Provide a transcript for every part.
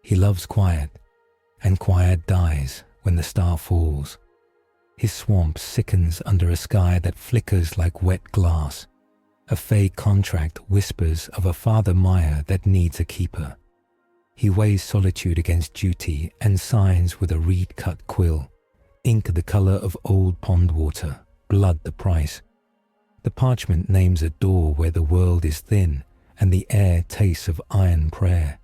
He loves quiet, and quiet dies when the star falls. His swamp sickens under a sky that flickers like wet glass. A fey contract whispers of a father mire that needs a keeper. He weighs solitude against duty and signs with a reed-cut quill, ink the colour of old pond water, blood the price. The parchment names a door where the world is thin and the air tastes of iron prayer.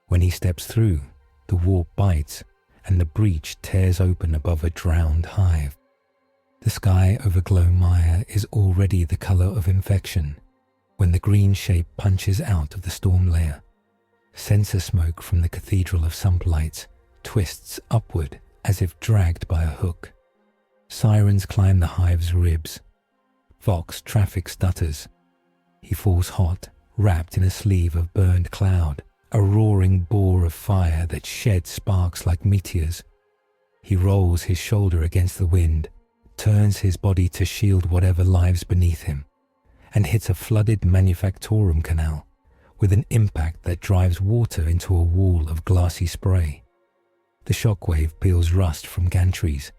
When he steps through, the warp bites and the breach tears open above a drowned hive. The sky over Glowmire is already the colour of infection when the green shape punches out of the storm layer. Censer smoke from the Cathedral of Sumplights twists upward as if dragged by a hook. Sirens climb the hive's ribs. Vox traffic stutters. He falls hot, wrapped in a sleeve of burned cloud, a roaring bore of fire that sheds sparks like meteors. He rolls his shoulder against the wind, turns his body to shield whatever lies beneath him, and hits a flooded manufactorum canal with an impact that drives water into a wall of glassy spray. The shockwave peels rust from gantries.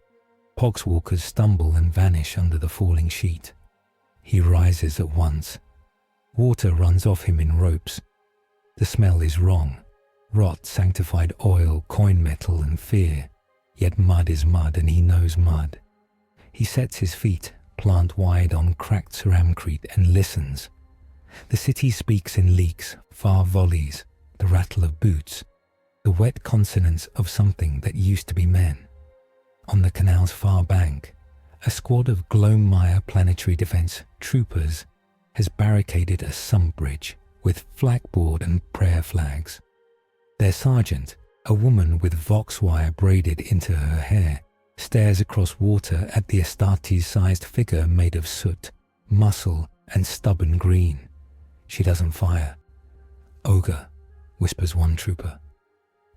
Poxwalkers stumble and vanish under the falling sheet. He rises at once. Water runs off him in ropes. The smell is wrong. Rot, sanctified oil, coin metal, and fear. Yet mud is mud, and he knows mud. He sets his feet, plant wide on cracked ceramcrete, and listens. The city speaks in leaks, far volleys, the rattle of boots, the wet consonants of something that used to be men. On the canal's far bank, a squad of Glowmire Planetary Defense troopers has barricaded a sump bridge with flakboard and prayer flags. Their sergeant, a woman with vox wire braided into her hair, stares across water at the Astartes-sized figure made of soot, muscle, and stubborn green. She doesn't fire. "Ogre," whispers one trooper.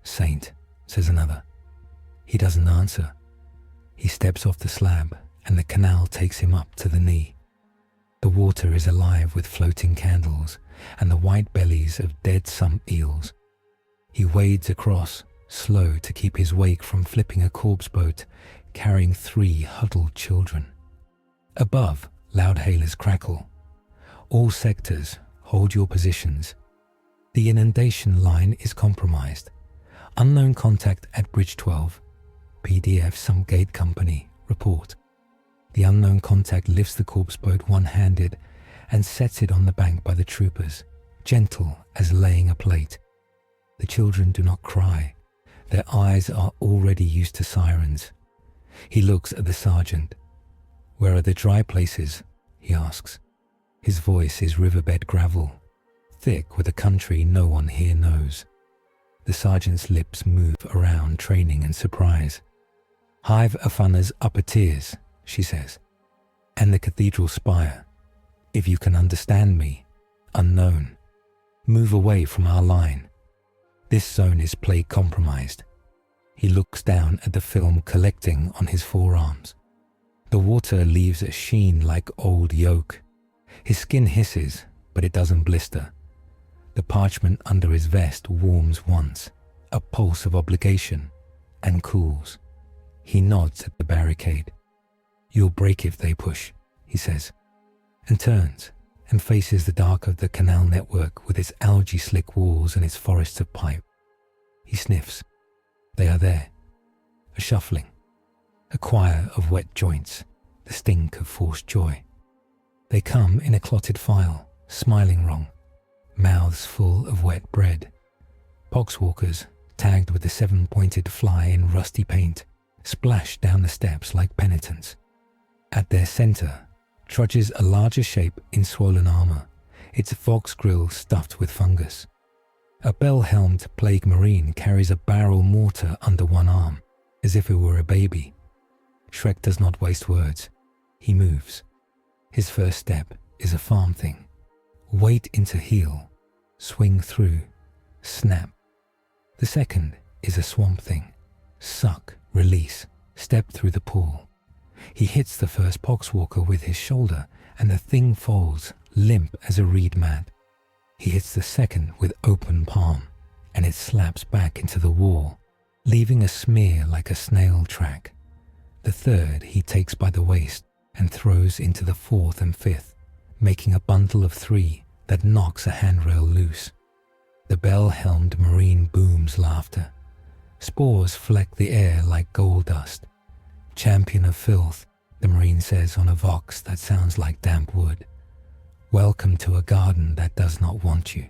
"Saint," says another. He doesn't answer. He steps off the slab, and the canal takes him up to the knee. The water is alive with floating candles and the white bellies of dead sump eels. He wades across, slow to keep his wake from flipping a corpse boat, carrying 3 huddled children. Above, loud hailers crackle. All sectors, hold your positions. The inundation line is compromised. Unknown contact at Bridge 12. PDF some gate company. Report. The unknown contact lifts the corpse boat one-handed and sets it on the bank by the troopers, gentle as laying a plate. The children do not cry. Their eyes are already used to sirens. He looks at the sergeant. "Where are the dry places?" he asks. His voice is riverbed gravel, thick with a country no one here knows. The sergeant's lips move around, training and surprise. "Hive Aphanor's upper tiers," she says, "and the cathedral spire. If you can understand me, unknown. Move away from our line. This zone is plague compromised." He looks down at the film collecting on his forearms. The water leaves a sheen like old yolk. His skin hisses, but it doesn't blister. The parchment under his vest warms once, a pulse of obligation, and cools. He nods at the barricade. "You'll break if they push," he says, and turns and faces the dark of the canal network with its algae-slick walls and its forests of pipe. He sniffs. They are there. A shuffling. A choir of wet joints, the stink of forced joy. They come in a clotted file, smiling wrong, mouths full of wet bread. Poxwalkers, tagged with the 7-pointed fly in rusty paint, splash down the steps like penitents. At their center trudges a larger shape in swollen armor, its fox grill stuffed with fungus. A bell-helmed plague marine carries a barrel mortar under one arm, as if it were a baby. Shrek does not waste words. He moves. His first step is a farm thing. Weight into heel, swing through, snap. The second is a swamp thing. Suck, release, step through the pool. He hits the first poxwalker with his shoulder, and the thing falls, limp as a reed mat. He hits the second with open palm, and it slaps back into the wall, leaving a smear like a snail track. The third he takes by the waist and throws into the fourth and fifth, making a bundle of 3 that knocks a handrail loose. The bell-helmed marine booms laughter. Spores fleck the air like gold dust. Champion of filth, the marine says on a vox that sounds like damp wood. Welcome to a garden that does not want you.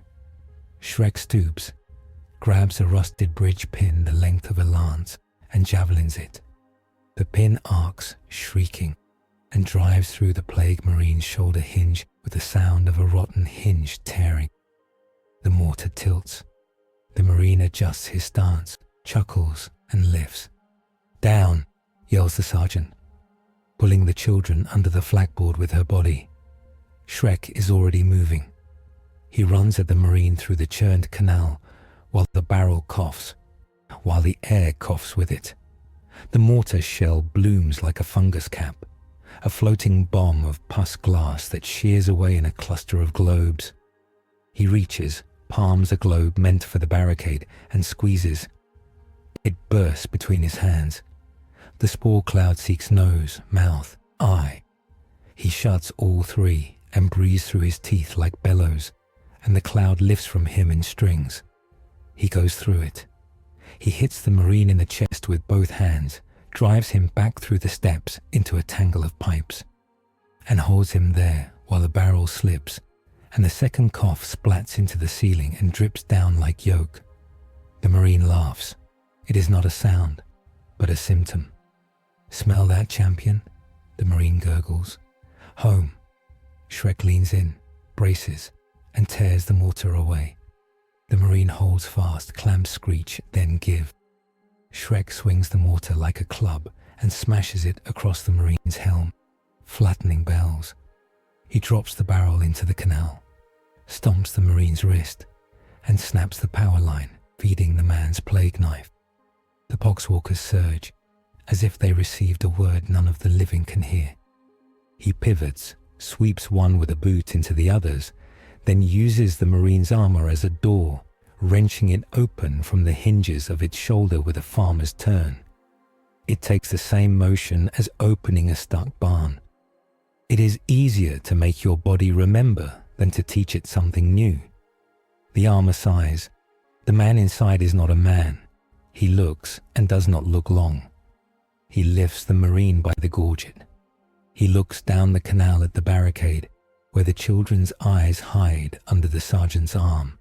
Shrek stoops, grabs a rusted bridge pin the length of a lance, and javelins it. The pin arcs, shrieking, and drives through the plague marine's shoulder hinge with the sound of a rotten hinge tearing. The mortar tilts. The marine adjusts his stance, chuckles, and lifts. Down, yells the sergeant, pulling the children under the flagboard with her body. Shrek is already moving. He runs at the marine through the churned canal while the barrel coughs, while the air coughs with it. The mortar shell blooms like a fungus cap, a floating bomb of pus glass that shears away in a cluster of globes. He reaches, palms a globe meant for the barricade, and squeezes. It bursts between his hands. The spore cloud seeks nose, mouth, eye. He shuts all 3 and breathes through his teeth like bellows, and the cloud lifts from him in strings. He goes through it. He hits the marine in the chest with both hands, drives him back through the steps into a tangle of pipes, and holds him there while the barrel slips, and the second cough splats into the ceiling and drips down like yolk. The marine laughs. It is not a sound, but a symptom. Smell that, champion? The marine gurgles. Home. Shrek leans in, braces, and tears the mortar away. The marine holds fast, clamps screech, then give. Shrek swings the mortar like a club and smashes it across the marine's helm, flattening bells. He drops the barrel into the canal, stomps the marine's wrist, and snaps the power line, feeding the man's plague knife. The poxwalkers surge, as if they received a word none of the living can hear. He pivots, sweeps one with a boot into the others, then uses the marine's armor as a door, wrenching it open from the hinges of its shoulder with a farmer's turn. It takes the same motion as opening a stuck barn. It is easier to make your body remember than to teach it something new. The armor sighs. The man inside is not a man. He looks and does not look long. He lifts the marine by the gorget. He looks down the canal at the barricade, where the children's eyes hide under the sergeant's arm.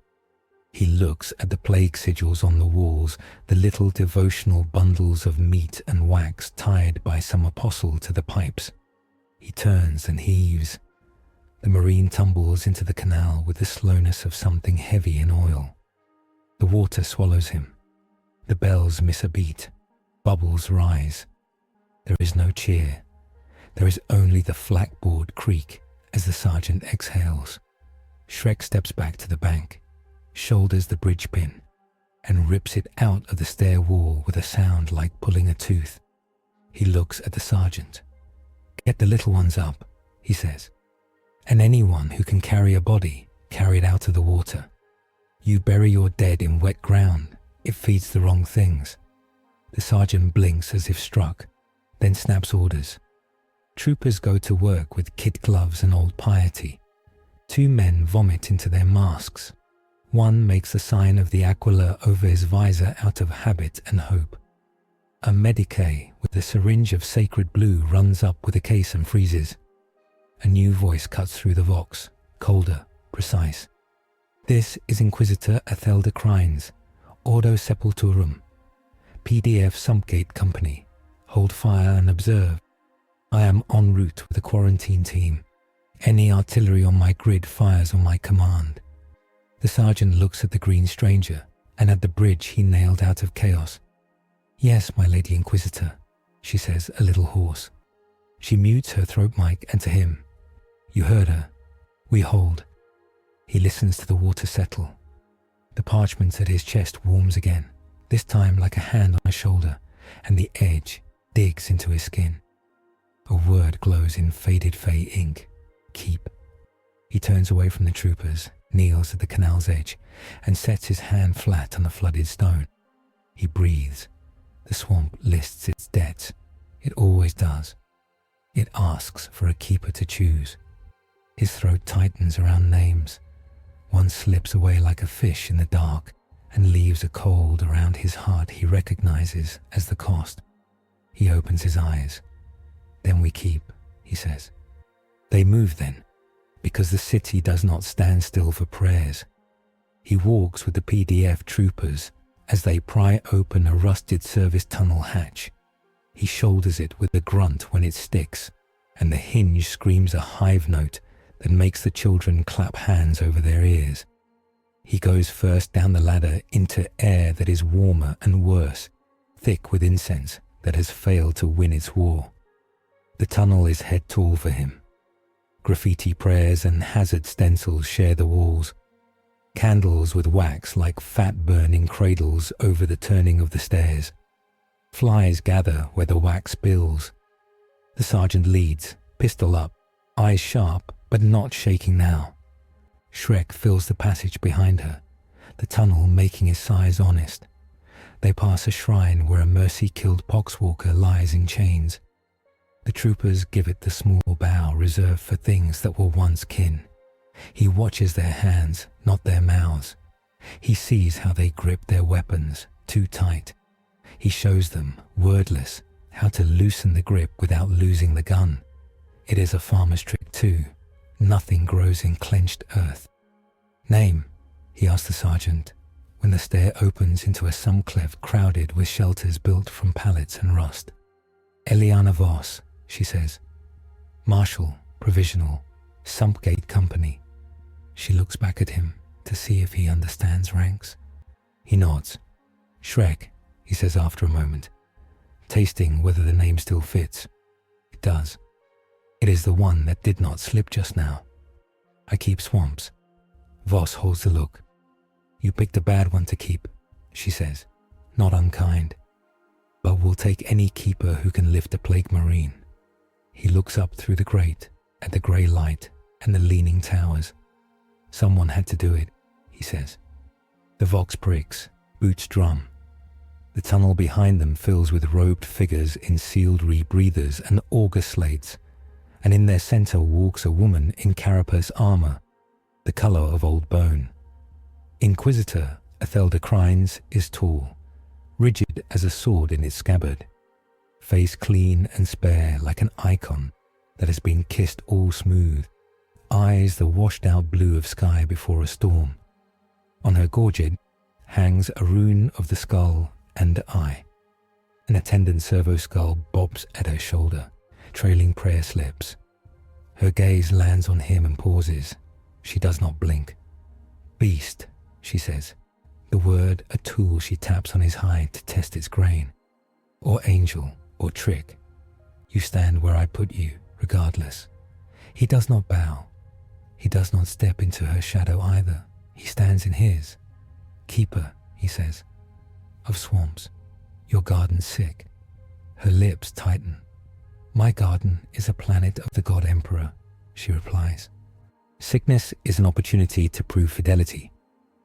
He looks at the plague sigils on the walls, the little devotional bundles of meat and wax tied by some apostle to the pipes. He turns and heaves. The marine tumbles into the canal with the slowness of something heavy in oil. The water swallows him. The bells miss a beat. Bubbles rise. There is no cheer. There is only the flagboard creak as the sergeant exhales. Shrek steps back to the bank, shoulders the bridge pin, and rips it out of the stair wall with a sound like pulling a tooth. He looks at the sergeant. Get the little ones up, he says, and anyone who can carry a body, carry it out of the water. You bury your dead in wet ground. It feeds the wrong things. The sergeant blinks as if struck, then snaps orders. Troopers go to work with kid gloves and old piety. 2 men vomit into their masks. One makes the sign of the aquila over his visor out of habit and hope. A medicae with a syringe of sacred blue runs up with a case and freezes. A new voice cuts through the vox, colder, precise. This is Inquisitor Athelda Crines, Ordo Sepulturum, PDF Sumpgate Company. Hold fire and observe. I am en route with a quarantine team. Any artillery on my grid fires on my command. The sergeant looks at the green stranger and at the bridge he nailed out of chaos. Yes, my Lady Inquisitor, she says, a little hoarse. She mutes her throat mic and to him. You heard her. We hold. He listens to the water settle. The parchment at his chest warms again, this time like a hand on a shoulder, and the edge digs into his skin. A word glows in faded fey ink. Keep. He turns away from the troopers, kneels at the canal's edge, and sets his hand flat on the flooded stone. He breathes. The swamp lists its debts. It always does. It asks for a keeper to choose. His throat tightens around names. One slips away like a fish in the dark and leaves a cold around his heart he recognizes as the cost. He opens his eyes. Then we keep, he says. They move then, because the city does not stand still for prayers. He walks with the PDF troopers as they pry open a rusted service tunnel hatch. He shoulders it with a grunt when it sticks, and the hinge screams a hive note that makes the children clap hands over their ears. He goes first down the ladder into air that is warmer and worse, thick with incense that has failed to win its war. The tunnel is head tall for him. Graffiti prayers and hazard stencils share the walls. Candles with wax like fat-burning cradles over the turning of the stairs. Flies gather where the wax spills. The sergeant leads, pistol up, eyes sharp but not shaking now. Shrek fills the passage behind her, the tunnel making his sighs honest. They pass a shrine where a mercy-killed poxwalker lies in chains. The troopers give it the small bow reserved for things that were once kin. He watches their hands, not their mouths. He sees how they grip their weapons, too tight. He shows them, wordless, how to loosen the grip without losing the gun. It is a farmer's trick too. Nothing grows in clenched earth. Name, he asks the sergeant, when the stair opens into a sump-cleft crowded with shelters built from pallets and rust. Eliana Voss, she says. Marshal, provisional, Sumpgate Company. She looks back at him to see if he understands ranks. He nods. Shrek, he says after a moment, tasting whether the name still fits. It does. It is the one that did not slip just now. I keep swamps. Voss holds the look. You picked a bad one to keep, she says, not unkind. But we'll take any keeper who can lift a plague marine. He looks up through the grate at the grey light and the leaning towers. Someone had to do it, he says. The vox pricks, boots drum. The tunnel behind them fills with robed figures in sealed rebreathers and auger slates, and in their center walks a woman in carapace armor, the color of old bone. Inquisitor Athelda Crines is tall, rigid as a sword in its scabbard, face clean and spare like an icon that has been kissed all smooth, eyes the washed-out blue of sky before a storm. On her gorget hangs a rune of the skull and eye. An attendant servo skull bobs at her shoulder, trailing prayer slips. Her gaze lands on him and pauses. She does not blink. Beast, she says, the word a tool she taps on his hide to test its grain. Or angel, or trick. You stand where I put you, regardless. He does not bow. He does not step into her shadow either. He stands in his. Keeper, he says, of swamps. Your garden's sick. Her lips tighten. My garden is a planet of the God Emperor, she replies. Sickness is an opportunity to prove fidelity.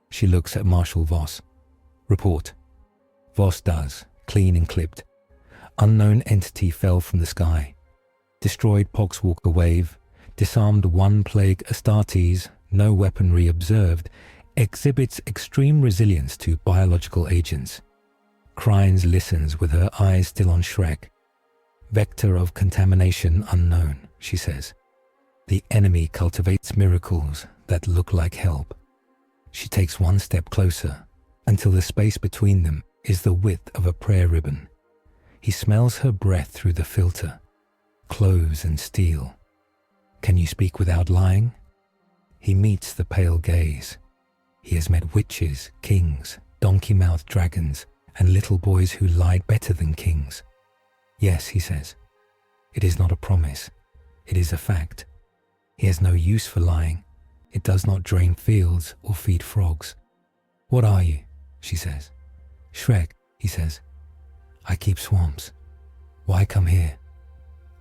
She looks at Marshal Voss. Report. Voss does, clean and clipped. Unknown entity fell from the sky. Destroyed Poxwalker wave. Disarmed one plague Astartes. No weaponry observed. Exhibits extreme resilience to biological agents. Crines listens with her eyes still on Shrek. Vector of contamination unknown, she says. The enemy cultivates miracles that look like help. She takes one step closer, until the space between them is the width of a prayer ribbon. He smells her breath through the filter. Cloves and steel. Can you speak without lying? He meets the pale gaze. He has met witches, kings, donkey-mouthed dragons, and little boys who lied better than kings. Yes, he says. It is not a promise. It is a fact. He has no use for lying. It does not drain fields or feed frogs. What are you? She says. Shrek, he says. I keep swamps. Why come here?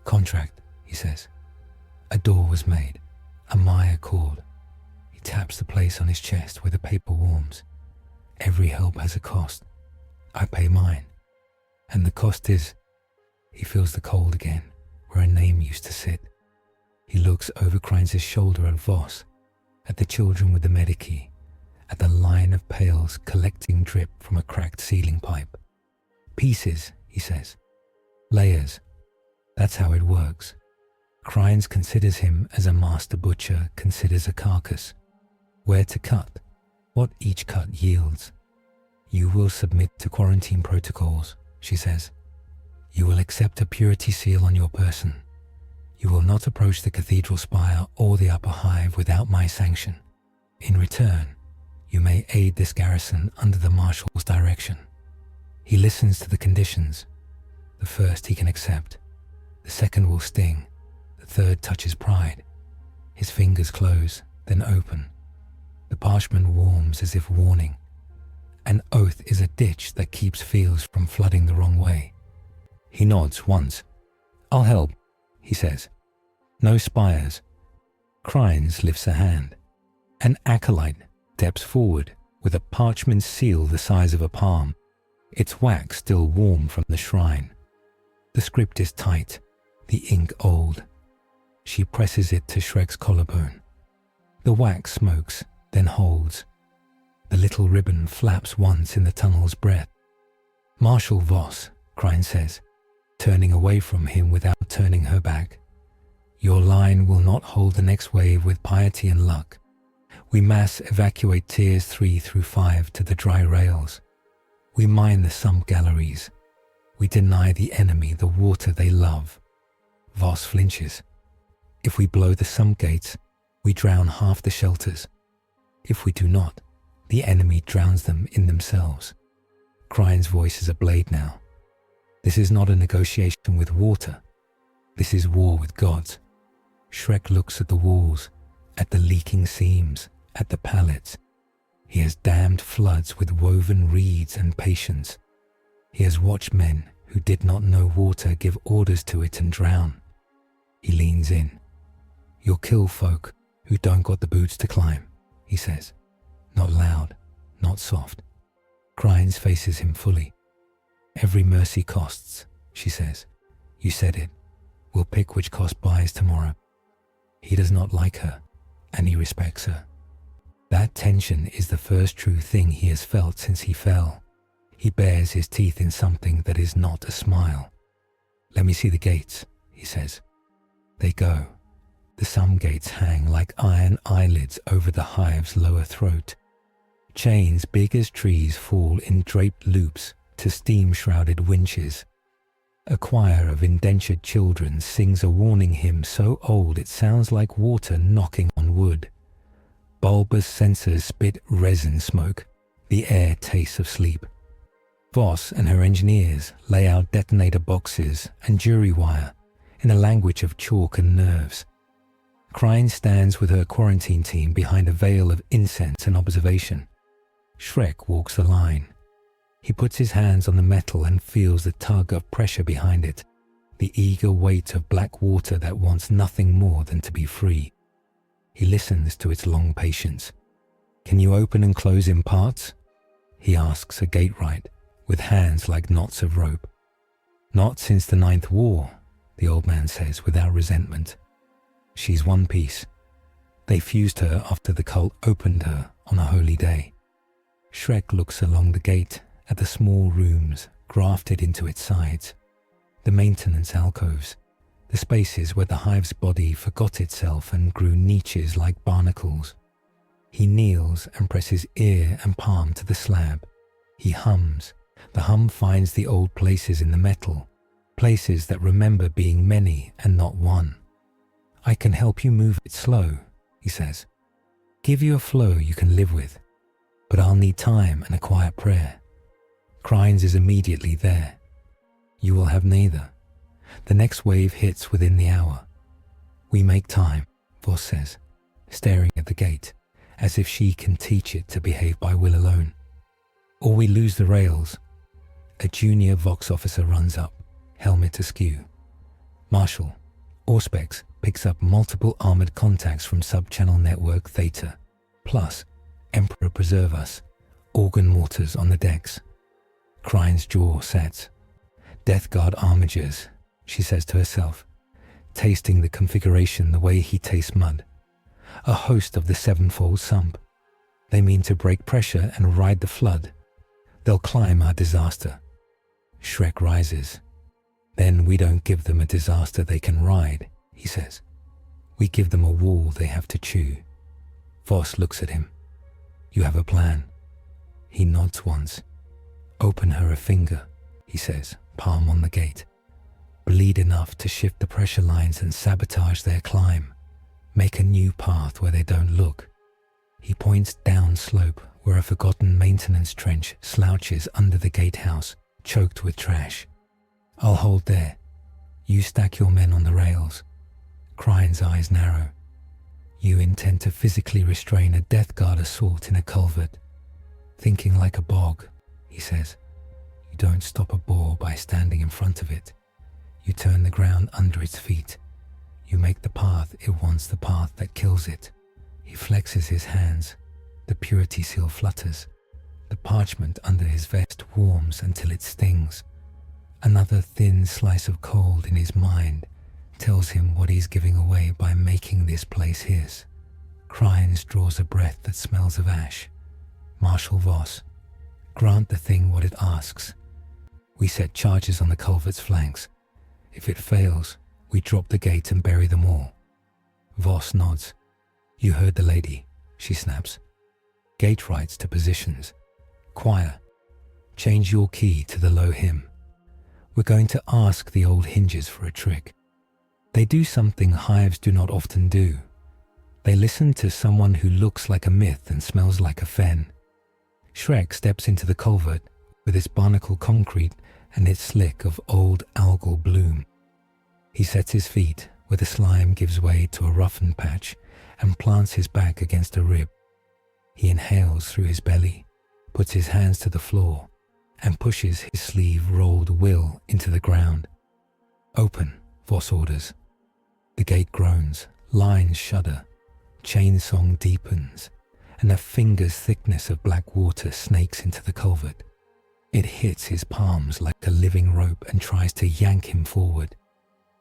Contract, he says. A door was made. A mire called. He taps the place on his chest where the paper warms. Every help has a cost. I pay mine. And the cost is... He feels the cold again, where a name used to sit. He looks over Crines's shoulder at Voss, at the children with the medici, at the line of pails collecting drip from a cracked ceiling pipe. Pieces, he says. Layers. That's how it works. Crines considers him as a master butcher considers a carcass. Where to cut, what each cut yields. You will submit to quarantine protocols, she says. You will accept a purity seal on your person. You will not approach the cathedral spire or the upper hive without my sanction. In return, you may aid this garrison under the marshal's direction. He listens to the conditions. The first he can accept. The second will sting. The third touches pride. His fingers close, then open. The parchment warms as if warning. An oath is a ditch that keeps fields from flooding the wrong way. He nods once. I'll help, he says. No spires. Crines lifts a hand. An acolyte steps forward with a parchment seal the size of a palm, its wax still warm from the shrine. The script is tight, the ink old. She presses it to Shrek's collarbone. The wax smokes, then holds. The little ribbon flaps once in the tunnel's breath. Marshal Voss, Crines says, turning away from him without turning her back. Your line will not hold the next wave with piety and luck. We mass evacuate tiers 3 through 5 to the dry rails. We mine the sump galleries. We deny the enemy the water they love. Voss flinches. If we blow the sump gates, we drown half the shelters. If we do not, the enemy drowns them in themselves. Crine's voice is a blade now. This is not a negotiation with water. This is war with gods. Shrek looks at the walls, at the leaking seams, at the pallets. He has dammed floods with woven reeds and patience. He has watched men who did not know water give orders to it and drown. He leans in. You'll kill folk who don't got the boots to climb, he says. Not loud, not soft. Crines faces him fully. Every mercy costs, she says. You said it. We'll pick which cost buys tomorrow. He does not like her, and he respects her. That tension is the first true thing he has felt since he fell. He bares his teeth in something that is not a smile. Let me see the gates, he says. They go. The sum gates hang like iron eyelids over the hive's lower throat. Chains big as trees fall in draped loops to steam-shrouded winches. A choir of indentured children sings a warning hymn so old it sounds like water knocking on wood. Bulbous censers spit resin smoke. The air tastes of sleep. Voss and her engineers lay out detonator boxes and jury wire in a language of chalk and nerves. Crines stands with her quarantine team behind a veil of incense and observation. Shrek walks the line. He puts his hands on the metal and feels the tug of pressure behind it, the eager weight of black water that wants nothing more than to be free. He listens to its long patience. Can you open and close in parts? He asks a gatewright, with hands like knots of rope. Not since the 9th War, the old man says without resentment. She's one piece. They fused her after the cult opened her on a holy day. Shrek looks along the gate at the small rooms grafted into its sides, the maintenance alcoves, the spaces where the hive's body forgot itself and grew niches like barnacles. He kneels and presses ear and palm to the slab. He hums. The hum finds the old places in the metal, places that remember being many and not one. I can help you move it slow, he says. Give you a flow you can live with, but I'll need time and a quiet prayer. Crines is immediately there. You will have neither. The next wave hits within the hour. We make time, Voss says, staring at the gate, as if she can teach it to behave by will alone. Or we lose the rails. A junior Vox officer runs up, helmet askew. Marshal, Auspex picks up multiple armored contacts from sub-channel network Theta. Plus, Emperor preserve us, organ mortars on the decks. Krine's jaw sets. Death Guard armigers, she says to herself, tasting the configuration the way he tastes mud. A host of the sevenfold sump. They mean to break pressure and ride the flood. They'll climb our disaster. Shrek rises. Then we don't give them a disaster they can ride, he says. We give them a wall they have to chew. Voss looks at him. You have a plan. He nods once. Open her a finger, he says, palm on the gate. Bleed enough to shift the pressure lines and sabotage their climb. Make a new path where they don't look. He points down slope where a forgotten maintenance trench slouches under the gatehouse, choked with trash. I'll hold there. You stack your men on the rails. Krine's eyes narrow. You intend to physically restrain a Death Guard assault in a culvert. Thinking like a bog, he says. You don't stop a boar by standing in front of it. You turn the ground under its feet. You make the path it wants the path that kills it. He flexes his hands. The purity seal flutters. The parchment under his vest warms until it stings. Another thin slice of cold in his mind tells him what he's giving away by making this place his. Krines draws a breath that smells of ash. Marshal Voss, grant the thing what it asks. We set charges on the culvert's flanks. If it fails, we drop the gate and bury them all. Voss nods. You heard the lady, she snaps. Gate rights to positions. Choir, change your key to the low hymn. We're going to ask the old hinges for a trick. They do something hives do not often do. They listen to someone who looks like a myth and smells like a fen. Shrek steps into the culvert with its barnacle concrete and its slick of old algal bloom. He sets his feet where the slime gives way to a roughened patch and plants his back against a rib. He inhales through his belly, puts his hands to the floor, and pushes his sleeve-rolled will into the ground. Open, Voss orders. The gate groans, lines shudder, chain-song deepens, and a finger's thickness of black water snakes into the culvert. It hits his palms like a living rope and tries to yank him forward.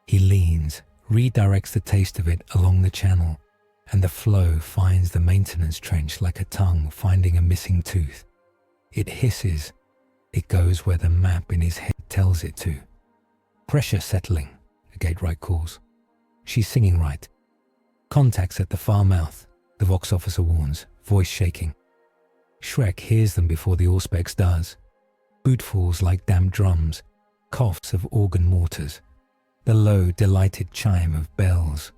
He leans, redirects the taste of it along the channel, and the flow finds the maintenance trench like a tongue finding a missing tooth. It hisses. It goes where the map in his head tells it to. Pressure settling, a gate right calls. She's singing right. Contacts at the far mouth, the Vox officer warns, voice shaking. Shrek hears them before the Auspex does. Bootfalls like damp drums, coughs of organ mortars, the low, delighted chime of bells.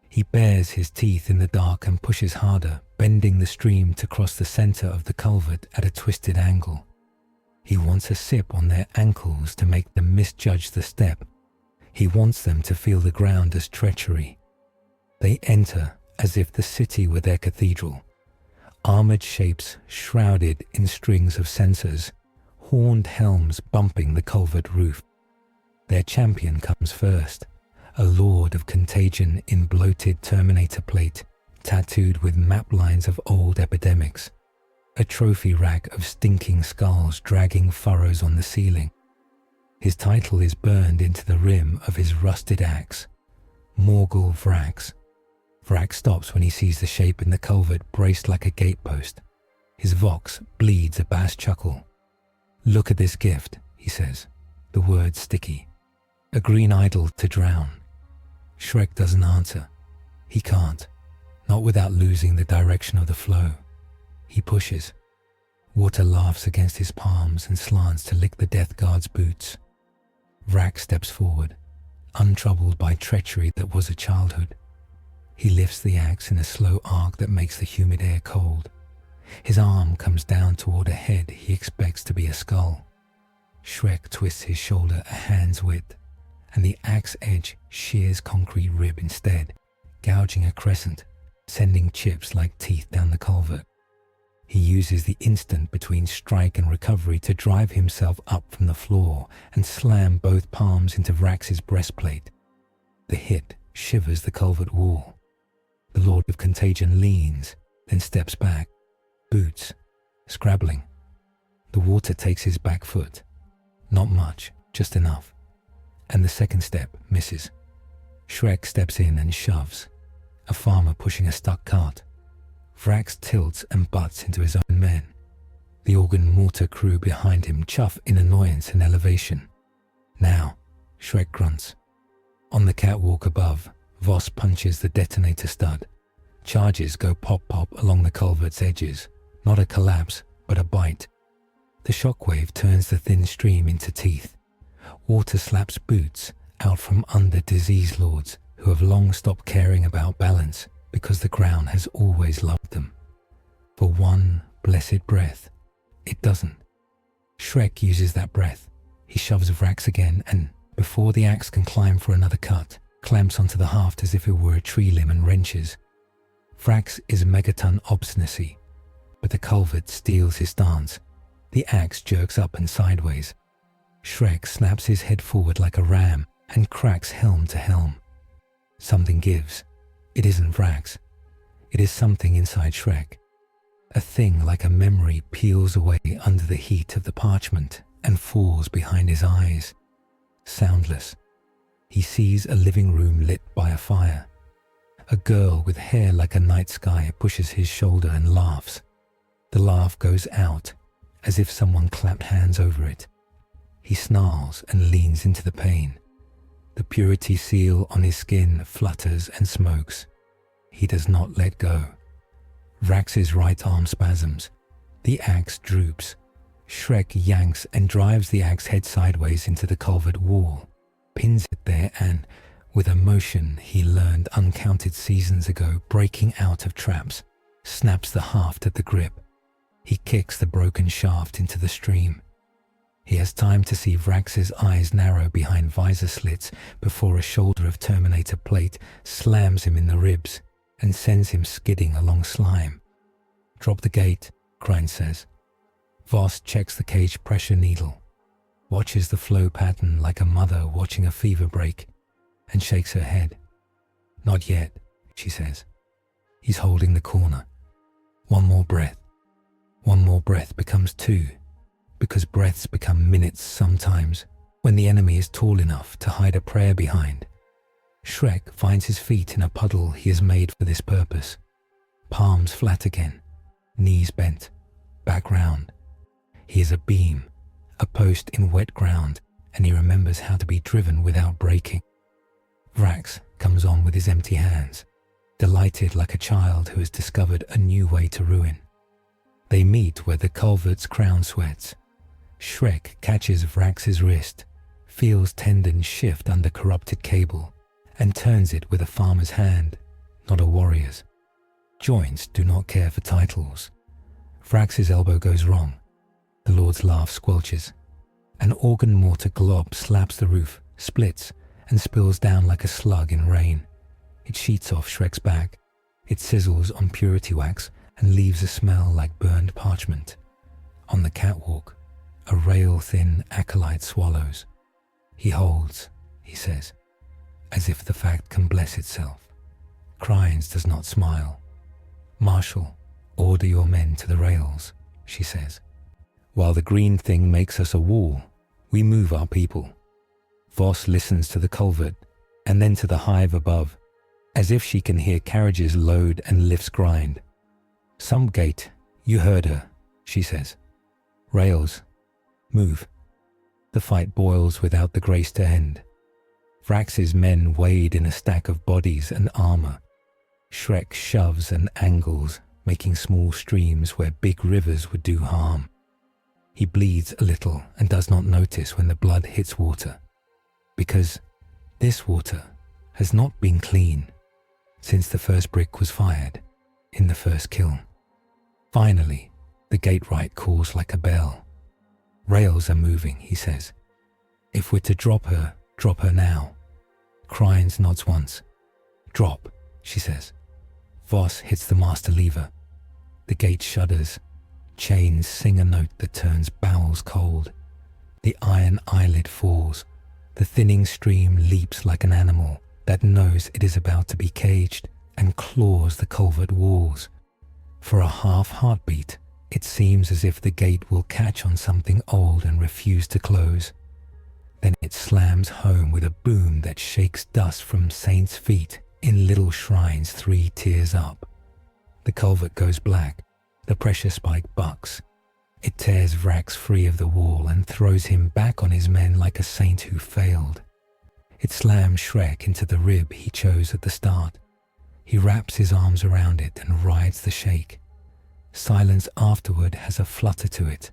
He bares his teeth in the dark and pushes harder, bending the stream to cross the center of the culvert at a twisted angle. He wants a sip on their ankles to make them misjudge the step. He wants them to feel the ground as treachery. They enter as if the city were their cathedral. Armored shapes shrouded in strings of censers, horned helms bumping the culvert roof. Their champion comes first, a lord of contagion in bloated Terminator plate, tattooed with map lines of old epidemics. A trophy rack of stinking skulls dragging furrows on the ceiling. His title is burned into the rim of his rusted axe, Morgul Vrax. Vrax stops when he sees the shape in the culvert braced like a gatepost. His vox bleeds a bass chuckle. Look at this gift, he says, the words sticky. A green idol to drown. Shrek doesn't answer. He can't, not without losing the direction of the flow. He pushes. Water laughs against his palms and slants to lick the Death Guard's boots. Vrax steps forward, untroubled by treachery that was a childhood. He lifts the axe in a slow arc that makes the humid air cold. His arm comes down toward a head he expects to be a skull. Shrek twists his shoulder a hand's width, and the axe edge shears concrete rib instead, gouging a crescent, sending chips like teeth down the culvert. He uses the instant between strike and recovery to drive himself up from the floor and slam both palms into Vrax's breastplate. The hit shivers the culvert wall. The Lord of Contagion leans, then steps back. Boots. Scrabbling. The water takes his back foot. Not much, just enough. And the second step misses. Shrek steps in and shoves. A farmer pushing a stuck cart. Vrax tilts and butts into his own men. The organ mortar crew behind him chuff in annoyance and elevation. Now, Shrek grunts. On the catwalk above, Voss punches the detonator stud. Charges go pop-pop along the culvert's edges. Not a collapse, but a bite. The shockwave turns the thin stream into teeth. Water slaps boots out from under disease lords who have long stopped caring about balance because the ground has always loved them. For one blessed breath, it doesn't. Shrek uses that breath. He shoves Vrax again and, before the axe can climb for another cut, clamps onto the haft as if it were a tree limb and wrenches. Vrax is megaton obstinacy, but the culvert steals his stance. The axe jerks up and sideways. Shrek snaps his head forward like a ram and cracks helm to helm. Something gives. It isn't Vrax. It is something inside Shrek. A thing like a memory peels away under the heat of the parchment and falls behind his eyes. Soundless. He sees a living room lit by a fire. A girl with hair like a night sky pushes his shoulder and laughs. The laugh goes out, as if someone clapped hands over it. He snarls and leans into the pain. The purity seal on his skin flutters and smokes. He does not let go. Vrax's right arm spasms. The axe droops. Shrek yanks and drives the axe head sideways into the culvert wall, pins it there and, with a motion he learned uncounted seasons ago breaking out of traps, snaps the haft at the grip. He kicks the broken shaft into the stream. He has time to see Vrax's eyes narrow behind visor slits before a shoulder of Terminator plate slams him in the ribs and sends him skidding along slime. "Drop the gate," Krine says. Voss checks the cage pressure needle, watches the flow pattern like a mother watching a fever break, and shakes her head. "Not yet," she says. He's holding the corner. One more breath. One more breath becomes two, because breaths become minutes sometimes when the enemy is tall enough to hide a prayer behind. Shrek finds his feet in a puddle he has made for this purpose. Palms flat again, knees bent, back round. He is a beam, a post in wet ground, and he remembers how to be driven without breaking. Vrax comes on with his empty hands, delighted like a child who has discovered a new way to ruin. They meet where the culvert's crown sweats. Shrek catches Vrax's wrist, feels tendons shift under corrupted cable, and turns it with a farmer's hand, not a warrior's. Joints do not care for titles. Vrax's elbow goes wrong. The Lord's laugh squelches. An organ mortar glob slaps the roof, splits, and spills down like a slug in rain. It sheets off Shrek's back. It sizzles on purity wax and leaves a smell like burned parchment. On the catwalk, a rail-thin acolyte swallows. He holds, he says, as if the fact can bless itself. Krines does not smile. "Marshal, order your men to the rails," she says. "While the green thing makes us a wall, we move our people." Voss listens to the culvert and then to the hive above, as if she can hear carriages load and lifts grind. "Some gate, you heard her," she says. "Rails, move." The fight boils without the grace to end. Vrax's men wade in a stack of bodies and armor. Shrek shoves and angles, making small streams where big rivers would do harm. He bleeds a little and does not notice when the blood hits water, because this water has not been clean since the first brick was fired in the first kiln. Finally, the gate right calls like a bell. "Rails are moving," he says. "If we're to drop her now." Krines nods once. "Drop," she says. Voss hits the master lever. The gate shudders. Chains sing a note that turns bowels cold. The iron eyelid falls. The thinning stream leaps like an animal that knows it is about to be caged and claws the culvert walls. For a half-heartbeat, it seems as if the gate will catch on something old and refuse to close. Then it slams home with a boom that shakes dust from saints' feet in little shrines 3 tiers up. The culvert goes black, the pressure spike bucks. It tears Vrax free of the wall and throws him back on his men like a saint who failed. It slams Shrek into the rib he chose at the start. He wraps his arms around it and rides the shake. Silence afterward has a flutter to it,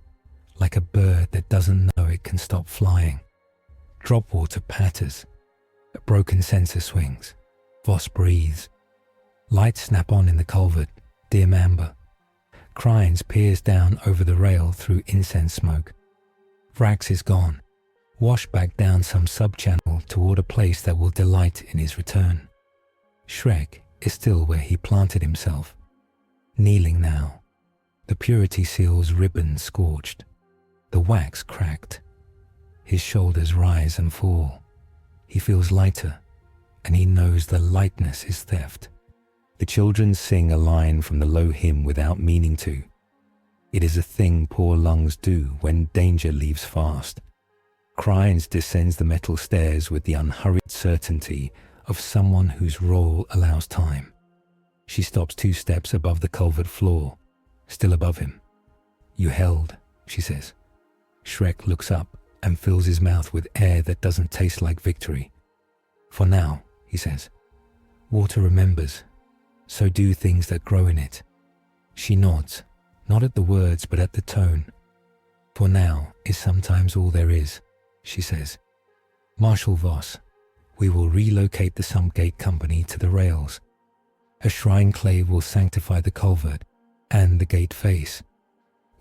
like a bird that doesn't know it can stop flying. Drop water patters. A broken censer swings. Voss breathes. Lights snap on in the culvert, dim amber. Crines peers down over the rail through incense smoke. Vrax is gone, washed back down some sub-channel toward a place that will delight in his return. Shrek is still where he planted himself, kneeling now, the purity seal's ribbon scorched, the wax cracked. His shoulders rise and fall. He feels lighter, and he knows the lightness is theft. The children sing a line from the low hymn without meaning to. It is a thing poor lungs do when danger leaves fast. Crines descends the metal stairs with the unhurried certainty of someone whose role allows time. She stops 2 steps above the culvert floor, still above him. "You held," she says. Shrek looks up and fills his mouth with air that doesn't taste like victory. "For now," he says. "Water remembers. So do things that grow in it." She nods, not at the words but at the tone. "For now is sometimes all there is," she says. "Marshal Voss, we will relocate the Sumpgate Company to the rails. A shrine clave will sanctify the culvert and the gate face.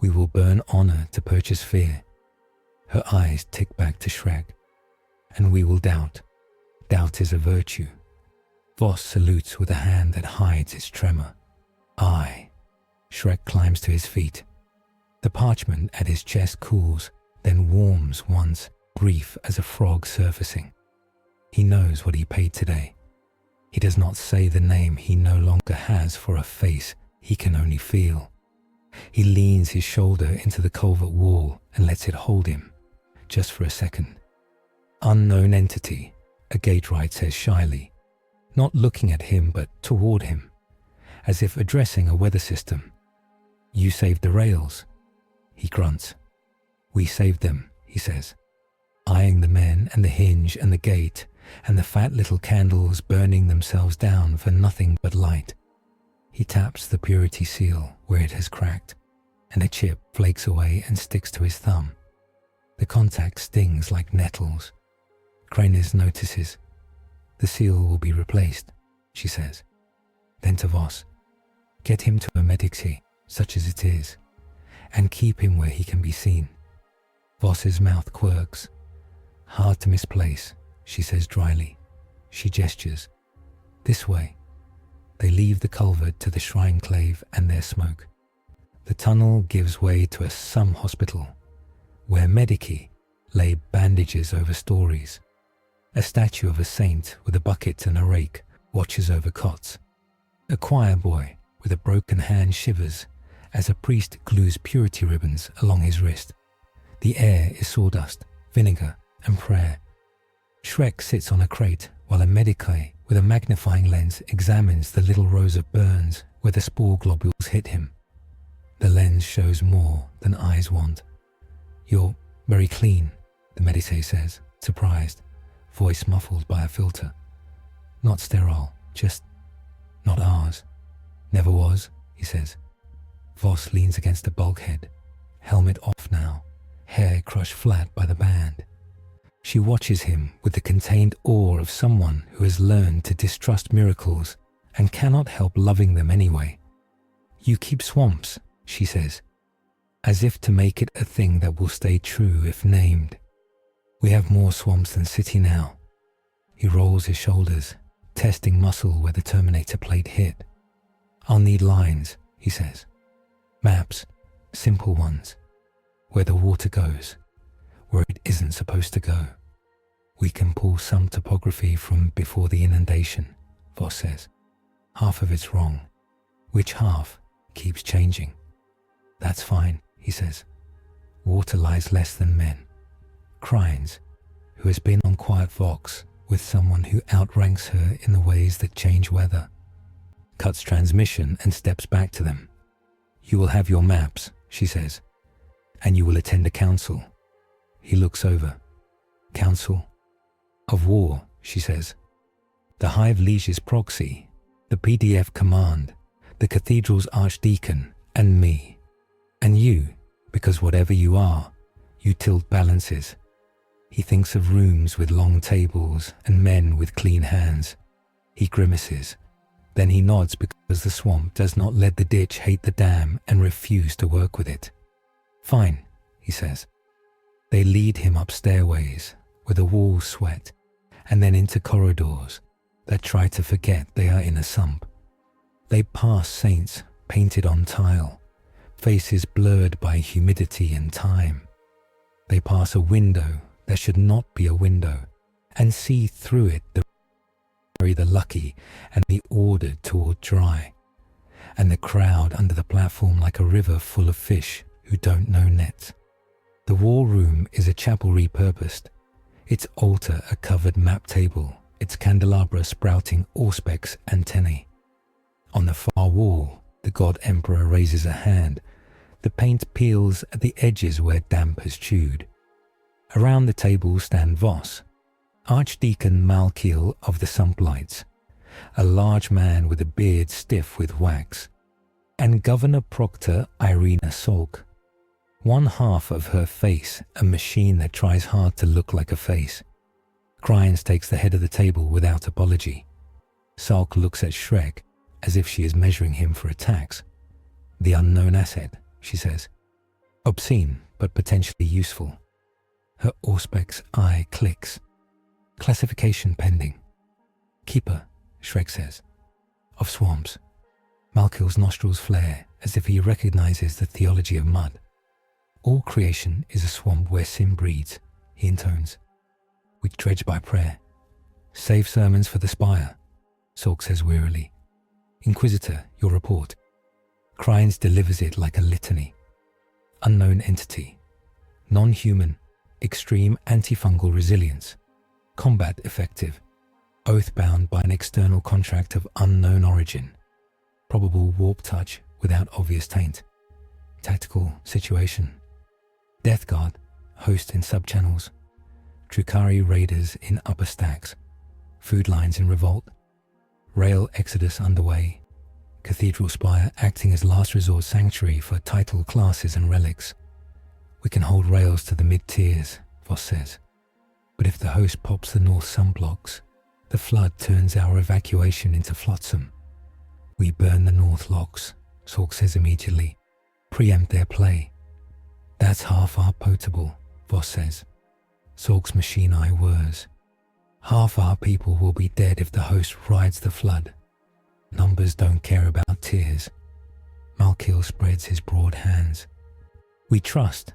We will burn honor to purchase fear." Her eyes tick back to Shrek. "And we will doubt. Doubt is a virtue." Voss salutes with a hand that hides its tremor. "Aye." Shrek climbs to his feet. The parchment at his chest cools, then warms once, brief as a frog surfacing. He knows what he paid today. He does not say the name he no longer has for a face he can only feel. He leans his shoulder into the culvert wall and lets it hold him, just for a second. "Unknown entity," a gatewright says shyly, not looking at him but toward him, as if addressing a weather system. "You saved the rails." He grunts. "We saved them," he says, eyeing the men and the hinge and the gate and the fat little candles burning themselves down for nothing but light. He taps the purity seal where it has cracked, and a chip flakes away and sticks to his thumb. The contact stings like nettles. Cranes notices. "The seal will be replaced," she says. Then to Voss, "Get him to a medici, such as it is, and keep him where he can be seen." Voss's mouth quirks. "Hard to misplace," she says dryly. She gestures. "This way." They leave the culvert to the shrine clave and their smoke. The tunnel gives way to a sum hospital, where medici lay bandages over stories. A statue of a saint with a bucket and a rake watches over cots. A choir boy with a broken hand shivers as a priest glues purity ribbons along his wrist. The air is sawdust, vinegar, and prayer. Shrek sits on a crate while a medici with a magnifying lens examines the little rows of burns where the spore globules hit him. The lens shows more than eyes want. "You're very clean," the medici says, surprised, voice muffled by a filter. "Not sterile, just not ours. Never was," he says. Voss leans against a bulkhead, helmet off now, hair crushed flat by the band. She watches him with the contained awe of someone who has learned to distrust miracles and cannot help loving them anyway. "You keep swamps," she says, as if to make it a thing that will stay true if named. "We have more swamps than city now." He rolls his shoulders, testing muscle where the Terminator plate hit. "I'll need lines," he says. "Maps, simple ones, where the water goes, where it isn't supposed to go. We can pull some topography from before the inundation," Voss says. "Half of it's wrong." "Which half?" keeps changing. That's fine, he says. Water lies less than men. Crines, who has been on Quiet Vox with someone who outranks her in the ways that change weather, cuts transmission and steps back to them. You will have your maps, she says, and you will attend a council. He looks over. Council? Of war, she says. The Hive Liege's proxy, the PDF command, the cathedral's archdeacon, and me. And you, because whatever you are, you tilt balances. He thinks of rooms with long tables and men with clean hands. He grimaces. Then he nods because the swamp does not let the ditch hate the dam and refuse to work with it. Fine, he says. They lead him up stairways where the walls sweat, and then into corridors that try to forget they are in a sump. They pass saints painted on tile, faces blurred by humidity and time. They pass a window that should not be a window, and see through it the lucky and the ordered toward dry, and the crowd under the platform like a river full of fish who don't know nets. The war room is a chapel repurposed, its altar a covered map table, its candelabra sprouting auspex antennae. On the far wall, the god emperor raises a hand. The paint peels at the edges where damp has chewed. Around the table stand Voss, Archdeacon Malkiel of the Sumplights, a large man with a beard stiff with wax, and Governor Proctor Irina Salk. One half of her face a machine that tries hard to look like a face. Crines takes the head of the table without apology. Salk looks at Shrek as if she is measuring him for a tax. The unknown asset, she says. Obscene, but potentially useful. Her auspex eye clicks. Classification pending. Keeper, Shrek says, of swamps. Malkiel's nostrils flare as if he recognizes the theology of mud. All creation is a swamp where sin breeds, he intones. We dredge by prayer. Save sermons for the spire, Salk says wearily. Inquisitor, your report. Crines delivers it like a litany. Unknown entity. Non-human. Extreme antifungal resilience. Combat effective. Oath bound by an external contract of unknown origin. Probable warp touch without obvious taint. Tactical situation. Death Guard, host in subchannels. Drukari raiders in upper stacks. Food lines in revolt. Rail exodus underway. Cathedral spire acting as last resort sanctuary for title classes and relics. We can hold rails to the mid-tiers, Voss says. But if the host pops the north sunblocks, the flood turns our evacuation into flotsam. We burn the north locks, Salk says immediately. Preempt their play. That's half our potable, Voss says. Salk's machine eye whirs. Half our people will be dead if the host rides the flood. Numbers don't care about tears. Malkiel spreads his broad hands. We trust.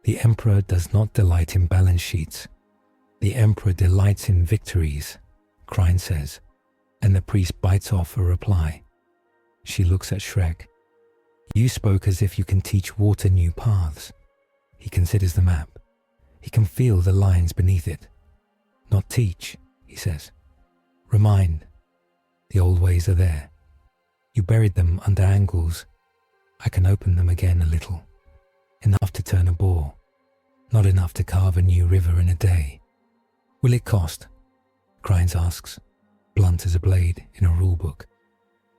The Emperor does not delight in balance sheets. The Emperor delights in victories, Crine says, and the priest bites off a reply. She looks at Shrek. You spoke as if you can teach water new paths. He considers the map. He can feel the lines beneath it. Not teach, he says. Remind. The old ways are there. You buried them under angles. I can open them again a little. Enough to turn a bore. Not enough to carve a new river in a day. Will it cost? Crines asks, blunt as a blade in a rulebook.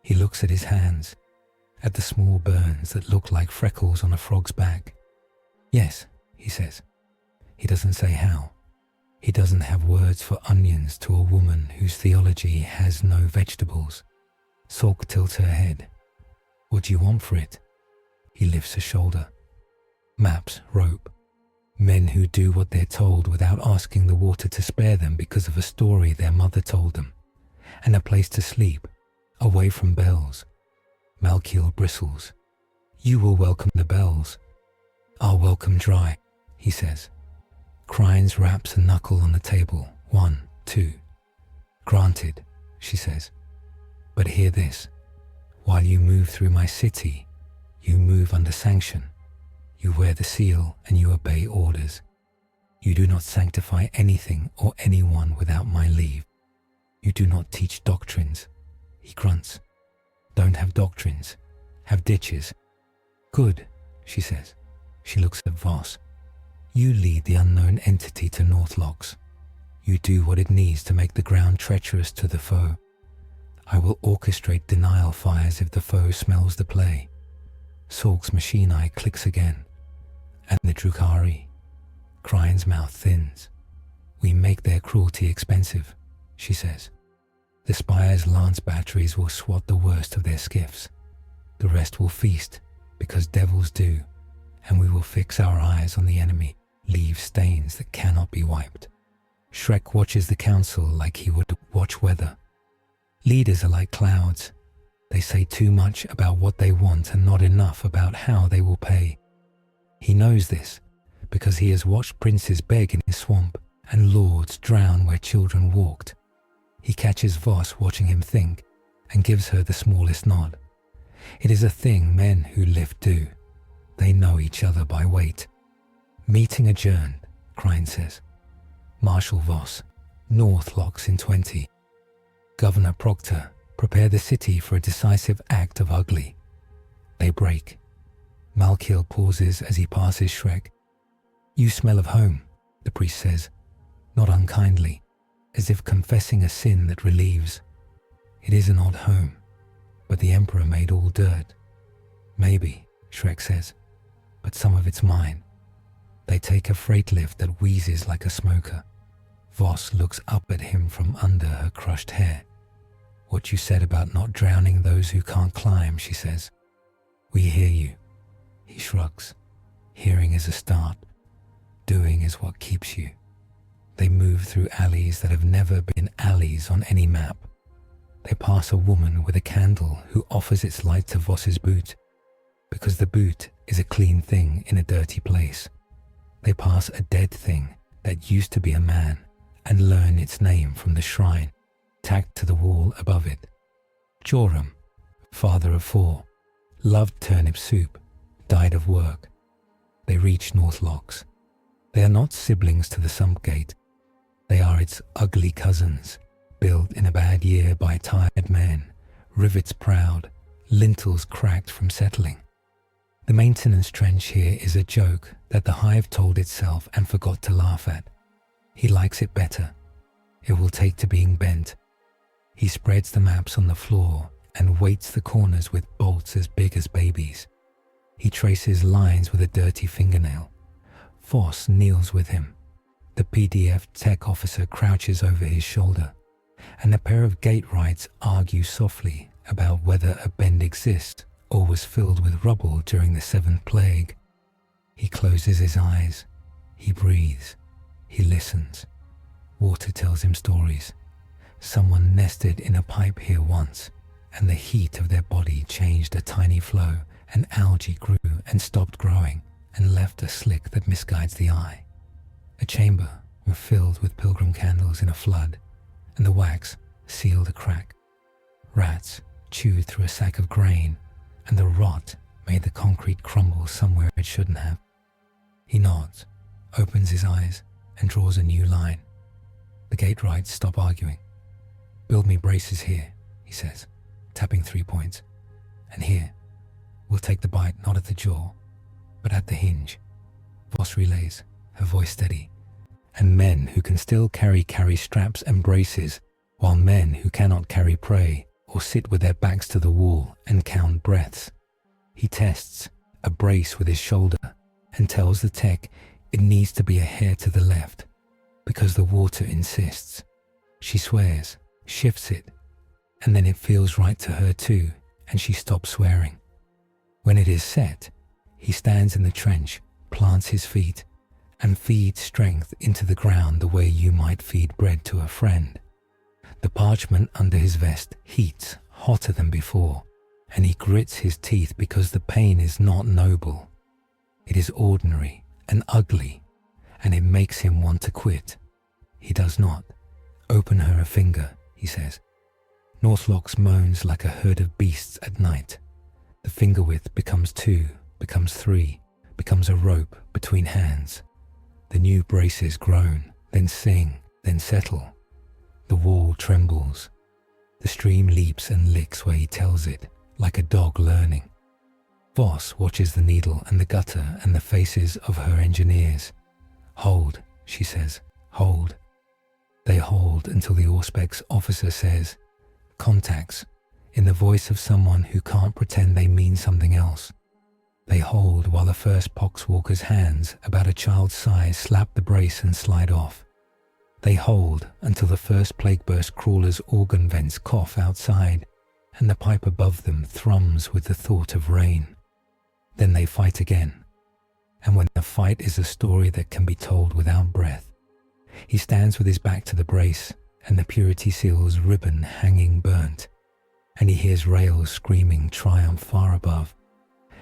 He looks at his hands, at the small burns that look like freckles on a frog's back. Yes, he says. He doesn't say how. He doesn't have words for onions to a woman whose theology has no vegetables. Salk tilts her head. What do you want for it? He lifts a shoulder. Maps, rope. Men who do what they're told without asking the water to spare them because of a story their mother told them. And a place to sleep, away from bells. Malkiel bristles. You will welcome the bells. I'll welcome dry, he says. Crines raps a knuckle on the table. 1, 2. Granted, she says. But hear this. While you move through my city, You move under sanction. You wear the seal and you obey orders. You do not sanctify anything or anyone without my leave. You do not teach doctrines. He grunts. Don't have doctrines. Have ditches. Good, she says. She looks at Voss. You lead the unknown entity to Northlocks. You do what it needs to make the ground treacherous to the foe. I will orchestrate denial fires if the foe smells the play. Sorg's machine eye clicks again. And the Drukhari. Krine's mouth thins. We make their cruelty expensive, she says. The Spire's lance batteries will swat the worst of their skiffs. The rest will feast, because devils do, and we will fix our eyes on the enemy, leave stains that cannot be wiped. Shrek watches the council like he would watch weather. Leaders are like clouds. They say too much about what they want and not enough about how they will pay. He knows this because he has watched princes beg in his swamp and lords drown where children walked. He catches Voss watching him think and gives her the smallest nod. It is a thing men who live do. They know each other by weight. Meeting adjourned, Krine says. Marshal Voss, Northlocks in 20. Governor Proctor, prepare the city for a decisive act of ugly. They break. Malkiel pauses as he passes Shrek. You smell of home, the priest says, not unkindly, as if confessing a sin that relieves. It is an odd home, but the Emperor made all dirt. Maybe, Shrek says, but some of it's mine. They take a freight lift that wheezes like a smoker. Voss looks up at him from under her crushed hair. What you said about not drowning those who can't climb, she says. We hear you. He shrugs. Hearing is a start. Doing is what keeps you. They move through alleys that have never been alleys on any map. They pass a woman with a candle who offers its light to Voss's boot, because the boot is a clean thing in a dirty place. They pass a dead thing that used to be a man and learn its name from the shrine tacked to the wall above it. Joram, father of 4, loved turnip soup, died of work. They reach Northlocks. They are not siblings to the Sump Gate. They are its ugly cousins, built in a bad year by tired men, rivets proud, lintels cracked from settling. The maintenance trench here is a joke that the Hive told itself and forgot to laugh at. He likes it better. It will take to being bent. He spreads the maps on the floor and weights the corners with bolts as big as babies. He traces lines with a dirty fingernail. Voss kneels with him. The PDF tech officer crouches over his shoulder, and a pair of gate wrights argue softly about whether a bend exists or was filled with rubble during the 7th plague. He closes his eyes. He breathes. He listens. Water tells him stories. Someone nested in a pipe here once, and the heat of their body changed a tiny flow, and algae grew and stopped growing and left a slick that misguides the eye. A chamber was filled with pilgrim candles in a flood, and the wax sealed a crack. Rats chewed through a sack of grain, and the rot made the concrete crumble somewhere it shouldn't have. He nods, opens his eyes, and draws a new line. The gate wrights stop arguing. Build me braces here, he says, tapping 3 points. And here, we'll take the bite not at the jaw, but at the hinge. Voss relays, her voice steady. And men who can still carry straps and braces, while men who cannot carry prey or sit with their backs to the wall and count breaths. He tests a brace with his shoulder and tells the tech it needs to be a hair to the left, because the water insists. She swears, shifts it, and then it feels right to her too, and she stops swearing. When it is set, he stands in the trench, plants his feet, and feeds strength into the ground the way you might feed bread to a friend. The parchment under his vest heats hotter than before, and he grits his teeth because the pain is not noble. It is ordinary and ugly, and it makes him want to quit. He does not. Open her a finger, he says. Northlocks moans like a herd of beasts at night. The finger width becomes 2, becomes 3, becomes a rope between hands. The new braces groan, then sing, then settle. The wall trembles. The stream leaps and licks where he tells it, like a dog learning. Voss watches the needle and the gutter and the faces of her engineers. Hold, she says, hold. They hold until the Auspex officer says, contacts, in the voice of someone who can't pretend they mean something else. They hold while the first poxwalker's hands, about a child's size, slap the brace and slide off. They hold until the first plague-burst crawler's organ vents cough outside and the pipe above them thrums with the thought of rain. Then they fight again. And when the fight is a story that can be told without breath, he stands with his back to the brace and the purity seal's ribbon hanging burnt, and he hears rails screaming triumph far above,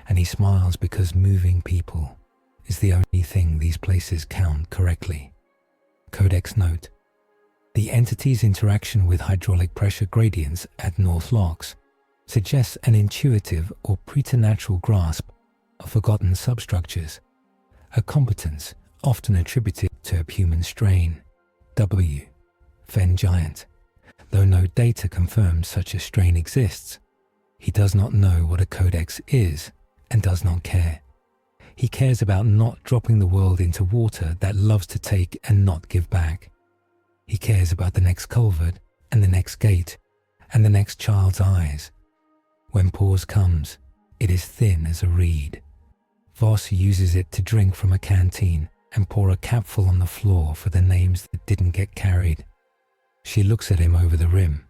and he smiles because moving people is the only thing these places count correctly. Codex note: the entity's interaction with hydraulic pressure gradients at North Locks suggests an intuitive or preternatural grasp of forgotten substructures, a competence often attributed to a human strain. W. Fen Giant. Though no data confirms such a strain exists, he does not know what a codex is and does not care. He cares about not dropping the world into water that loves to take and not give back. He cares about the next culvert and the next gate and the next child's eyes. When pause comes, it is thin as a reed. Voss uses it to drink from a canteen and pour a capful on the floor for the names that didn't get carried. She looks at him over the rim.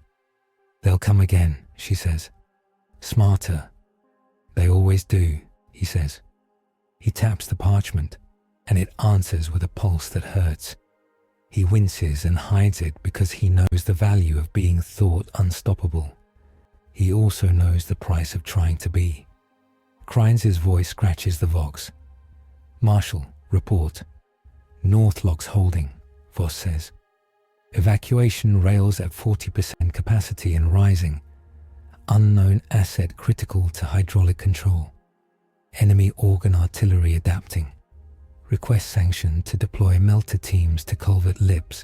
They'll come again, she says. Smarter. They always do, he says. He taps the parchment, and it answers with a pulse that hurts. He winces and hides it because he knows the value of being thought unstoppable. He also knows the price of trying to be. Krines's voice scratches the vox. Marshal, report. Northlocks holding, Voss says. Evacuation rails at 40% capacity and rising. Unknown asset critical to hydraulic control. Enemy organ artillery adapting. Request sanction to deploy melter teams to culvert lips.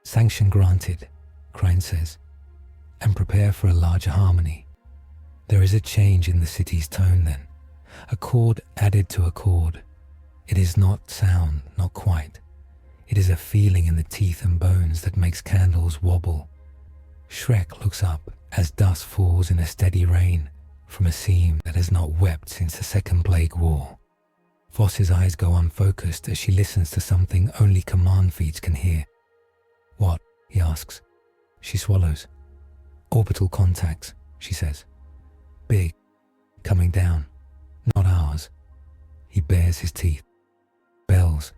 Sanction granted, Krines says. And prepare for a larger harmony. There is a change in the city's tone then. A chord added to a chord. It is not sound, not quite. It is a feeling in the teeth and bones that makes candles wobble. Shrek looks up as dust falls in a steady rain from a seam that has not wept since the Second Plague War. Voss's eyes go unfocused as she listens to something only command feeds can hear. What? He asks. She swallows. Orbital contacts, she says. Big. Coming down. Not ours. He bares his teeth. Bells.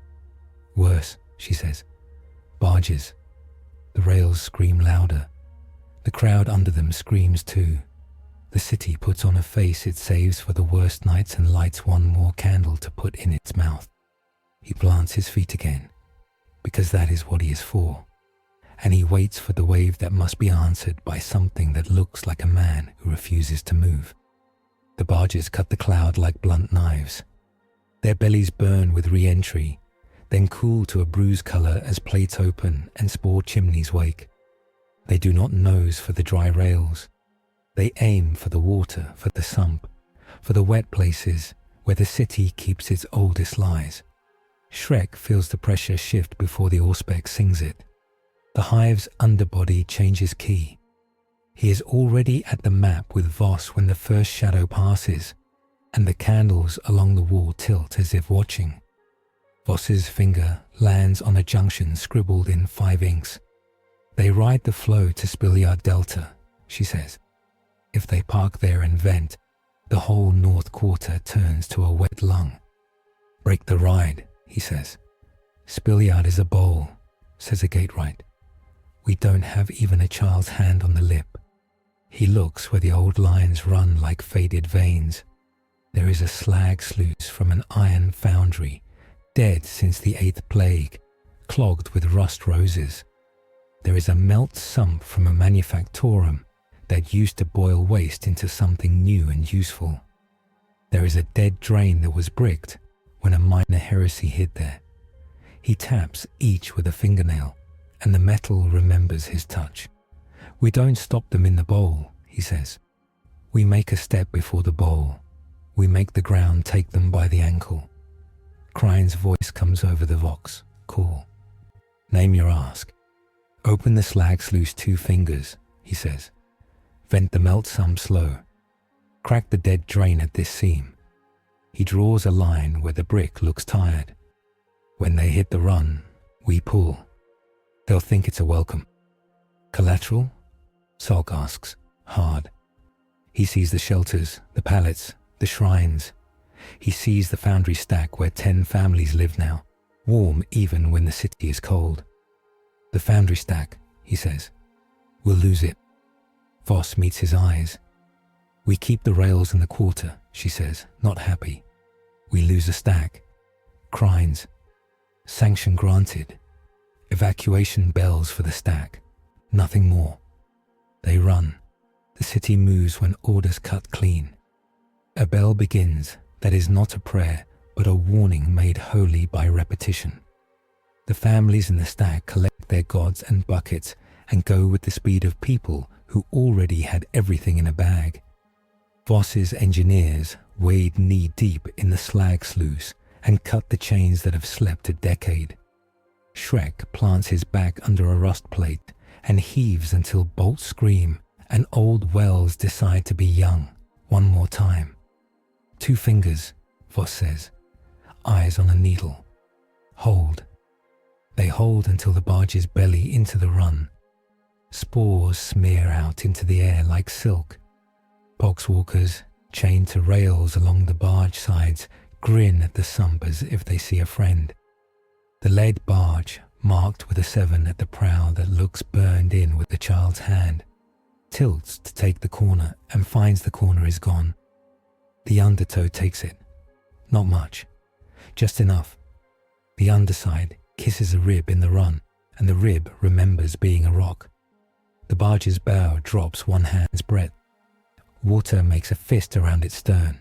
Worse, she says. Barges. The rails scream louder. The crowd under them screams too. The city puts on a face it saves for the worst nights and lights one more candle to put in its mouth. He plants his feet again, because that is what he is for, and he waits for the wave that must be answered by something that looks like a man who refuses to move. The barges cut the cloud like blunt knives. Their bellies burn with re-entry, then cool to a bruise color as plates open and spore chimneys wake. They do not nose for the dry rails. They aim for the water, for the sump, for the wet places where the city keeps its oldest lies. Shrek feels the pressure shift before the Auspex sings it. The Hive's underbody changes key. He is already at the map with Voss when the first shadow passes, and the candles along the wall tilt as if watching. Voss's finger lands on a junction scribbled in 5 inks. They ride the flow to Spillyard Delta, she says. If they park there and vent, the whole North Quarter turns to a wet lung. Break the ride, he says. Spillyard is a bowl, says a gatewright. We don't have even a child's hand on the lip. He looks where the old lines run like faded veins. There is a slag sluice from an iron foundry, dead since the 8th plague, clogged with rust roses. There is a melt sump from a manufactorum that used to boil waste into something new and useful. There is a dead drain that was bricked when a minor heresy hid there. He taps each with a fingernail, and the metal remembers his touch. We don't stop them in the bowl, he says. We make a step before the bowl. We make the ground take them by the ankle. Crine's voice comes over the vox. Cool. Name your ask. Open the slag's loose 2 fingers, he says. Vent the melt some slow. Crack the dead drain at this seam. He draws a line where the brick looks tired. When they hit the run, we pull. They'll think it's a welcome. Collateral? Salk asks, hard. He sees the shelters, the pallets, the shrines. He sees the foundry stack where 10 families live now, warm even when the city is cold. The foundry stack, he says. We'll lose it. Voss meets his eyes. We keep the rails in the quarter, she says, not happy. We lose a stack. Crines. Sanction granted. Evacuation bells for the stack. Nothing more. They run. The city moves when orders cut clean. A bell begins that is not a prayer, but a warning made holy by repetition. The families in the stack collect their gods and buckets and go with the speed of people who already had everything in a bag. Voss's engineers wade knee-deep in the slag sluice and cut the chains that have slept a decade. Shrek plants his back under a rust plate and heaves until bolts scream and old wells decide to be young one more time. 2 fingers, Voss says, eyes on a needle. Hold. They hold until the barges belly into the run. Spores smear out into the air like silk. Poxwalkers, chained to rails along the barge sides, grin at the sump as if they see a friend. The lead barge, marked with a 7 at the prow that looks burned in with the child's hand, tilts to take the corner and finds the corner is gone. The undertow takes it. Not much. Just enough. The underside kisses a rib in the run, and the rib remembers being a rock. The barge's bow drops 1 hand's breadth. Water makes a fist around its stern.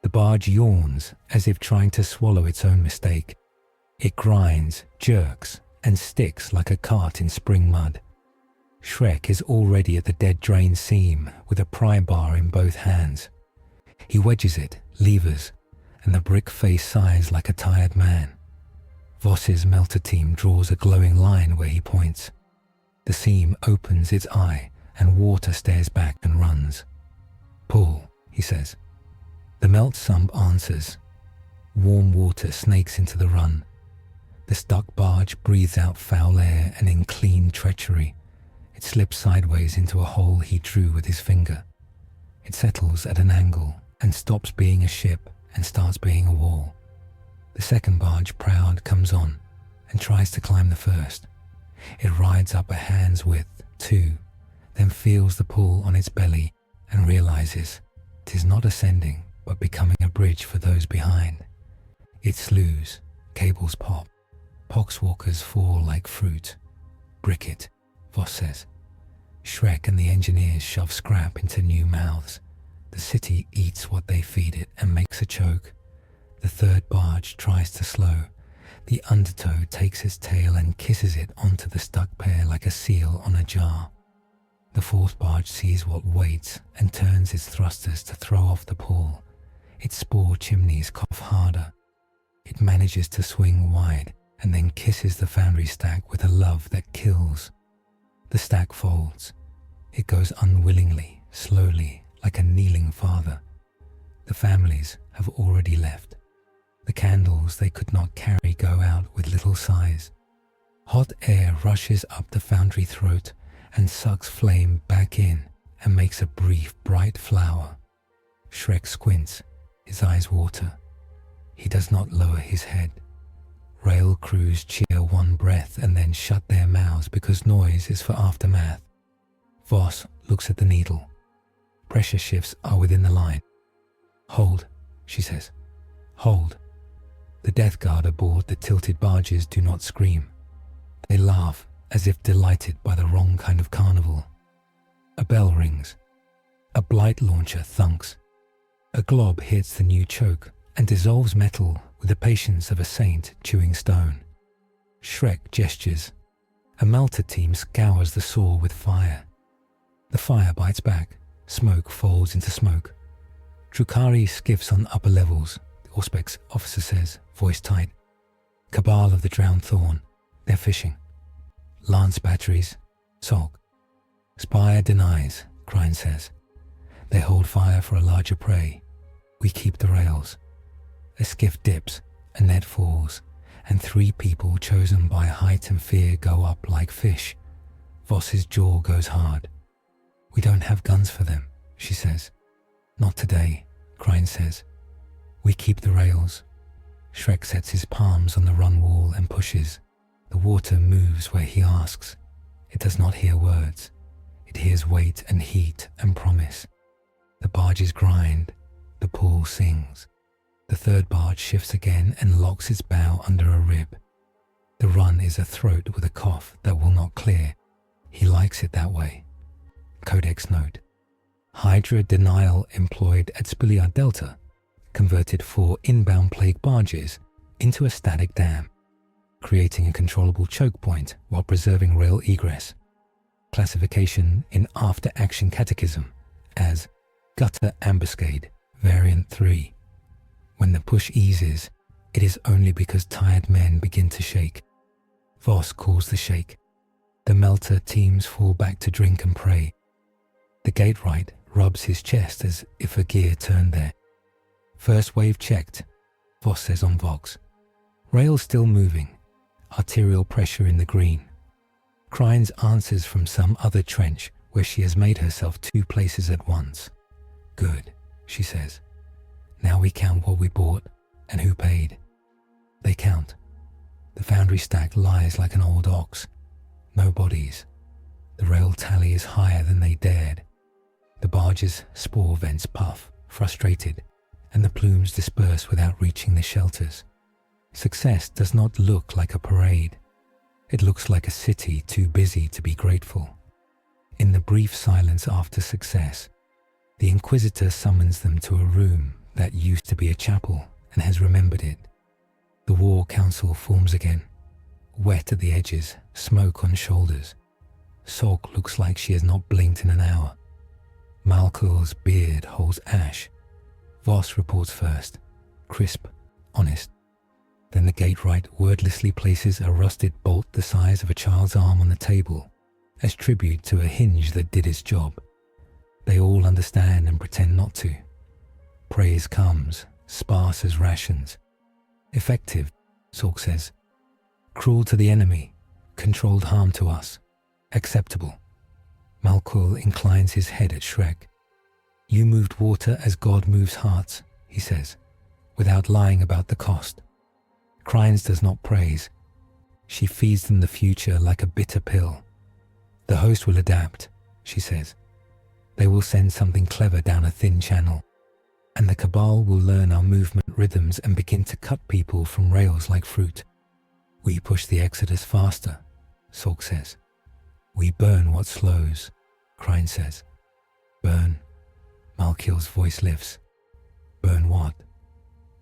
The barge yawns as if trying to swallow its own mistake. It grinds, jerks, and sticks like a cart in spring mud. Shrek is already at the dead drain seam with a pry bar in both hands. He wedges it, levers, and the brick face sighs like a tired man. Voss's melter team draws a glowing line where he points. The seam opens its eye and water stares back and runs. Pull, he says. The melt sump answers. Warm water snakes into the run. The stuck barge breathes out foul air and in clean treachery. It slips sideways into a hole he drew with his finger. It settles at an angle and stops being a ship and starts being a wall. The second barge, proud, comes on and tries to climb the first. It rides up a hand's width, 2, then feels the pull on its belly and realizes 'tis not ascending but becoming a bridge for those behind. It slews, cables pop, poxwalkers fall like fruit. Brick it, Voss says. Shrek and the engineers shove scrap into new mouths. The city eats what they feed it and makes a choke. The third barge tries to slow. The undertow takes its tail and kisses it onto the stuck pair like a seal on a jar. The fourth barge sees what waits and turns its thrusters to throw off the pull. Its spore chimneys cough harder. It manages to swing wide and then kisses the foundry stack with a love that kills. The stack folds. It goes unwillingly, slowly, like a kneeling father. The families have already left. The candles they could not carry go out with little sighs. Hot air rushes up the foundry throat and sucks flame back in and makes a brief, bright flower. Shrek squints, his eyes water. He does not lower his head. Rail crews cheer one breath and then shut their mouths because noise is for aftermath. Voss looks at the needle. Pressure shifts are within the line. Hold, she says. Hold. The death guard aboard the tilted barges do not scream. They laugh as if delighted by the wrong kind of carnival. A bell rings. A blight launcher thunks. A glob hits the new choke and dissolves metal with the patience of a saint chewing stone. Shrek gestures. A melter team scours the saw with fire. The fire bites back. Smoke folds into smoke. Drukhari skiffs on upper levels, the Auspex officer says, voice tight. Cabal of the Drowned Thorn. They're fishing. Lance batteries. Sulk. Spire denies, Crine says. They hold fire for a larger prey. We keep the rails. A skiff dips, a net falls, and 3 people chosen by height and fear go up like fish. Voss's jaw goes hard. We don't have guns for them, she says. Not today, Crine says. We keep the rails. Shrek sets his palms on the run wall and pushes. The water moves where he asks. It does not hear words. It hears weight and heat and promise. The barges grind. The pool sings. The third barge shifts again and locks its bow under a rib. The run is a throat with a cough that will not clear. He likes it that way. Codex note. Hydra denial employed at Spiliar Delta converted 4 inbound plague barges into a static dam, creating a controllable choke point while preserving rail egress. Classification in After Action Catechism as Gutter Ambuscade, Variant 3. When the push eases, it is only because tired men begin to shake. Voss calls the shake. The melter teams fall back to drink and pray. The Gatewright rubs his chest as if a gear turned there. First wave checked, Voss says on Vox. Rail still moving, arterial pressure in the green. Crine's answers from some other trench where she has made herself 2 places at once. Good, she says. Now we count what we bought and who paid. They count. The foundry stack lies like an old ox. No bodies. The rail tally is higher than they dared. The barge's spore vents puff, frustrated, and the plumes disperse without reaching the shelters. Success does not look like a parade. It looks like a city too busy to be grateful. In the brief silence after success, the Inquisitor summons them to a room that used to be a chapel and has remembered it. The War Council forms again, wet at the edges, smoke on shoulders. Sulk looks like she has not blinked in an hour. Malkul's beard holds ash. Voss reports first, crisp, honest. Then the Gatewright wordlessly places a rusted bolt the size of a child's arm on the table, as tribute to a hinge that did its job. They all understand and pretend not to. Praise comes, sparse as rations. Effective, Sulk says. Cruel to the enemy, controlled harm to us. Acceptable. Malkul inclines his head at Shrek. You moved water as God moves hearts, he says, without lying about the cost. Crines does not praise. She feeds them the future like a bitter pill. The host will adapt, she says. They will send something clever down a thin channel, and the Cabal will learn our movement rhythms and begin to cut people from rails like fruit. We push the Exodus faster, Sulk says. We burn what slows, Crine says. Burn. Malkil's voice lifts. Burn what?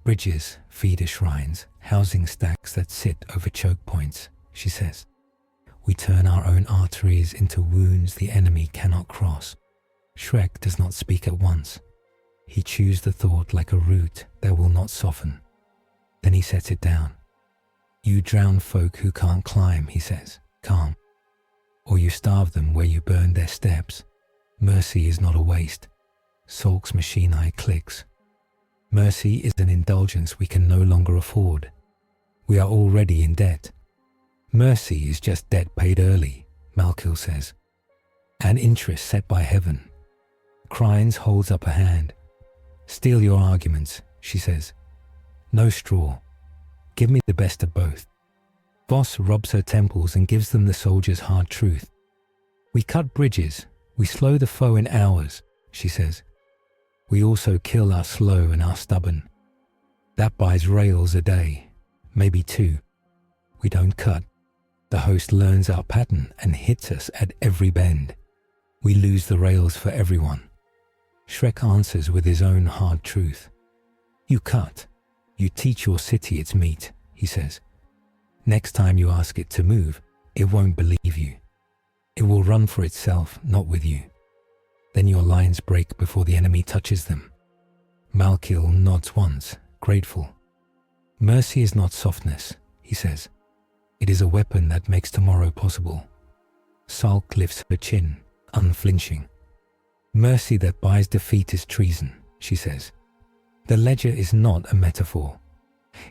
Bridges, feeder shrines, housing stacks that sit over choke points, she says. We turn our own arteries into wounds the enemy cannot cross. Shrek does not speak at once. He chews the thought like a root that will not soften. Then he sets it down. You drown folk who can't climb, he says, calm. Or you starve them where you burn their steps. Mercy is not a waste. Sulk's machine eye clicks. Mercy is an indulgence we can no longer afford. We are already in debt. Mercy is just debt paid early, Malkil says. An interest set by heaven. Crines holds up a hand. Steal your arguments, she says. No straw. Give me the best of both. Voss rubs her temples and gives them the soldier's hard truth. We cut bridges. We slow the foe in hours, she says. We also kill our slow and our stubborn. That buys rails a day, maybe 2. We don't cut. The host learns our pattern and hits us at every bend. We lose the rails for everyone. Shrek answers with his own hard truth. You cut. You teach your city its meat, he says. Next time you ask it to move, it won't believe you. It will run for itself, not with you. Then your lines break before the enemy touches them. Malkiel nods once, grateful. Mercy is not softness, he says. It is a weapon that makes tomorrow possible. Salk lifts her chin, unflinching. Mercy that buys defeat is treason, she says. The ledger is not a metaphor.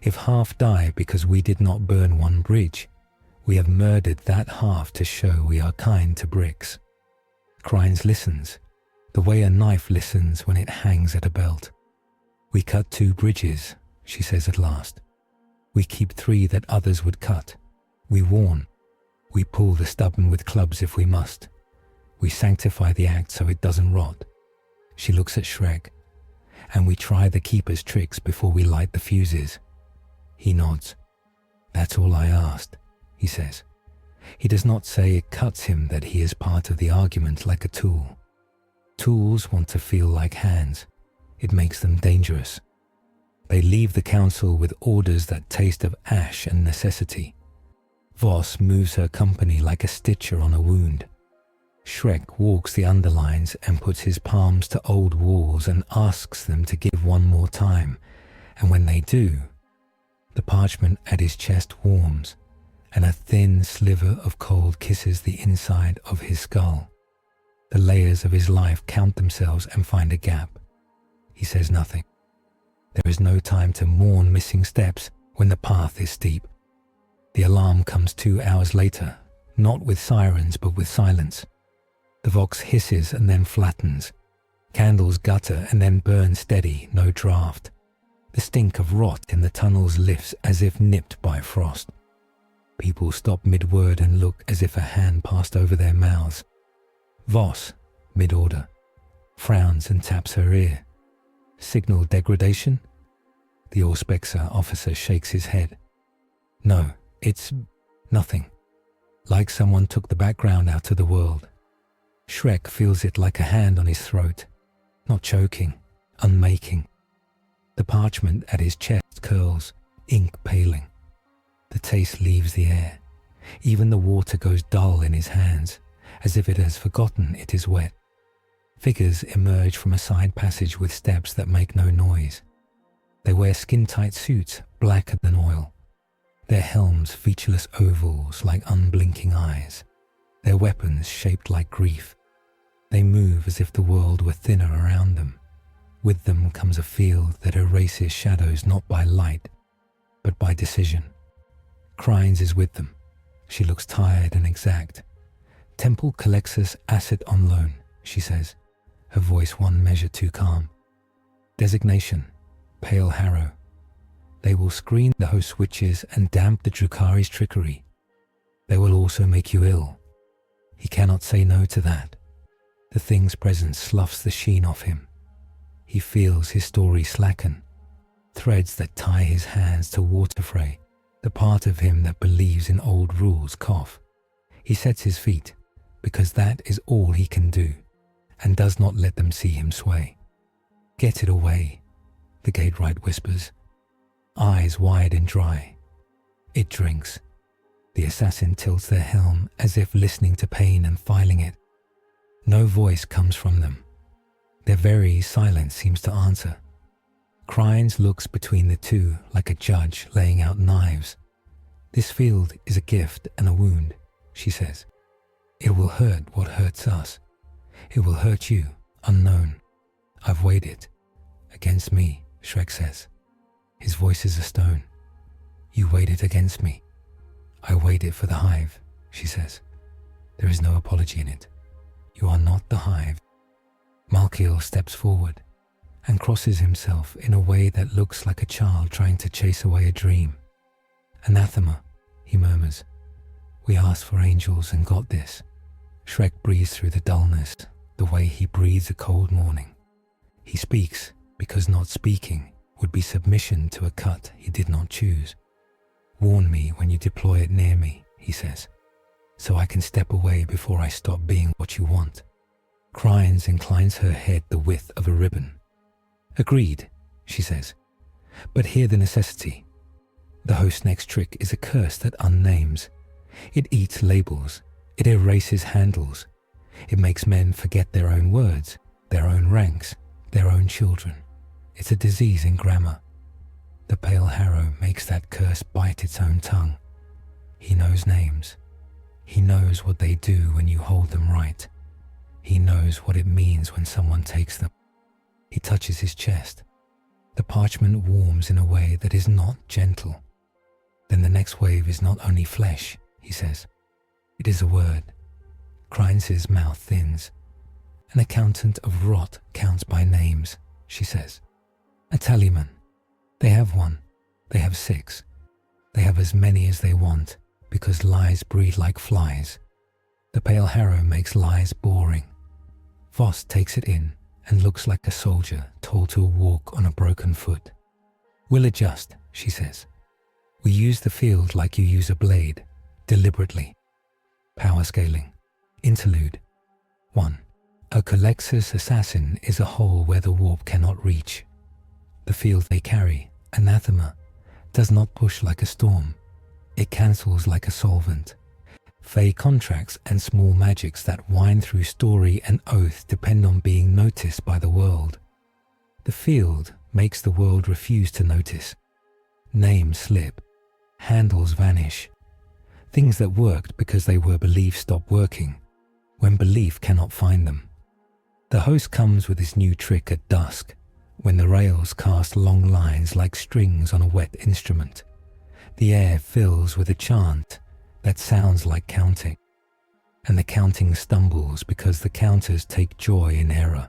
If half die because we did not burn one bridge, we have murdered that half to show we are kind to bricks. Krynes listens, the way a knife listens when it hangs at a belt. We cut 2 bridges, she says at last. We keep 3 that others would cut. We warn. We pull the stubborn with clubs if we must. We sanctify the act so it doesn't rot. She looks at Shrek. And we try the keeper's tricks before we light the fuses. He nods. That's all I asked, he says. He does not say it cuts him that he is part of the argument like a tool. Tools want to feel like hands. It makes them dangerous. They leave the council with orders that taste of ash and necessity. Voss moves her company like a stitcher on a wound. Shrek walks the underlines and puts his palms to old walls and asks them to give one more time, and when they do, the parchment at his chest warms, and a thin sliver of cold kisses the inside of his skull. The layers of his life count themselves and find a gap. He says nothing. There is no time to mourn missing steps when the path is steep. The alarm comes 2 hours later, not with sirens but with silence. The Vox hisses and then flattens. Candles gutter and then burn steady, no draft. The stink of rot in the tunnels lifts as if nipped by frost. People stop mid-word and look as if a hand passed over their mouths. Voss, mid-order, frowns and taps her ear. Signal degradation? The Auspexa officer shakes his head. No, it's nothing. Like someone took the background out of the world. Shrek feels it like a hand on his throat, not choking, unmaking. The parchment at his chest curls, ink paling. The taste leaves the air. Even the water goes dull in his hands, as if it has forgotten it is wet. Figures emerge from a side passage with steps that make no noise. They wear skin-tight suits, blacker than oil. Their helms featureless ovals like unblinking eyes. Their weapons shaped like grief. They move as if the world were thinner around them. With them comes a field that erases shadows not by light, but by decision. Krynes is with them. She looks tired and exact. Temple Culexus asset on loan, she says, her voice one measure too calm. Designation, Pale Harrow. They will screen the host witches and damp the Drukhari's trickery. They will also make you ill. He cannot say no to that. The thing's presence sloughs the sheen off him. He feels his story slacken. Threads that tie his hands to Waterfrey, the part of him that believes in old rules, cough. He sets his feet, because that is all he can do, and does not let them see him sway. Get it away, the Gatewright whispers, eyes wide and dry. It drinks. The assassin tilts their helm as if listening to pain and filing it. No voice comes from them. Their very silence seems to answer. Krynes looks between the two like a judge laying out knives. This field is a gift and a wound, she says. It will hurt what hurts us. It will hurt you, unknown. I've weighed it. Against me, Shrek says. His voice is a stone. You weighed it against me. I weighed it for the Hive, she says. There is no apology in it. You are not the Hive. Malkiel steps forward and crosses himself in a way that looks like a child trying to chase away a dream. Anathema, he murmurs. We asked for angels and got this. Shrek breathes through the dullness, the way he breathes a cold morning. He speaks because not speaking would be submission to a cut he did not choose. Warn me when you deploy it near me, he says, so I can step away before I stop being what you want. Crines inclines her head the width of a ribbon. Agreed, she says. But hear the necessity. The host's next trick is a curse that unnames. It eats labels. It erases handles. It makes men forget their own words, their own ranks, their own children. It's a disease in grammar. The pale harrow makes that curse bite its own tongue. He knows names. He knows what they do when you hold them right. He knows what it means when someone takes them. He touches his chest. The parchment warms in a way that is not gentle. Then the next wave is not only flesh, he says. It is a word. Crines' mouth thins. An accountant of rot counts by names, she says. A tallyman. They have one. They have 6. They have as many as they want, because lies breed like flies. The pale harrow makes lies boring. Voss takes it in and looks like a soldier told to walk on a broken foot. We'll adjust, she says. We use the field like you use a blade, deliberately. Power scaling. Interlude. 1. A Culexus assassin is a hole where the warp cannot reach. The field they carry, anathema, does not push like a storm. It cancels like a solvent. Fey contracts and small magics that wind through story and oath depend on being noticed by the world. The field makes the world refuse to notice. Names slip. Handles vanish. Things that worked because they were belief stop working, when belief cannot find them. The host comes with his new trick at dusk, when the rails cast long lines like strings on a wet instrument. The air fills with a chant that sounds like counting, and the counting stumbles because the counters take joy in error.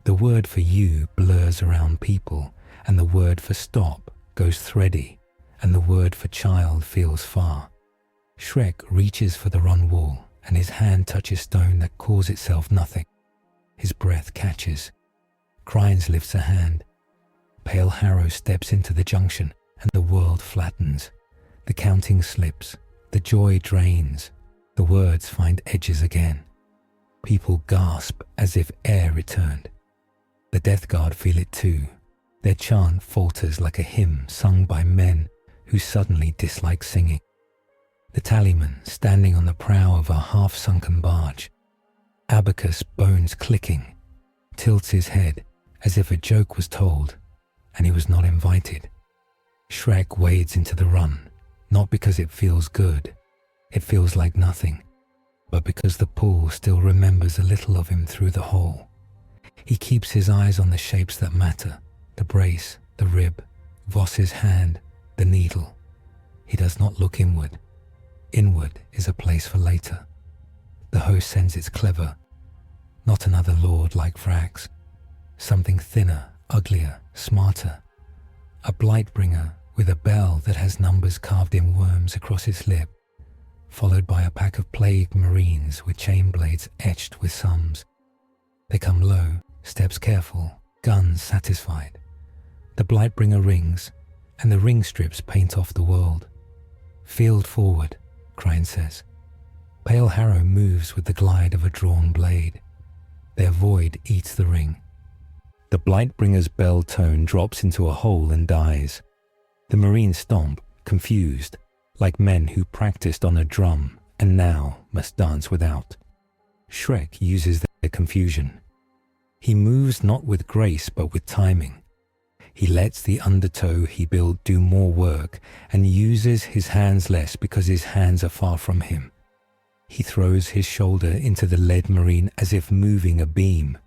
The word for you blurs around people, and the word for stop goes thready, and the word for child feels far. Shrek reaches for the run wall, and his hand touches stone that calls itself nothing. His breath catches. Crines lifts a hand. Pale harrow steps into the junction, and the world flattens. The counting slips. The joy drains. The words find edges again. People gasp as if air returned. The Death Guard feel it too. Their chant falters like a hymn sung by men who suddenly dislike singing. The tallyman standing on the prow of a half-sunken barge, abacus bones clicking, tilts his head as if a joke was told and he was not invited. Shrek wades into the run, not because it feels good, it feels like nothing, but because the pool still remembers a little of him through the hole. He keeps his eyes on the shapes that matter, the brace, the rib, Voss's hand, the needle. He does not look inward. Inward is a place for later. The host sends its clever, not another lord like Vrax. Something thinner, uglier, smarter. A Blightbringer with a bell that has numbers carved in worms across its lip, followed by a pack of plagued marines with chain blades etched with sums. They come low, steps careful, guns satisfied. The Blightbringer rings, and the ring strips paint off the world. Field forward, Crine says. Pale harrow moves with the glide of a drawn blade. Their void eats the ring. The Blightbringer's bell tone drops into a hole and dies. The marines stomp, confused, like men who practiced on a drum and now must dance without. Shrek uses their confusion. He moves not with grace but with timing. He lets the undertow he built do more work and uses his hands less because his hands are far from him. He throws his shoulder into the lead marine as if moving a beam.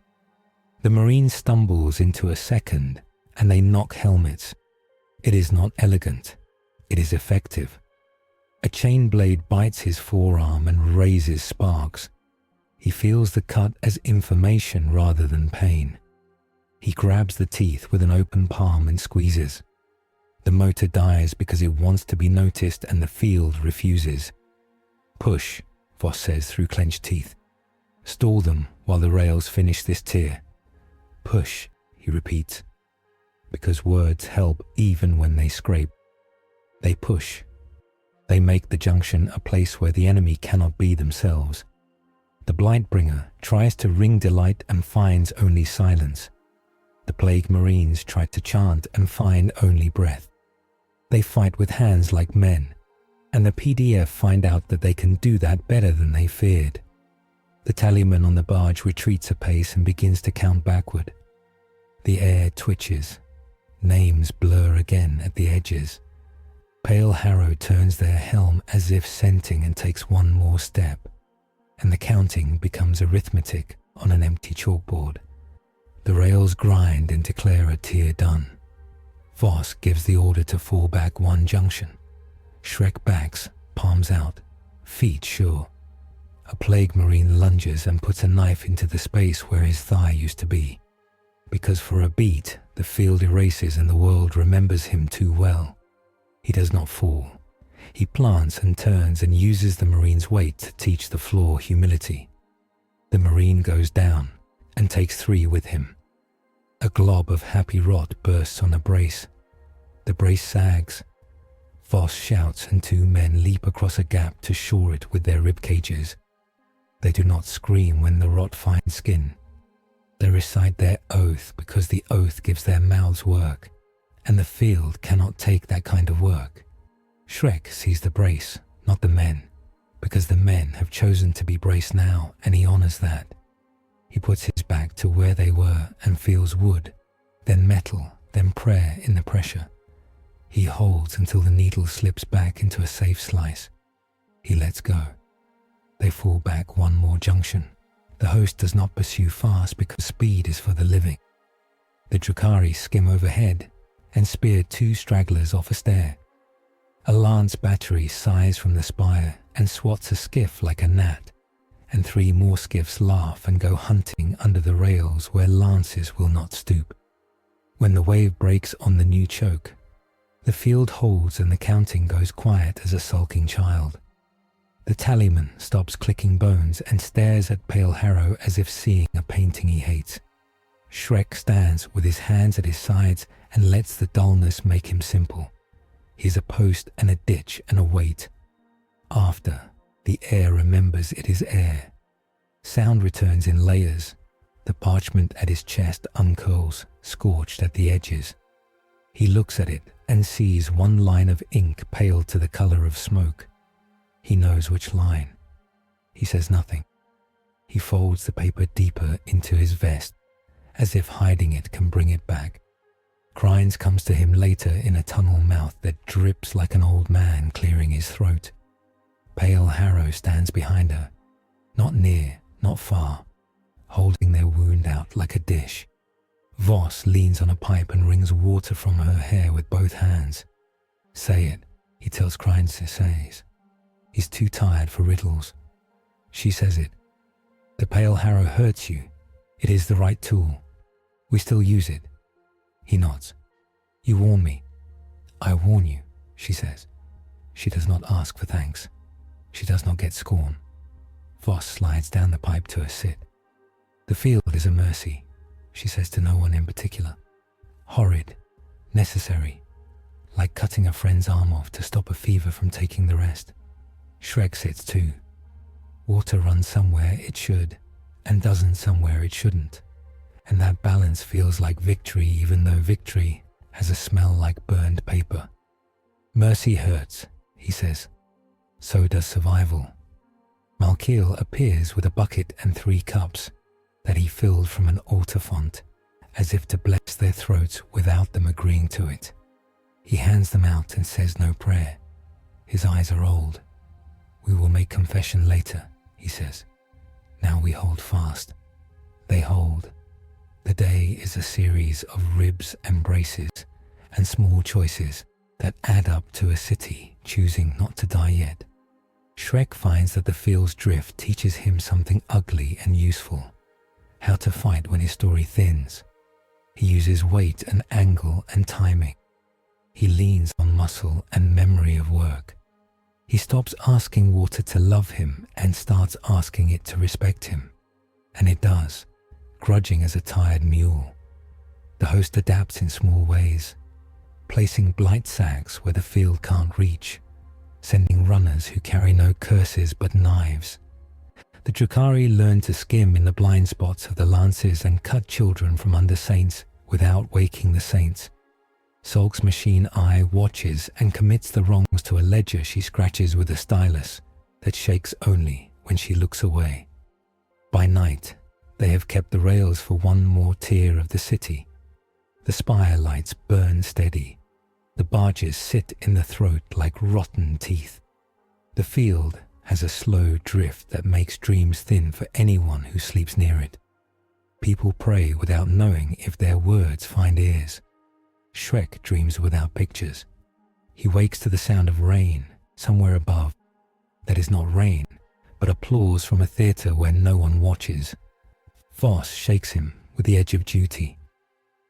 The marine stumbles into a second and they knock helmets. It is not elegant. It is effective. A chain blade bites his forearm and raises sparks. He feels the cut as information rather than pain. He grabs the teeth with an open palm and squeezes. The motor dies because it wants to be noticed and the field refuses. Push, Voss says through clenched teeth. Stall them while the rails finish this tier. Push, he repeats, because words help even when they scrape. They push. They make the junction a place where the enemy cannot be themselves. The Blightbringer tries to ring delight and finds only silence. The Plague Marines try to chant and find only breath. They fight with hands like men, and the PDF find out that they can do that better than they feared. The tallyman on the barge retreats a pace and begins to count backward. The air twitches. Names blur again at the edges. Pale Harrow turns their helm as if scenting and takes one more step, and the counting becomes arithmetic on an empty chalkboard. The rails grind and declare a tier done. Voss gives the order to fall back one junction. Shrek backs, palms out, feet sure. A Plague Marine lunges and puts a knife into the space where his thigh used to be, because for a beat the field erases and the world remembers him too well. He does not fall. He plants and turns and uses the Marine's weight to teach the floor humility. The Marine goes down and takes 3 with him. A glob of happy rot bursts on a brace. The brace sags. Voss shouts and 2 men leap across a gap to shore it with their rib cages. They do not scream when the rot finds skin. They recite their oath because the oath gives their mouths work, and the field cannot take that kind of work. Shrek sees the brace, not the men, because the men have chosen to be braced now, and he honors that. He puts his back to where they were and feels wood, then metal, then prayer in the pressure. He holds until the needle slips back into a safe slice. He lets go. They fall back one more junction. The host does not pursue fast because speed is for the living. The Drukhari skim overhead and spear 2 stragglers off a stair. A lance battery sighs from the spire and swats a skiff like a gnat, and 3 more skiffs laugh and go hunting under the rails where lances will not stoop. When the wave breaks on the new choke, the field holds and the counting goes quiet as a sulking child. The tallyman stops clicking bones and stares at Pale Harrow as if seeing a painting he hates. Shrek stands with his hands at his sides and lets the dullness make him simple. He is a post and a ditch and a weight. After, the air remembers it is air. Sound returns in layers. The parchment at his chest uncurls, scorched at the edges. He looks at it and sees one line of ink pale to the color of smoke. He knows which line. He says nothing. He folds the paper deeper into his vest, as if hiding it can bring it back. Crines comes to him later in a tunnel mouth that drips like an old man clearing his throat. Pale Harrow stands behind her, not near, not far, holding their wound out like a dish. Voss leans on a pipe and wrings water from her hair with both hands. Say it, he tells Crines to say. He's too tired for riddles. She says it. The Pale Harrow hurts you. It is the right tool. We still use it. He nods. You warn me. I warn you, she says. She does not ask for thanks. She does not get scorn. Voss slides down the pipe to a sit. The field is a mercy, she says to no one in particular. Horrid, necessary, like cutting a friend's arm off to stop a fever from taking the rest. Shrek sits too. Water runs somewhere it should, and doesn't somewhere it shouldn't. And that balance feels like victory even though victory has a smell like burned paper. Mercy hurts, he says. So does survival. Malkiel appears with a bucket and 3 cups that he filled from an altar font, as if to bless their throats without them agreeing to it. He hands them out and says no prayer. His eyes are old. We will make confession later, he says. Now we hold fast. They hold. The day is a series of ribs and braces and small choices that add up to a city choosing not to die yet. Shrek finds that the field's drift teaches him something ugly and useful. How to fight when his story thins. He uses weight and angle and timing. He leans on muscle and memory of work. He stops asking water to love him and starts asking it to respect him. And it does, grudging as a tired mule. The host adapts in small ways, placing blight sacks where the field can't reach, sending runners who carry no curses but knives. The Drukhari learn to skim in the blind spots of the lances and cut children from under saints without waking the saints. Sulk's machine eye watches and commits the wrongs to a ledger she scratches with a stylus that shakes only when she looks away. By night, they have kept the rails for one more tier of the city. The spire lights burn steady. The barges sit in the throat like rotten teeth. The field has a slow drift that makes dreams thin for anyone who sleeps near it. People pray without knowing if their words find ears. Shrek dreams without pictures. He wakes to the sound of rain somewhere above. That is not rain, but applause from a theatre where no one watches. Voss shakes him with the edge of duty.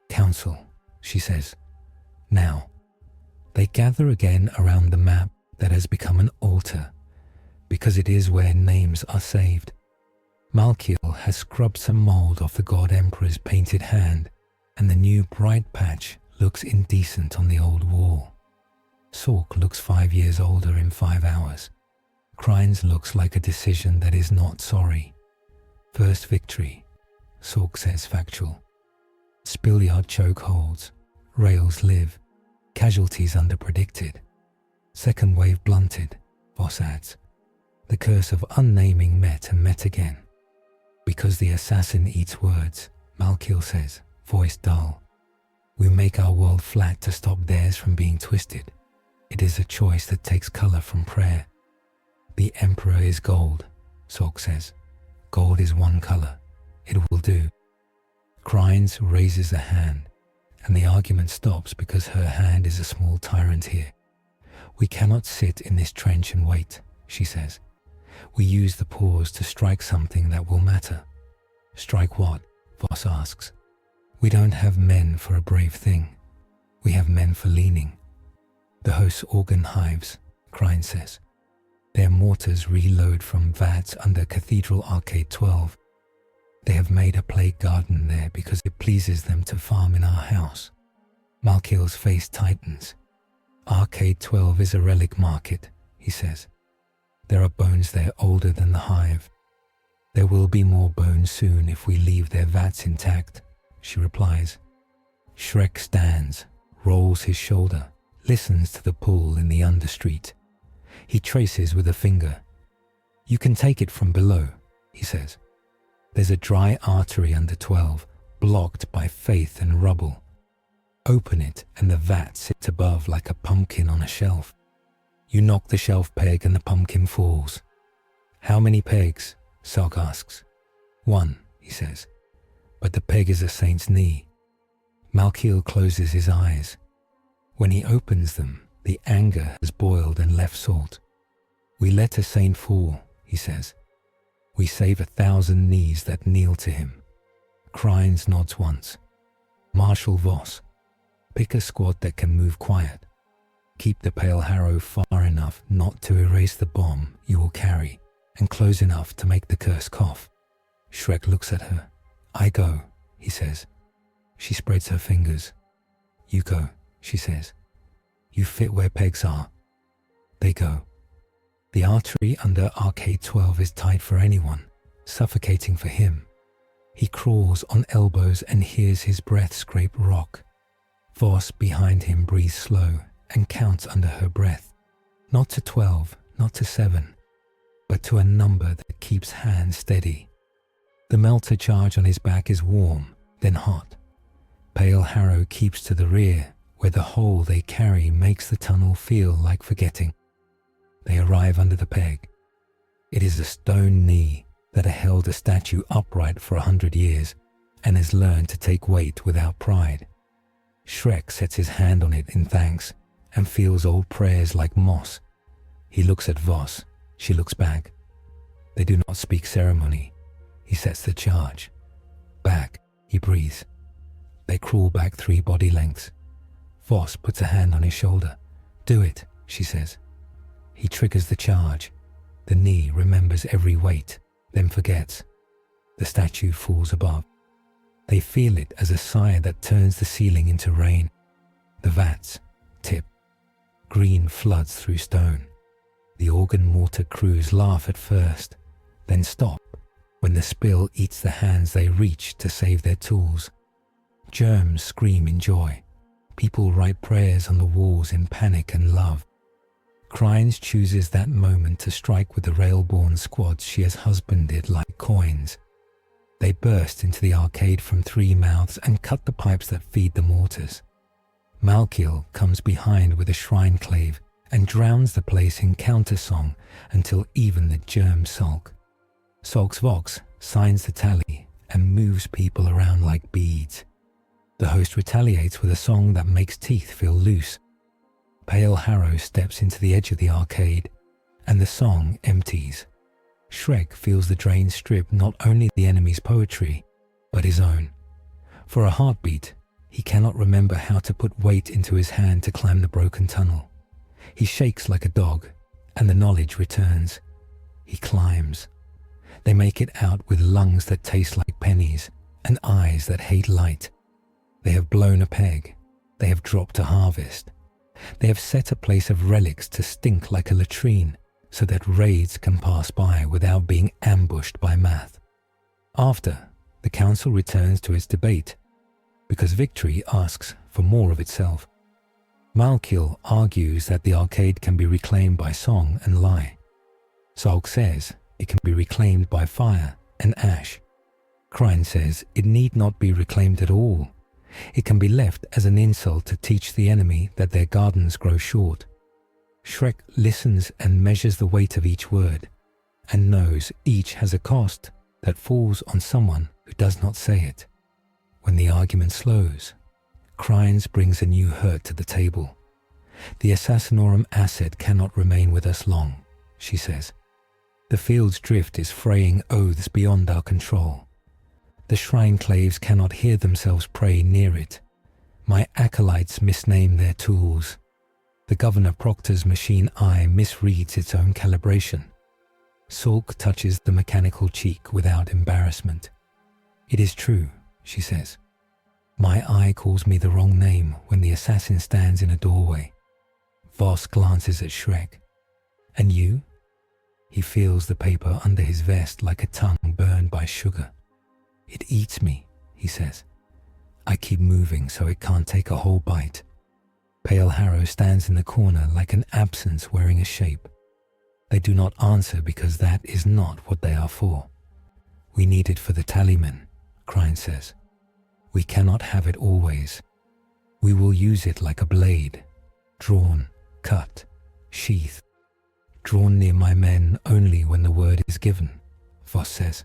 "Council," she says. "Now." They gather again around the map that has become an altar, because it is where names are saved. Malkiel has scrubbed some mold off the God Emperor's painted hand, and the new bright patch looks indecent on the old wall. Sork looks 5 years older in 5 hours. Krines looks like a decision that is not sorry. First victory, Sork says factual. Spillyard choke holds. Rails live. Casualties underpredicted. Second wave blunted, Voss adds. The curse of unnaming met and met again. Because the assassin eats words, Malkiel says, voice dull. We make our world flat to stop theirs from being twisted. It is a choice that takes color from prayer. The Emperor is gold, Sork says. Gold is one color. It will do. Krines raises a hand, and the argument stops because her hand is a small tyrant here. We cannot sit in this trench and wait, she says. We use the pause to strike something that will matter. Strike what? Voss asks. We don't have men for a brave thing. We have men for leaning. The host's organ hives, Krines says. Their mortars reload from vats under Cathedral Arcade 12. They have made a plague garden there because it pleases them to farm in our house. Malkiel's face tightens. Arcade 12 is a relic market, he says. There are bones there older than the hive. There will be more bones soon if we leave their vats intact, she replies. Shrek stands, rolls his shoulder, listens to the pull in the understreet. He traces with a finger. You can take it from below, he says. There's a dry artery under 12, blocked by faith and rubble. Open it and the vat sits above like a pumpkin on a shelf. You knock the shelf peg and the pumpkin falls. How many pegs? Sulk asks. 1, he says. But the peg is a saint's knee. Malkiel closes his eyes. When he opens them, the anger has boiled and left salt. We let a saint fall, he says. We save 1,000 knees that kneel to him. Krines nods once. Marshal Voss. Pick a squad that can move quiet. Keep the pale harrow far enough not to erase the bomb you will carry, and close enough to make the curse cough. Shrek looks at her. I go, he says. She spreads her fingers. You go, she says. You fit where pegs are. They go. The artery under Arcade 12 is tight for anyone, suffocating for him. He crawls on elbows and hears his breath scrape rock. Voss behind him breathes slow and counts under her breath. Not to 12, not to 7, but to a number that keeps hands steady. The melter charge on his back is warm, then hot. Pale Harrow keeps to the rear, where the hole they carry makes the tunnel feel like forgetting. They arrive under the peg. It is a stone knee that has held a statue upright for 100 years and has learned to take weight without pride. Shrek sets his hand on it in thanks and feels old prayers like moss. He looks at Voss. She looks back. They do not speak ceremony. He sets the charge. Back, he breathes. They crawl back 3 body lengths. Voss puts a hand on his shoulder. Do it, she says. He triggers the charge. The knee remembers every weight, then forgets. The statue falls above. They feel it as a sigh that turns the ceiling into rain. The vats tip. Green floods through stone. The organ mortar crews laugh at first, then stop when the spill eats the hands they reach to save their tools. Germs scream in joy. People write prayers on the walls in panic and love. Krynes chooses that moment to strike with the railborne squads she has husbanded like coins. They burst into the arcade from three mouths and cut the pipes that feed the mortars. Malkiel comes behind with a shrine clave and drowns the place in countersong until even the germs sulk. Solx Vox signs the tally and moves people around like beads. The host retaliates with a song that makes teeth feel loose. Pale Harrow steps into the edge of the arcade, and the song empties. Shrek feels the drain strip not only the enemy's poetry, but his own. For a heartbeat, he cannot remember how to put weight into his hand to climb the broken tunnel. He shakes like a dog, and the knowledge returns. He climbs. They make it out with lungs that taste like pennies, and eyes that hate light. They have blown a peg. They have dropped a harvest. They have set a place of relics to stink like a latrine, so that raids can pass by without being ambushed by math. After, the council returns to its debate, because victory asks for more of itself. Malkiel argues that the arcade can be reclaimed by song and lie. Salk says it can be reclaimed by fire and ash. Krynes says it need not be reclaimed at all. It can be left as an insult to teach the enemy that their gardens grow short. Shrek listens and measures the weight of each word, and knows each has a cost that falls on someone who does not say it. When the argument slows, Krynes brings a new hurt to the table. The Assassinorum asset cannot remain with us long, she says. The field's drift is fraying oaths beyond our control. The shrine claves cannot hear themselves pray near it. My acolytes misname their tools. The Governor Proctor's machine eye misreads its own calibration. Salk touches the mechanical cheek without embarrassment. It is true, she says. My eye calls me the wrong name when the assassin stands in a doorway. Voss glances at Shrek. And you? He feels the paper under his vest like a tongue burned by sugar. It eats me, he says. I keep moving so it can't take a whole bite. Pale Harrow stands in the corner like an absence wearing a shape. They do not answer because that is not what they are for. We need it for the tallyman, Krynes says. We cannot have it always. We will use it like a blade, drawn, cut, sheath. Drawn near my men only when the word is given, Voss says.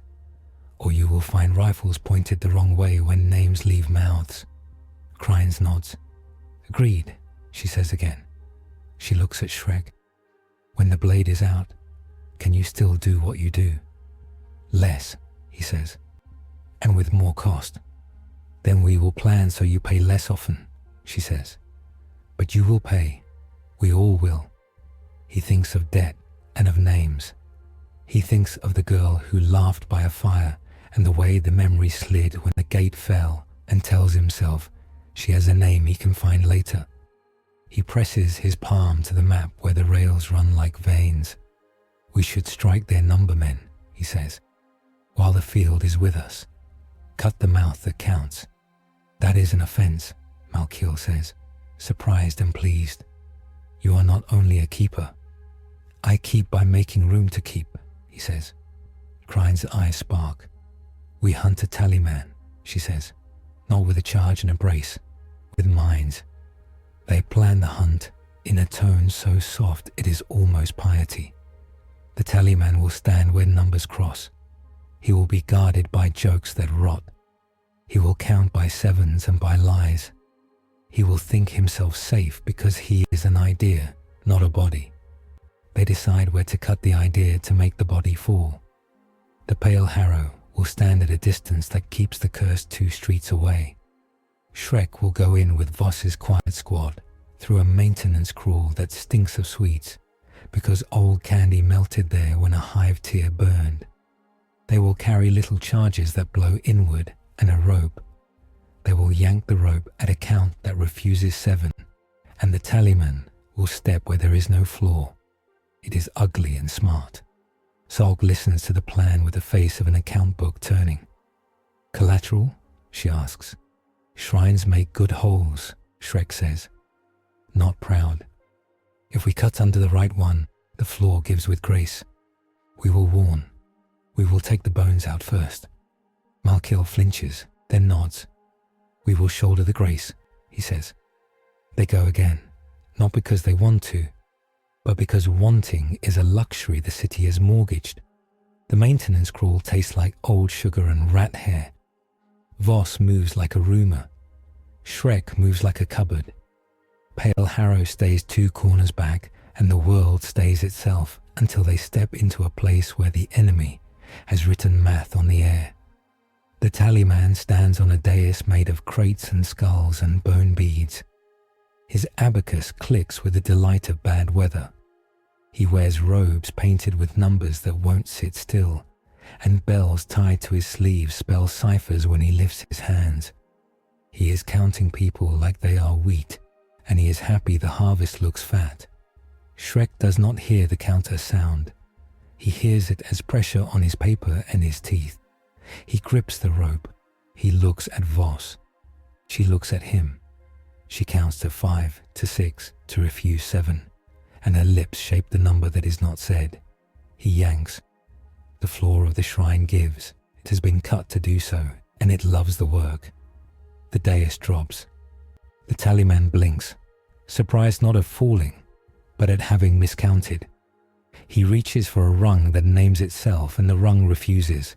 Or you will find rifles pointed the wrong way when names leave mouths. Krynes nods. Agreed, she says again. She looks at Shrek. When the blade is out, can you still do what you do? Less, he says, and with more cost. Then we will plan so you pay less often, she says. But you will pay. We all will. He thinks of debt and of names. He thinks of the girl who laughed by a fire and the way the memory slid when the gate fell, and tells himself she has a name he can find later. He presses his palm to the map where the rails run like veins. We should strike their numbermen, he says, while the field is with us. Cut the mouth that counts. That is an offense, Malkiel says, surprised and pleased. You are not only a keeper. I keep by making room to keep, he says. Krynes' eyes spark. We hunt a tallyman, she says, not with a charge and a brace, with minds. They plan the hunt in a tone so soft it is almost piety. The tallyman will stand where numbers cross. He will be guarded by jokes that rot. He will count by sevens and by lies. He will think himself safe because he is an idea, not a body. They decide where to cut the idea to make the body fall. The Pale Harrow will stand at a distance that keeps the curse 2 streets away. Shrek will go in with Voss's quiet squad through a maintenance crawl that stinks of sweets because old candy melted there when a hive tear burned. They will carry little charges that blow inward and a rope. They will yank the rope at a count that refuses 7, and the tallyman will step where there is no floor. It is ugly and smart. Solg listens to the plan with the face of an account book turning. Collateral? She asks. Shrines make good holes, Shrek says. Not proud. If we cut under the right one, the floor gives with grace. We will warn. We will take the bones out first. Malkiel flinches, then nods. We will shoulder the grace, he says. They go again, not because they want to, but because wanting is a luxury the city has mortgaged. The maintenance crawl tastes like old sugar and rat hair. Voss moves like a rumour. Shrek moves like a cupboard. Pale Harrow stays 2 corners back, and the world stays itself until they step into a place where the enemy has written math on the air. The tallyman stands on a dais made of crates and skulls and bone beads. His abacus clicks with the delight of bad weather. He wears robes painted with numbers that won't sit still, and bells tied to his sleeves spell ciphers when he lifts his hands. He is counting people like they are wheat, and he is happy the harvest looks fat. Shrek does not hear the counter sound. He hears it as pressure on his paper and his teeth. He grips the rope. He looks at Voss. She looks at him. She counts to 5, to 6, to refuse 7, and her lips shape the number that is not said. He yanks. The floor of the shrine gives. It has been cut to do so, and it loves the work. The dais drops. The tallyman blinks, surprised not at falling, but at having miscounted. He reaches for a rung that names itself, and the rung refuses.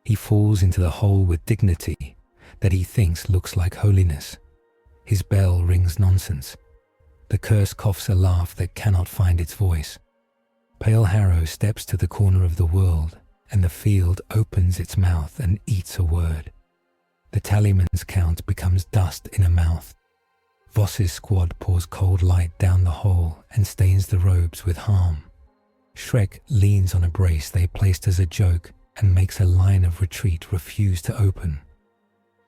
He falls into the hole with dignity that he thinks looks like holiness. His bell rings nonsense. The curse coughs a laugh that cannot find its voice. Pale Harrow steps to the corner of the world, and the field opens its mouth and eats a word. The tallyman's count becomes dust in a mouth. Voss's squad pours cold light down the hole and stains the robes with harm. Shrek leans on a brace they placed as a joke and makes a line of retreat refuse to open.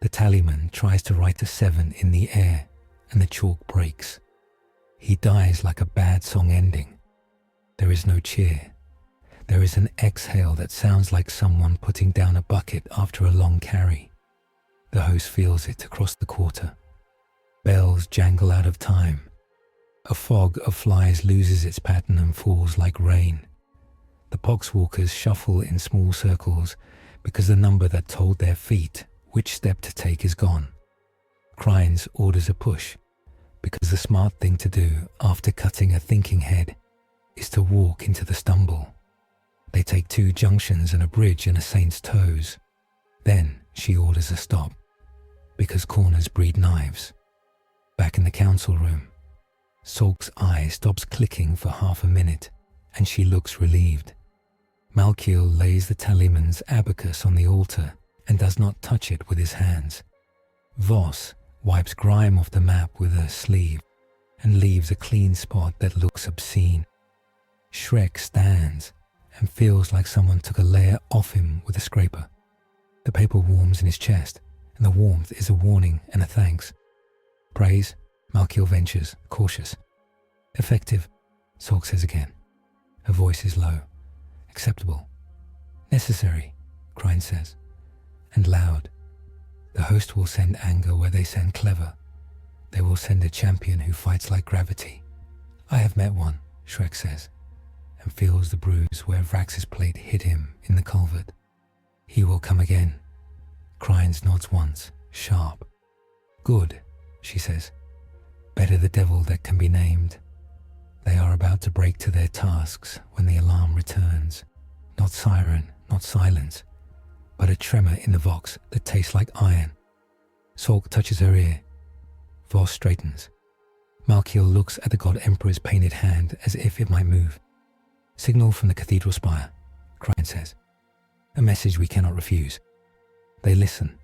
The tallyman tries to write a 7 in the air, and the chalk breaks. He dies like a bad song ending. There is no cheer. There is an exhale that sounds like someone putting down a bucket after a long carry. The host feels it across the quarter. Bells jangle out of time. A fog of flies loses its pattern and falls like rain. The poxwalkers shuffle in small circles because the number that told their feet which step to take is gone. Crines orders a push because the smart thing to do after cutting a thinking head is to walk into the stumble. They take 2 junctions and a bridge and a saint's toes. Then she orders a stop because corners breed knives. Back in the council room, Solk's eye stops clicking for half a minute and she looks relieved. Malkiel lays the tallyman's abacus on the altar and does not touch it with his hands. Voss wipes grime off the map with her sleeve and leaves a clean spot that looks obscene. Shrek stands and feels like someone took a layer off him with a scraper. The paper warms in his chest, and the warmth is a warning and a thanks. Praise, Malkiel ventures, cautious. Effective, Solk says again. Her voice is low. Acceptable. Necessary, Crine says. And loud. The host will send anger where they send clever. They will send a champion who fights like gravity. I have met one, Shrek says, and feels the bruise where Vrax's plate hit him in the culvert. He will come again. Crines nods once, sharp. Good, she says. Better the devil that can be named. They are about to break to their tasks when the alarm returns. Not siren, not silence, but a tremor in the vox that tastes like iron. Solk touches her ear. Voss straightens. Malkiel looks at the God Emperor's painted hand as if it might move. Signal from the cathedral spire, Crine says. A message we cannot refuse. They listen.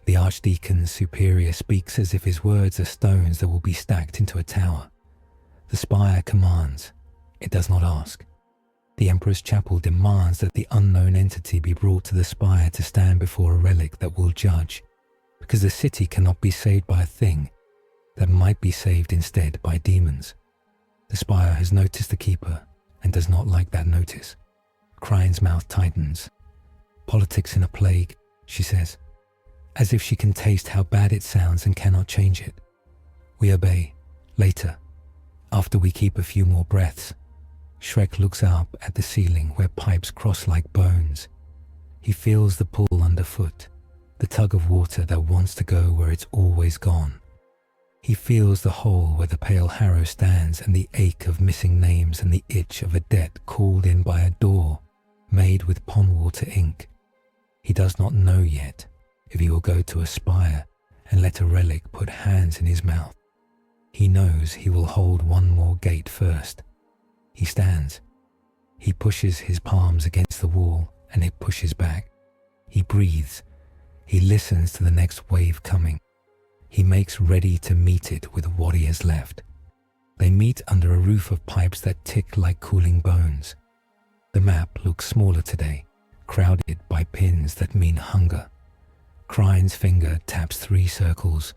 The Archdeacon's superior speaks as if his words are stones that will be stacked into a tower. The spire commands. It does not ask. The Emperor's chapel demands that the unknown entity be brought to the spire to stand before a relic that will judge, because the city cannot be saved by a thing that might be saved instead by demons. The spire has noticed the keeper and does not like that notice. Crying's mouth tightens. Politics in a plague, she says, as if she can taste how bad it sounds and cannot change it. We obey. Later, after we keep a few more breaths, Shrek looks up at the ceiling where pipes cross like bones. He feels the pull underfoot, the tug of water that wants to go where it's always gone. He feels the hole where the pale harrow stands and the ache of missing names and the itch of a debt called in by a door made with pond water ink. He does not know yet if he will go to a spire and let a relic put hands in his mouth. He knows he will hold one more gate first. He stands. He pushes his palms against the wall and it pushes back. He breathes. He listens to the next wave coming. He makes ready to meet it with what he has left. They meet under a roof of pipes that tick like cooling bones. The map looks smaller today, crowded by pins that mean hunger. Crying's finger taps 3 circles: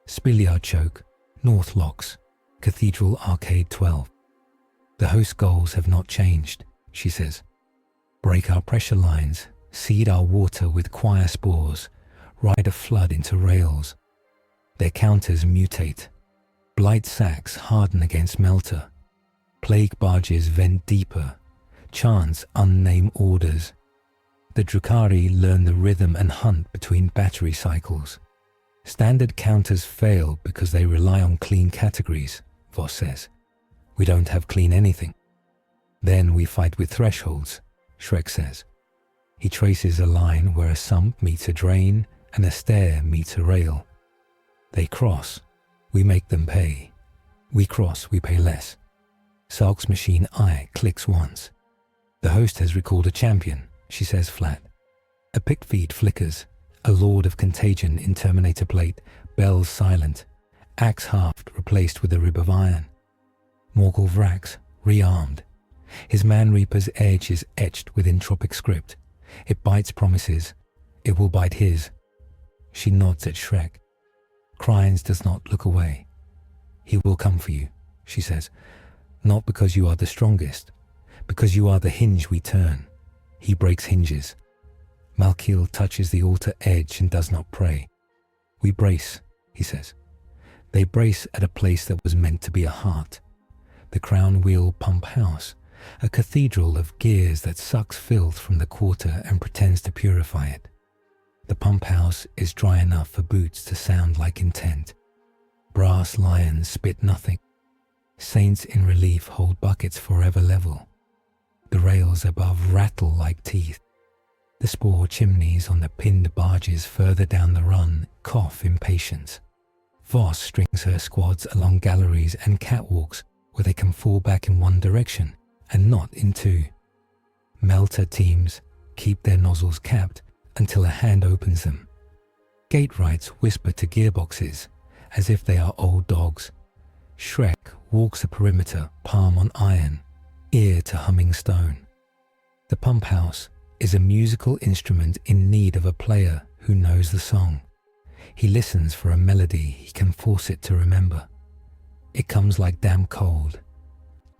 Spilliard Choke, North Locks, Cathedral Arcade 12. The host goals have not changed, she says. Break our pressure lines, seed our water with choir spores, ride a flood into rails. Their counters mutate. Blight sacks harden against melter. Plague barges vent deeper. Chants unnamed orders. The Drukhari learn the rhythm and hunt between battery cycles. Standard counters fail because they rely on clean categories, Voss says. We don't have clean anything. Then we fight with thresholds, Shrek says. He traces a line where a sump meets a drain and a stair meets a rail. They cross, we make them pay. We cross, we pay less. Salk's machine eye clicks once. The host has recalled a champion, she says flat. A picked feed flickers, a lord of contagion in Terminator plate, bells silent, axe haft replaced with a rib of iron. Morgul Vrax, rearmed. His man-reaper's edge is etched with entropic script. It bites promises. It will bite his. She nods at Shrek. Crying's does not look away. He will come for you, she says. Not because you are the strongest, because you are the hinge we turn. He breaks hinges. Malkiel touches the altar edge and does not pray. We brace, he says. They brace at a place that was meant to be a heart. The Crown Wheel Pump House, a cathedral of gears that sucks filth from the quarter and pretends to purify it. The pump house is dry enough for boots to sound like intent. Brass lions spit nothing. Saints in relief hold buckets forever level. The rails above rattle like teeth. The spore chimneys on the pinned barges further down the run cough impatience. Voss strings her squads along galleries and catwalks where they can fall back in one direction and not in two. Melter teams keep their nozzles capped until a hand opens them. Gate rights whisper to gearboxes as if they are old dogs. Shrek walks a perimeter, palm on iron, ear to humming stone. The pump house is a musical instrument in need of a player who knows the song. He listens for a melody he can force it to remember. It comes like damp cold.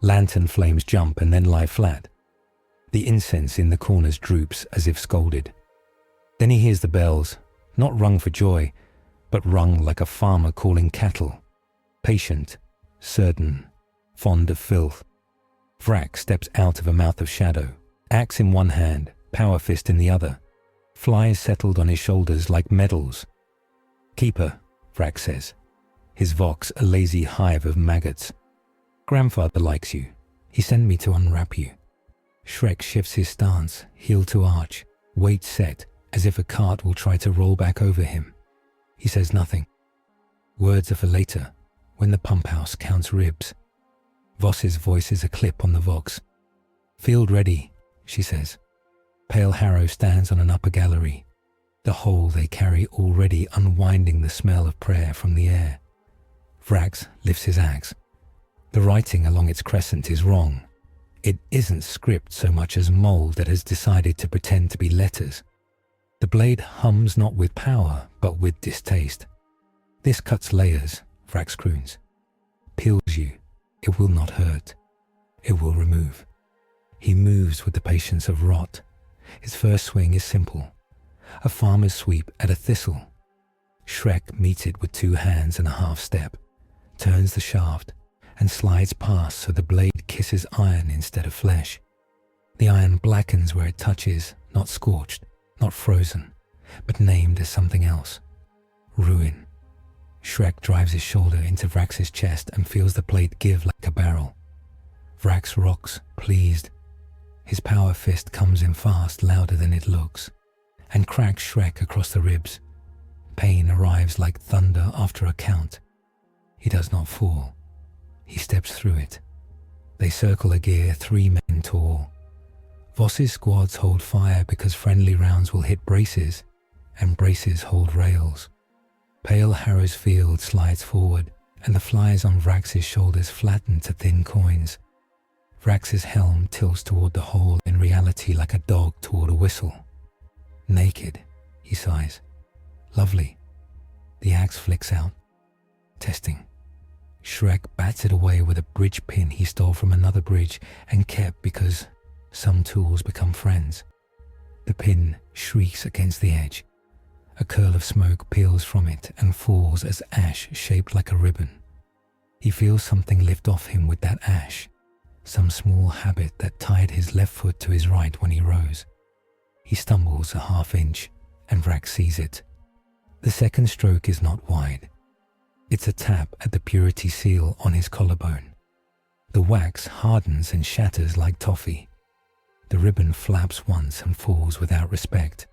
Lantern flames jump and then lie flat. The incense in the corners droops as if scolded. Then he hears the bells, not rung for joy, but rung like a farmer calling cattle. Patient, certain, fond of filth. Vrax steps out of a mouth of shadow, axe in one hand, power fist in the other. Flies settled on his shoulders like medals. Keeper, Vrax says. His vox a lazy hive of maggots. Grandfather likes you. He sent me to unwrap you. Shrek shifts his stance, heel to arch, weight set, as if a cart will try to roll back over him. He says nothing. Words are for later, when the pump house counts ribs. Voss's voice is a clip on the vox. Field ready, she says. Pale Harrow stands on an upper gallery, the hole they carry already unwinding the smell of prayer from the air. Vrax lifts his axe. The writing along its crescent is wrong. It isn't script so much as mold that has decided to pretend to be letters. The blade hums not with power, but with distaste. This cuts layers, Vrax croons. Peels you. It will not hurt. It will remove. He moves with the patience of rot. His first swing is simple, a farmer's sweep at a thistle. Shrek meets it with 2 hands and a half step, turns the shaft, and slides past so the blade kisses iron instead of flesh. The iron blackens where it touches, not scorched, not frozen, but named as something else. Ruin. Shrek drives his shoulder into Vrax's chest and feels the blade give like a barrel. Vrax rocks, pleased. His power fist comes in fast, louder than it looks, and cracks Shrek across the ribs. Pain arrives like thunder after a count. He does not fall. He steps through it. They circle a gear 3 men tall. Voss's squads hold fire because friendly rounds will hit braces, and braces hold rails. Pale Harrow's field slides forward, and the flies on Vrax's shoulders flatten to thin coins. Vrax's helm tilts toward the hole in reality like a dog toward a whistle. Naked, he sighs. Lovely. The axe flicks out. Testing. Shrek bats it away with a bridge pin he stole from another bridge and kept because some tools become friends. The pin shrieks against the edge. A curl of smoke peels from it and falls as ash shaped like a ribbon. He feels something lift off him with that ash, some small habit that tied his left foot to his right when he rose. He stumbles a half inch, and Vrax sees it. The second stroke is not wide. It's a tap at the purity seal on his collarbone. The wax hardens and shatters like toffee. The ribbon flaps once and falls without respect.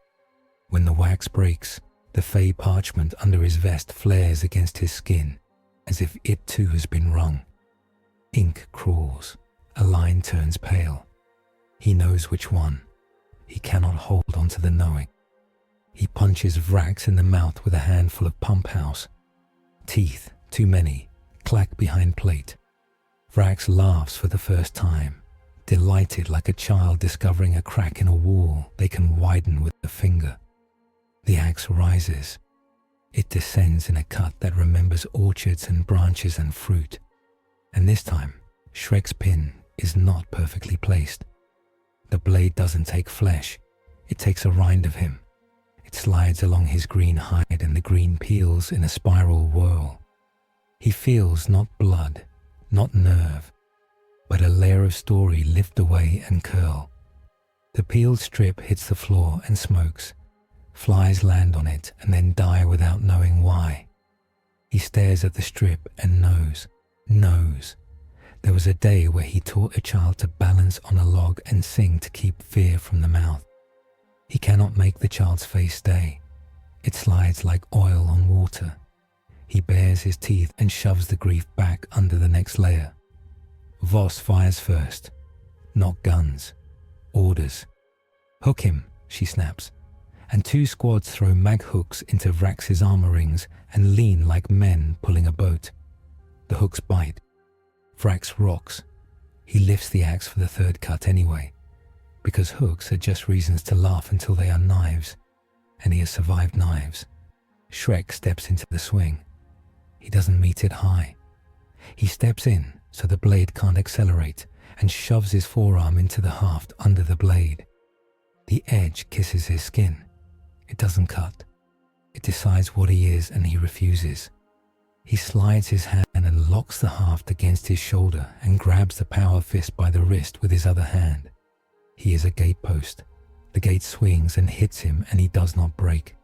When the wax breaks, the fey parchment under his vest flares against his skin, as if it too has been wrung. Ink crawls. A line turns pale. He knows which one. He cannot hold on to the knowing. He punches Vrax in the mouth with a handful of pump house. Teeth, too many, clack behind plate. Vrax laughs for the first time, delighted like a child discovering a crack in a wall they can widen with a finger. The axe rises. It descends in a cut that remembers orchards and branches and fruit. And this time, Shrek's pin is not perfectly placed. The blade doesn't take flesh. It takes a rind of him. It slides along his green hide and the green peels in a spiral whirl. He feels not blood, not nerve, but a layer of story lift away and curl. The peeled strip hits the floor and smokes. Flies land on it and then die without knowing why. He stares at the strip and knows. There was a day where he taught a child to balance on a log and sing to keep fear from the mouth. He cannot make the child's face stay. It slides like oil on water. He bares his teeth and shoves the grief back under the next layer. Voss fires first. Not guns. Orders. Hook him, she snaps. And 2 squads throw mag hooks into Vrax's armor rings and lean like men pulling a boat. The hooks bite. Vrax rocks. He lifts the axe for the 3rd cut anyway, because hooks are just reasons to laugh until they are knives, and he has survived knives. Shrek steps into the swing. He doesn't meet it high. He steps in so the blade can't accelerate and shoves his forearm into the haft under the blade. The edge kisses his skin. It doesn't cut. It decides what he is and he refuses. He slides his hand and locks the haft against his shoulder and grabs the power fist by the wrist with his other hand. He is a gatepost. The gate swings and hits him and he does not break.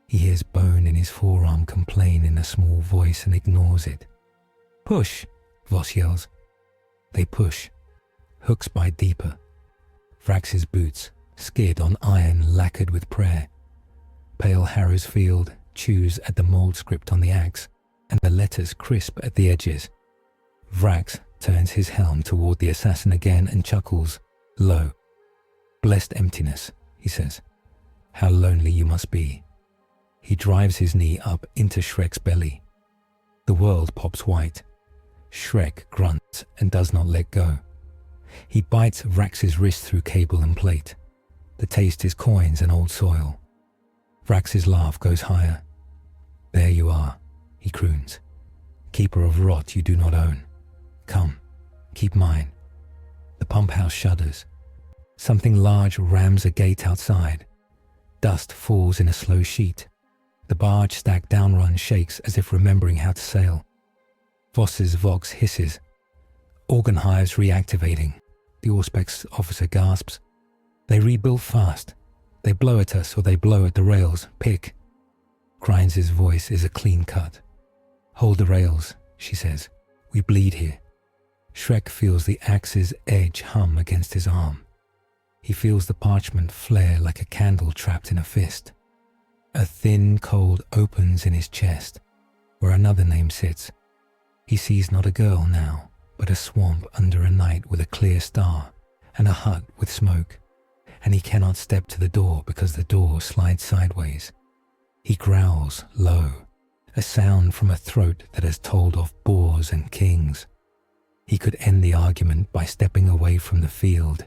He hears bone in his forearm complain in a small voice and ignores it. Push, Voss yells. They push. Hooks bite deeper. Vrax's boots skid on iron lacquered with prayer. Pale Harrow's field chews at the mold script on the axe, and the letters crisp at the edges. Vrax turns his helm toward the assassin again and chuckles, low. Blessed emptiness, he says. How lonely you must be. He drives his knee up into Shrek's belly. The world pops white. Shrek grunts and does not let go. He bites Vrax's wrist through cable and plate. The taste is coins and old soil. Vrax's laugh goes higher. There you are, he croons. Keeper of rot you do not own. Come, keep mine. The pump house shudders. Something large rams a gate outside. Dust falls in a slow sheet. The barge stacked downrun shakes as if remembering how to sail. Voss's Vox hisses. Organ hives reactivating. The Auspex officer gasps. They rebuild fast. They blow at us or they blow at the rails. Pick. Grimes' voice is a clean cut. Hold the rails, she says. We bleed here. Shrek feels the axe's edge hum against his arm. He feels the parchment flare like a candle trapped in a fist. A thin cold opens in his chest, where another name sits. He sees not a girl now, but a swamp under a night with a clear star, and a hut with smoke, and he cannot step to the door because the door slides sideways. He growls low, a sound from a throat that has told of boars and kings. He could end the argument by stepping away from the field.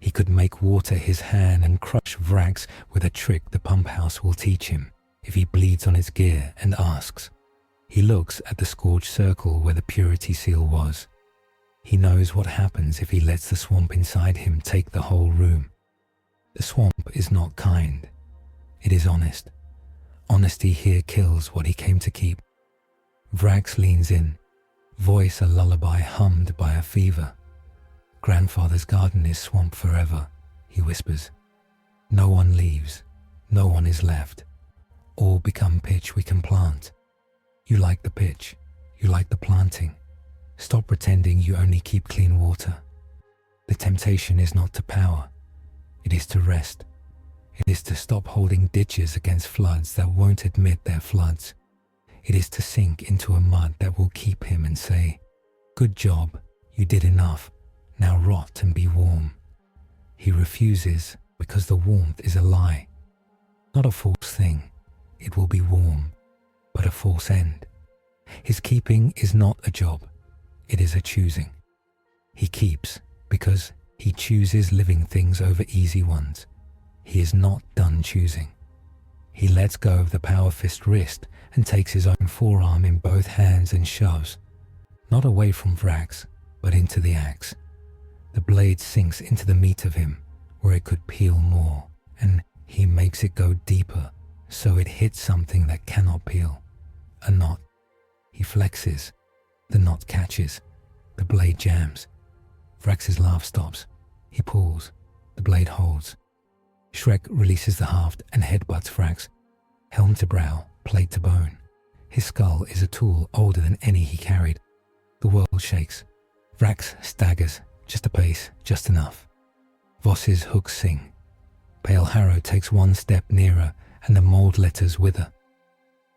He could make water his hand and crush Vrax with a trick the pump house will teach him if he bleeds on his gear and asks. He looks at the scorched circle where the purity seal was. He knows what happens if he lets the swamp inside him take the whole room. The swamp is not kind. It is honest. Honesty here kills what he came to keep. Vrax leans in, voice a lullaby hummed by a fever. Grandfather's garden is swamp forever, he whispers. No one leaves, no one is left. All become pitch we can plant. You like the pitch, you like the planting. Stop pretending you only keep clean water. The temptation is not to power, it is to rest. It is to stop holding ditches against floods that won't admit they're floods. It is to sink into a mud that will keep him and say, good job, you did enough. Now rot and be warm. He refuses because the warmth is a lie. Not a false thing. It will be warm, but a false end. His keeping is not a job. It is a choosing. He keeps because he chooses living things over easy ones. He is not done choosing. He lets go of the power fist wrist and takes his own forearm in both hands and shoves, not away from Vrax, but into the axe. The blade sinks into the meat of him, where it could peel more, and he makes it go deeper, so it hits something that cannot peel. A knot. He flexes. The knot catches. The blade jams. Vrax's laugh stops. He pulls. The blade holds. Shrek releases the haft and headbutts Vrax. Helm to brow, plate to bone. His skull is a tool older than any he carried. The world shakes. Vrax staggers. Just a pace, just enough. Voss's hooks sing. Pale Harrow takes one step nearer and the mould letters wither.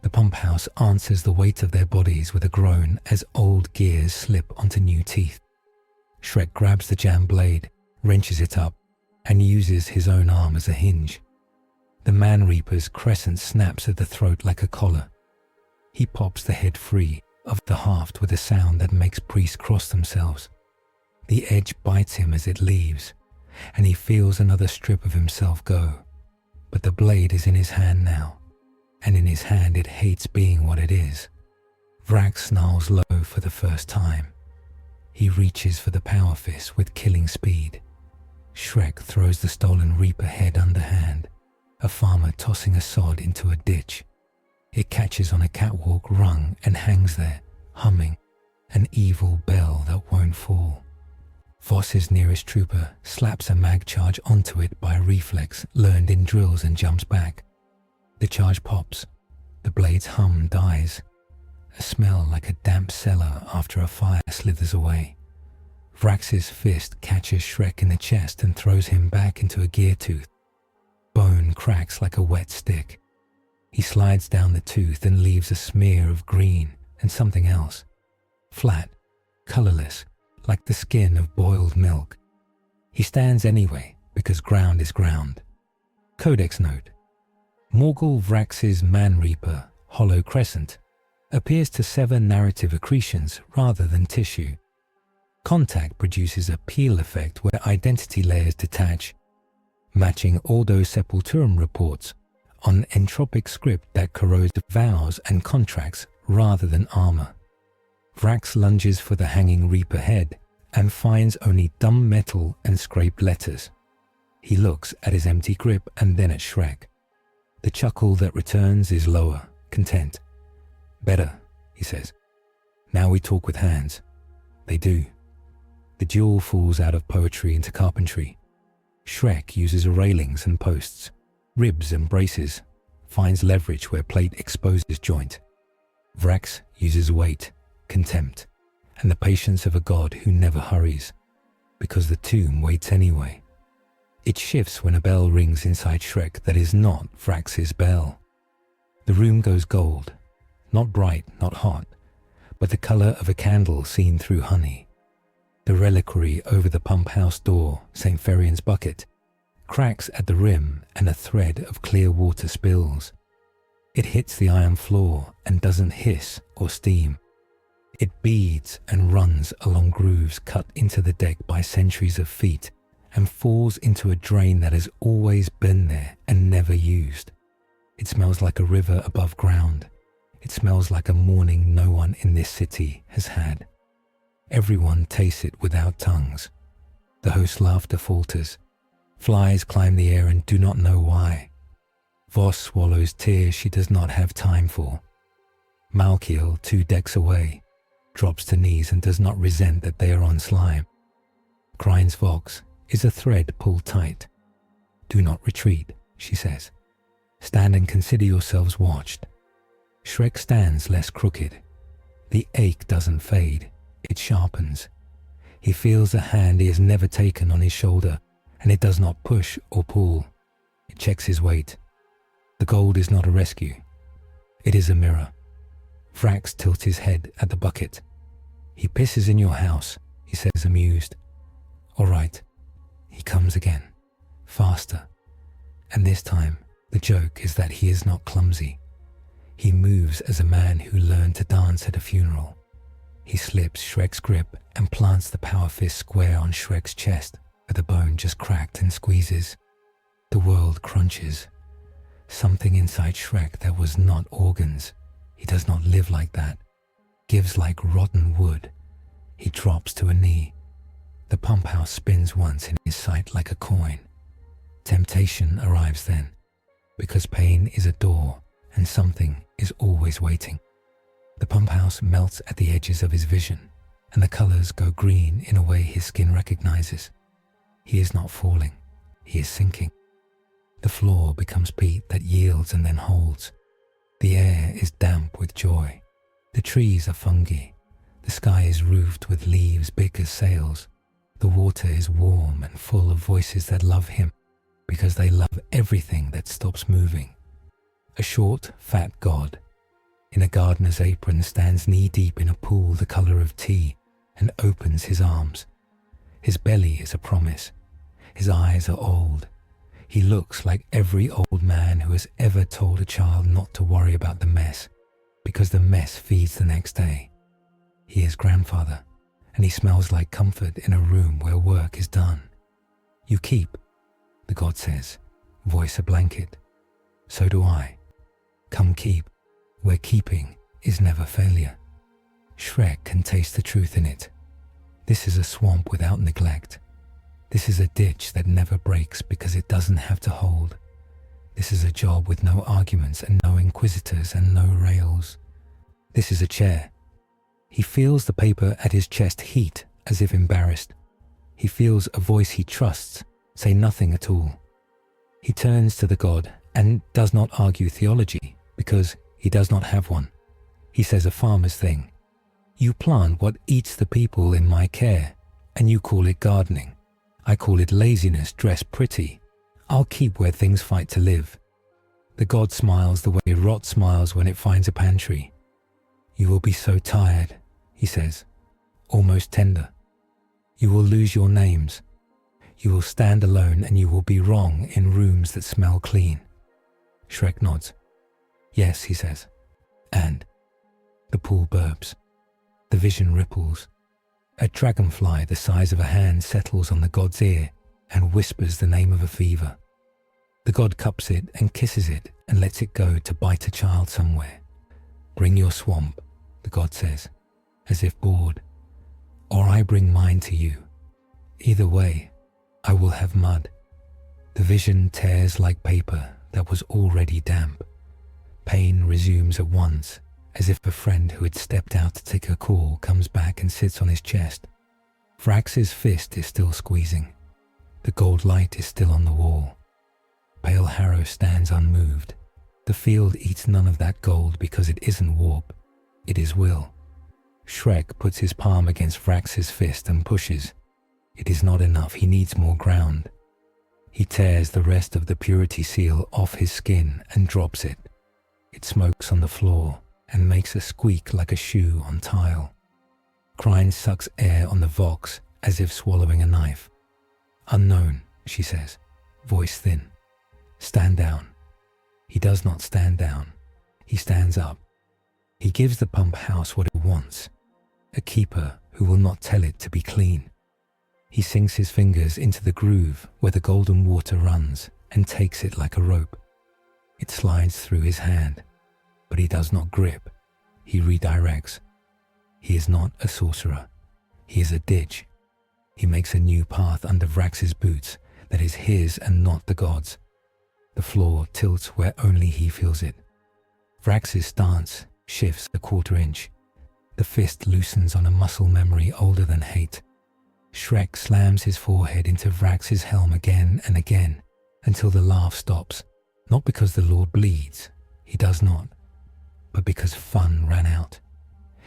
The pump house answers the weight of their bodies with a groan as old gears slip onto new teeth. Shrek grabs the jammed blade, wrenches it up, and uses his own arm as a hinge. The Man Reaper's crescent snaps at the throat like a collar. He pops the head free of the haft with a sound that makes priests cross themselves. The edge bites him as it leaves, and he feels another strip of himself go. But the blade is in his hand now, and in his hand it hates being what it is. Vrax snarls low for the first time. He reaches for the power fist with killing speed. Shrek throws the stolen Reaper head underhand, a farmer tossing a sod into a ditch. It catches on a catwalk rung and hangs there, humming, an evil bell that won't fall. Voss's nearest trooper slaps a mag charge onto it by a reflex learned in drills and jumps back. The charge pops. The blade's hum dies. A smell like a damp cellar after a fire slithers away. Vrax's fist catches Shrek in the chest and throws him back into a gear tooth. Bone cracks like a wet stick. He slides down the tooth and leaves a smear of green and something else. Flat, colorless, like the skin of boiled milk. He stands anyway, because ground is ground. Codex note. Morgul Vrax's Man Reaper, Hollow Crescent, appears to sever narrative accretions rather than tissue. Contact produces a peel effect where identity layers detach, matching Ordo Sepulturum reports on entropic script that corrodes vows and contracts rather than armor. Vrax lunges for the hanging Reaper head and finds only dumb metal and scraped letters. He looks at his empty grip and then at Shrek. The chuckle that returns is lower, content. Better, he says. Now we talk with hands. They do. The duel falls out of poetry into carpentry. Shrek uses railings and posts, ribs and braces, finds leverage where plate exposes joint. Vrax uses weight, contempt, and the patience of a god who never hurries, because the tomb waits anyway. It shifts when a bell rings inside Shrek that is not Vrax's bell. The room goes gold, not bright, not hot, but the color of a candle seen through honey. The reliquary over the pump house door, St. Ferian's bucket, cracks at the rim and a thread of clear water spills. It hits the iron floor and doesn't hiss or steam. It beads and runs along grooves cut into the deck by centuries of feet and falls into a drain that has always been there and never used. It smells like a river above ground. It smells like a morning no one in this city has had. Everyone tastes it without tongues. The host's laughter falters. Flies climb the air and do not know why. Voss swallows tears she does not have time for. Malkiel, 2 decks away, drops to knees and does not resent that they are on slime. Krine's Vox is a thread pulled tight. Do not retreat, she says. Stand and consider yourselves watched. Shrek stands less crooked. The ache doesn't fade, it sharpens. He feels a hand he has never taken on his shoulder, and it does not push or pull. It checks his weight. The gold is not a rescue. It is a mirror. Vrax tilts his head at the bucket. He pisses in your house, he says, amused. All right. He comes again, faster. And this time, the joke is that he is not clumsy. He moves as a man who learned to dance at a funeral. He slips Shrek's grip and plants the power fist square on Shrek's chest, where the bone just cracked and squeezes. The world crunches. Something inside Shrek that was not organs. He does not live like that. Gives like rotten wood. He drops to a knee. The pump house spins once in his sight like a coin. Temptation arrives then, because pain is a door and something is always waiting. The pump house melts at the edges of his vision, and the colors go green in a way his skin recognizes. He is not falling, he is sinking. The floor becomes peat that yields and then holds. The air is damp with joy. The trees are fungi. The sky is roofed with leaves big as sails. The water is warm and full of voices that love him, because they love everything that stops moving. A short, fat god, in a gardener's apron, stands knee-deep in a pool the color of tea and opens his arms. His belly is a promise. His eyes are old. He looks like every old man who has ever told a child not to worry about the mess, because the mess feeds the next day. He is grandfather, and he smells like comfort in a room where work is done. You keep, the god says, voice a blanket. So do I. Come keep, where keeping is never failure. Shrek can taste the truth in it. This is a swamp without neglect. This is a ditch that never breaks because it doesn't have to hold. This is a job with no arguments and no inquisitors and no rails. This is a chair. He feels the paper at his chest heat as if embarrassed. He feels a voice he trusts say nothing at all. He turns to the god and does not argue theology because he does not have one. He says a farmer's thing. You plant what eats the people in my care, and you call it gardening. I call it laziness dressed pretty. I'll keep where things fight to live. The god smiles the way rot smiles when it finds a pantry. You will be so tired, he says, almost tender. You will lose your names. You will stand alone and you will be wrong in rooms that smell clean. Shrek nods. Yes, he says. And the pool burps. The vision ripples. A dragonfly the size of a hand settles on the god's ear and whispers the name of a fever. The god cups it and kisses it and lets it go to bite a child somewhere. Bring your swamp, the god says, as if bored, or I bring mine to you. Either way, I will have mud. The vision tears like paper that was already damp. Pain resumes at once, as if a friend who had stepped out to take a call comes back and sits on his chest. Vrax's fist is still squeezing. The gold light is still on the wall. Pale Harrow stands unmoved. The field eats none of that gold because it isn't warp, it is will. Shrek puts his palm against Vrax's fist and pushes. It is not enough, he needs more ground. He tears the rest of the purity seal off his skin and drops it. It smokes on the floor and makes a squeak like a shoe on tile. Crine sucks air on the Vox as if swallowing a knife. Unknown, she says, voice thin. Stand down. He does not stand down. He stands up. He gives the pump house what it wants. A keeper who will not tell it to be clean. He sinks his fingers into the groove where the golden water runs and takes it like a rope. It slides through his hand, but he does not grip. He redirects. He is not a sorcerer. He is a ditch. He makes a new path under Vrax's boots that is his and not the god's. The floor tilts where only he feels it. Vrax's stance shifts a quarter inch. The fist loosens on a muscle memory older than hate. Shrek slams his forehead into Vrax's helm again and again until the laugh stops, not because the Lord bleeds, he does not, but because fun ran out.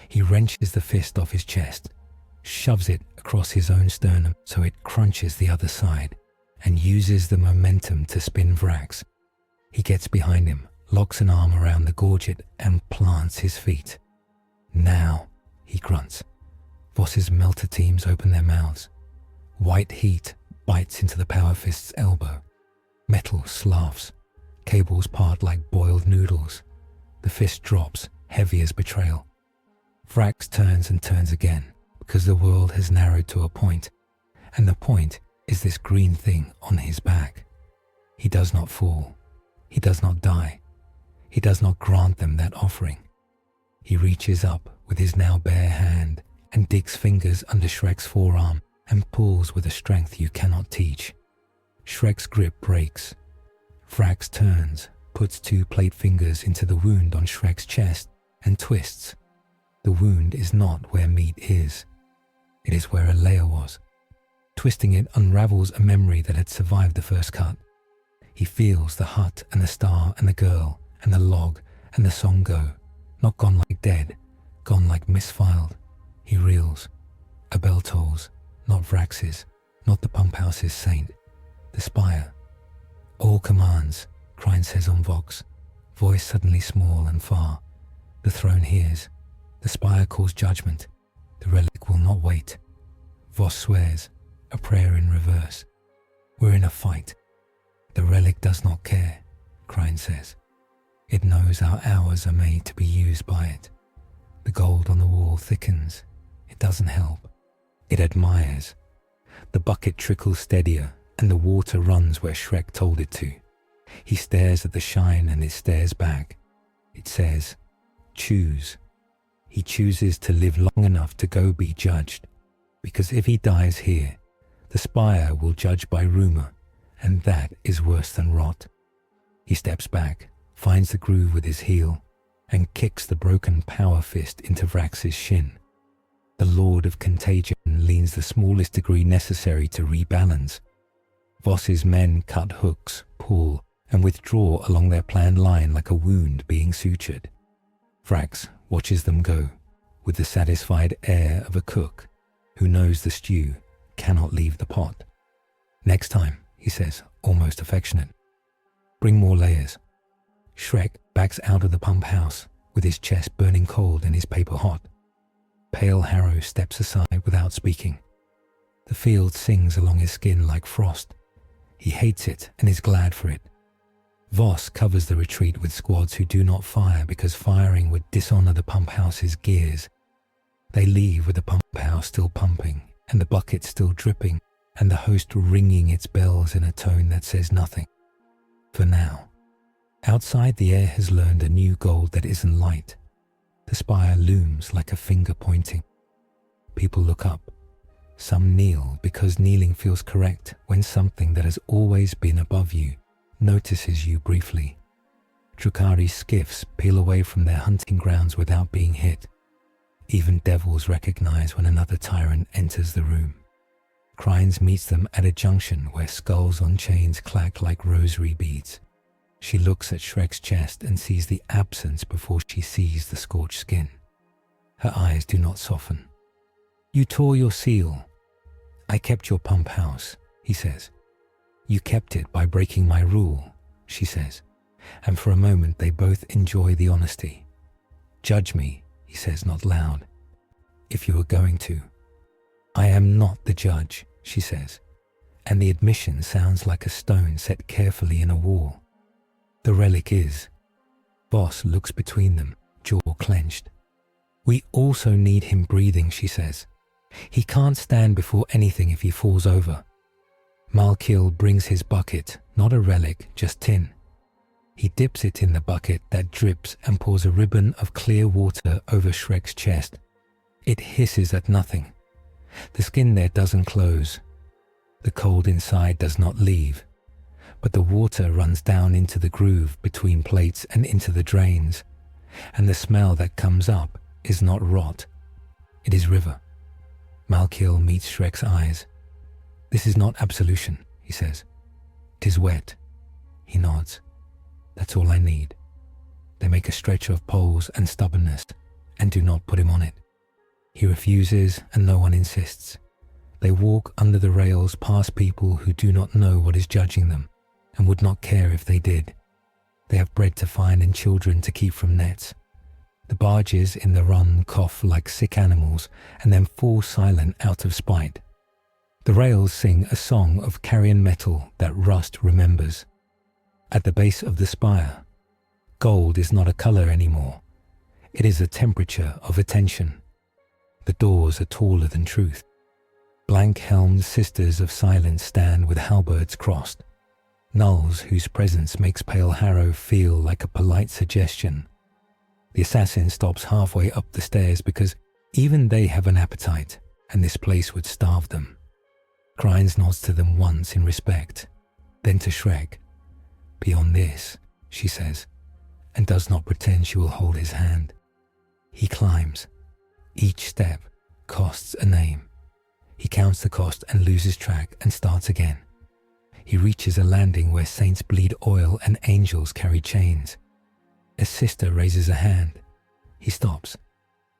He wrenches the fist off his chest, shoves it across his own sternum so it crunches the other side, and uses the momentum to spin Vrax. He gets behind him, locks an arm around the gorget, and plants his feet. Now, he grunts. Voss's melter teams open their mouths. White heat bites into the power fist's elbow. Metal sloughs. Cables part like boiled noodles. The fist drops, heavy as betrayal. Vrax turns and turns again, because the world has narrowed to a point, and the point is this green thing on his back. He does not fall. He does not die. He does not grant them that offering. He reaches up with his now bare hand and digs fingers under Shrek's forearm and pulls with a strength you cannot teach. Shrek's grip breaks. Vrax turns, puts 2 plate fingers into the wound on Shrek's chest, and twists. The wound is not where meat is. It is where a layer was. Twisting it unravels a memory that had survived the first cut. He feels the hut and the star and the girl and the log and the song go, not gone like dead, gone like misfiled. He reels. A bell tolls, not Vrax's, not the pump house's saint. The spire. All commands, Crine says on Vox, voice suddenly small and far. The throne hears. The spire calls judgment. The relic will not wait. Voss swears, a prayer in reverse. We're in a fight. The relic does not care, Crine says. It knows our hours are made to be used by it. The gold on the wall thickens. It doesn't help. It admires. The bucket trickles steadier, and the water runs where Shrek told it to. He stares at the shine and it stares back. It says, choose. He chooses to live long enough to go be judged, because if he dies here, the spire will judge by rumor, and that is worse than rot. He steps back, finds the groove with his heel, and kicks the broken power fist into Vrax's shin. The Lord of Contagion leans the smallest degree necessary to rebalance. Voss's men cut hooks, pull, and withdraw along their planned line like a wound being sutured. Vrax watches them go, with the satisfied air of a cook who knows the stew cannot leave the pot. Next time, he says, almost affectionate. Bring more layers. Shrek backs out of the pump house, with his chest burning cold and his paper hot. Pale Harrow steps aside without speaking. The field sings along his skin like frost. He hates it and is glad for it. Voss covers the retreat with squads who do not fire because firing would dishonor the pump house's gears. They leave with the pump house still pumping and the bucket still dripping and the host ringing its bells in a tone that says nothing. For now. Outside, the air has learned a new gold that isn't light. The spire looms like a finger pointing. People look up. Some kneel because kneeling feels correct when something that has always been above you notices you briefly. Drukhari skiffs peel away from their hunting grounds without being hit. Even devils recognize when another tyrant enters the room. Krynes meets them at a junction where skulls on chains clack like rosary beads. She looks at Shrek's chest and sees the absence before she sees the scorched skin. Her eyes do not soften. "You tore your seal." "I kept your pump house," he says. "You kept it by breaking my rule," she says. And for a moment they both enjoy the honesty. "Judge me," he says, not loud, "if you are going to." "I am not the judge," she says, and the admission sounds like a stone set carefully in a wall. The relic is. Voss looks between them, jaw clenched. "We also need him breathing," she says. "He can't stand before anything if he falls over." Malkiel brings his bucket, not a relic, just tin. He dips it in the bucket that drips and pours a ribbon of clear water over Shrek's chest. It hisses at nothing. The skin there doesn't close. The cold inside does not leave, but the water runs down into the groove between plates and into the drains, and the smell that comes up is not rot. It is river. Malkiel meets Shrek's eyes. "This is not absolution," he says. "'Tis wet." He nods. "That's all I need." They make a stretcher of poles and stubbornness and do not put him on it. He refuses and no one insists. They walk under the rails past people who do not know what is judging them and would not care if they did. They have bread to find and children to keep from nets. The barges in the run cough like sick animals and then fall silent out of spite. The rails sing a song of carrion metal that rust remembers. At the base of the spire, gold is not a color anymore. It is a temperature of attention. The doors are taller than truth. Blank-helmed sisters of silence stand with halberds crossed. Nulls whose presence makes Pale Harrow feel like a polite suggestion. The assassin stops halfway up the stairs because even they have an appetite, and this place would starve them. Krynes nods to them once in respect, then to Shrek. "Beyond this," she says, and does not pretend she will hold his hand. He climbs. Each step costs a name. He counts the cost and loses track and starts again. He reaches a landing where saints bleed oil and angels carry chains. A sister raises a hand. He stops.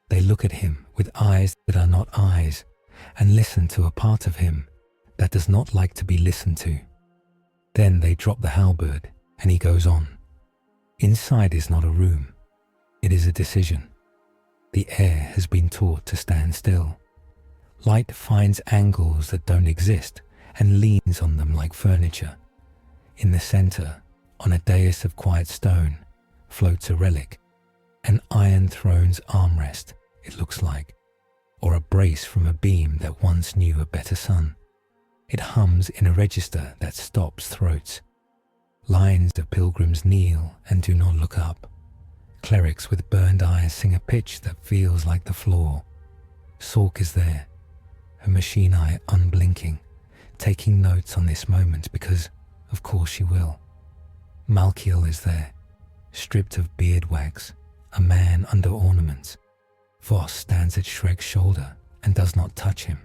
They look at him with eyes that are not eyes and listen to a part of him that does not like to be listened to. Then they drop the halberd and he goes on. Inside is not a room. It is a decision. The air has been taught to stand still. Light finds angles that don't exist and leans on them like furniture. In the center, on a dais of quiet stone, floats a relic, an Iron Throne's armrest, it looks like, or a brace from a beam that once knew a better sun. It hums in a register that stops throats. Lines of pilgrims kneel and do not look up. Clerics with burned eyes sing a pitch that feels like the floor. Sork is there, her machine eye unblinking, taking notes on this moment because, of course, she will. Malkiel is there, stripped of beard wax, a man under ornaments. Voss stands at Shrek's shoulder and does not touch him.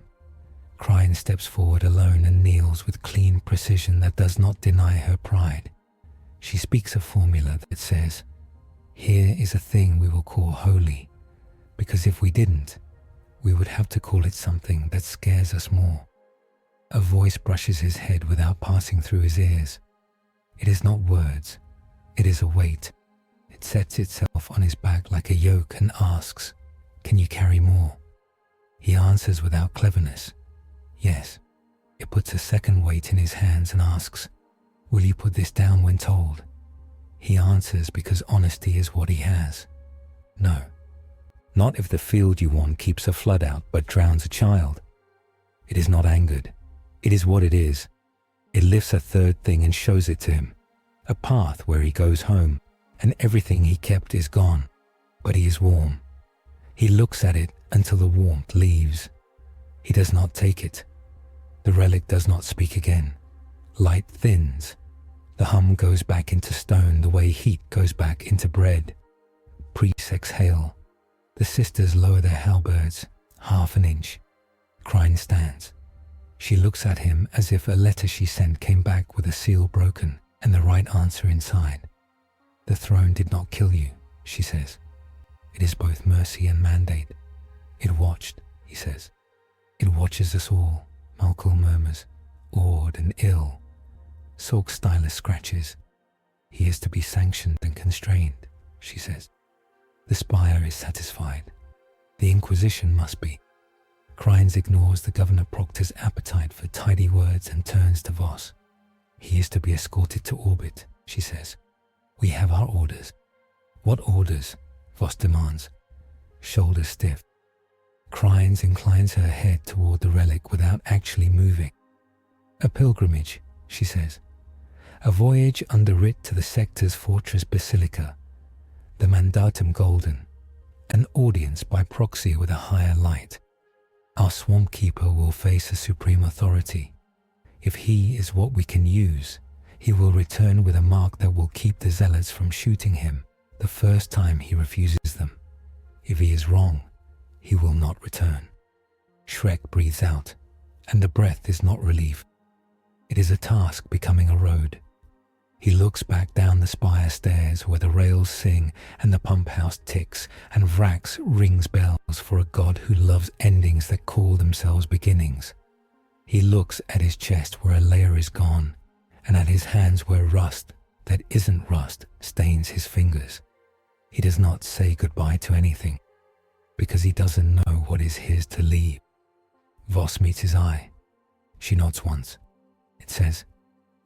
Krynes steps forward alone and kneels with clean precision that does not deny her pride. She speaks a formula that says, "Here is a thing we will call holy, because if we didn't, we would have to call it something that scares us more." A voice brushes his head without passing through his ears. It is not words, it is a weight. It sets itself on his back like a yoke and asks, "Can you carry more?" He answers without cleverness, "Yes." It puts a second weight in his hands and asks, "Will you put this down when told?" He answers because honesty is what he has. "No. Not if the field you want keeps a flood out but drowns a child." It is not angered. It is what it is. It lifts a third thing and shows it to him. A path where he goes home, and everything he kept is gone. But he is warm. He looks at it until the warmth leaves. He does not take it. The relic does not speak again. Light thins. The hum goes back into stone the way heat goes back into bread. Priests exhale. The sisters lower their halberds, half an inch. Crine stands. She looks at him as if a letter she sent came back with a seal broken and the right answer inside. The throne did not kill you, she says. It is both mercy and mandate. It watched, he says. It watches us all, Malkul murmurs, awed and ill. Sork's stylus scratches. He is to be sanctioned and constrained, she says. The spire is satisfied. The Inquisition must be. Crines ignores the Governor Proctor's appetite for tidy words and turns to Voss. He is to be escorted to orbit, she says. We have our orders. What orders? Voss demands. Shoulders stiff. Crines inclines her head toward the relic without actually moving. A pilgrimage, she says. A voyage under writ to the sector's Fortress Basilica. The mandatum golden. An audience by proxy with a higher light. Our swamp keeper will face a supreme authority. If he is what we can use, he will return with a mark that will keep the zealots from shooting him the first time he refuses them. If he is wrong, he will not return. Shrek breathes out, and the breath is not relief. It is a task becoming a road. He looks back down the spire stairs where the rails sing and the pump house ticks and Vrax rings bells for a god who loves endings that call themselves beginnings. He looks at his chest where a layer is gone and at his hands where rust that isn't rust stains his fingers. He does not say goodbye to anything because he doesn't know what is his to leave. Voss meets his eye. She nods once. It says,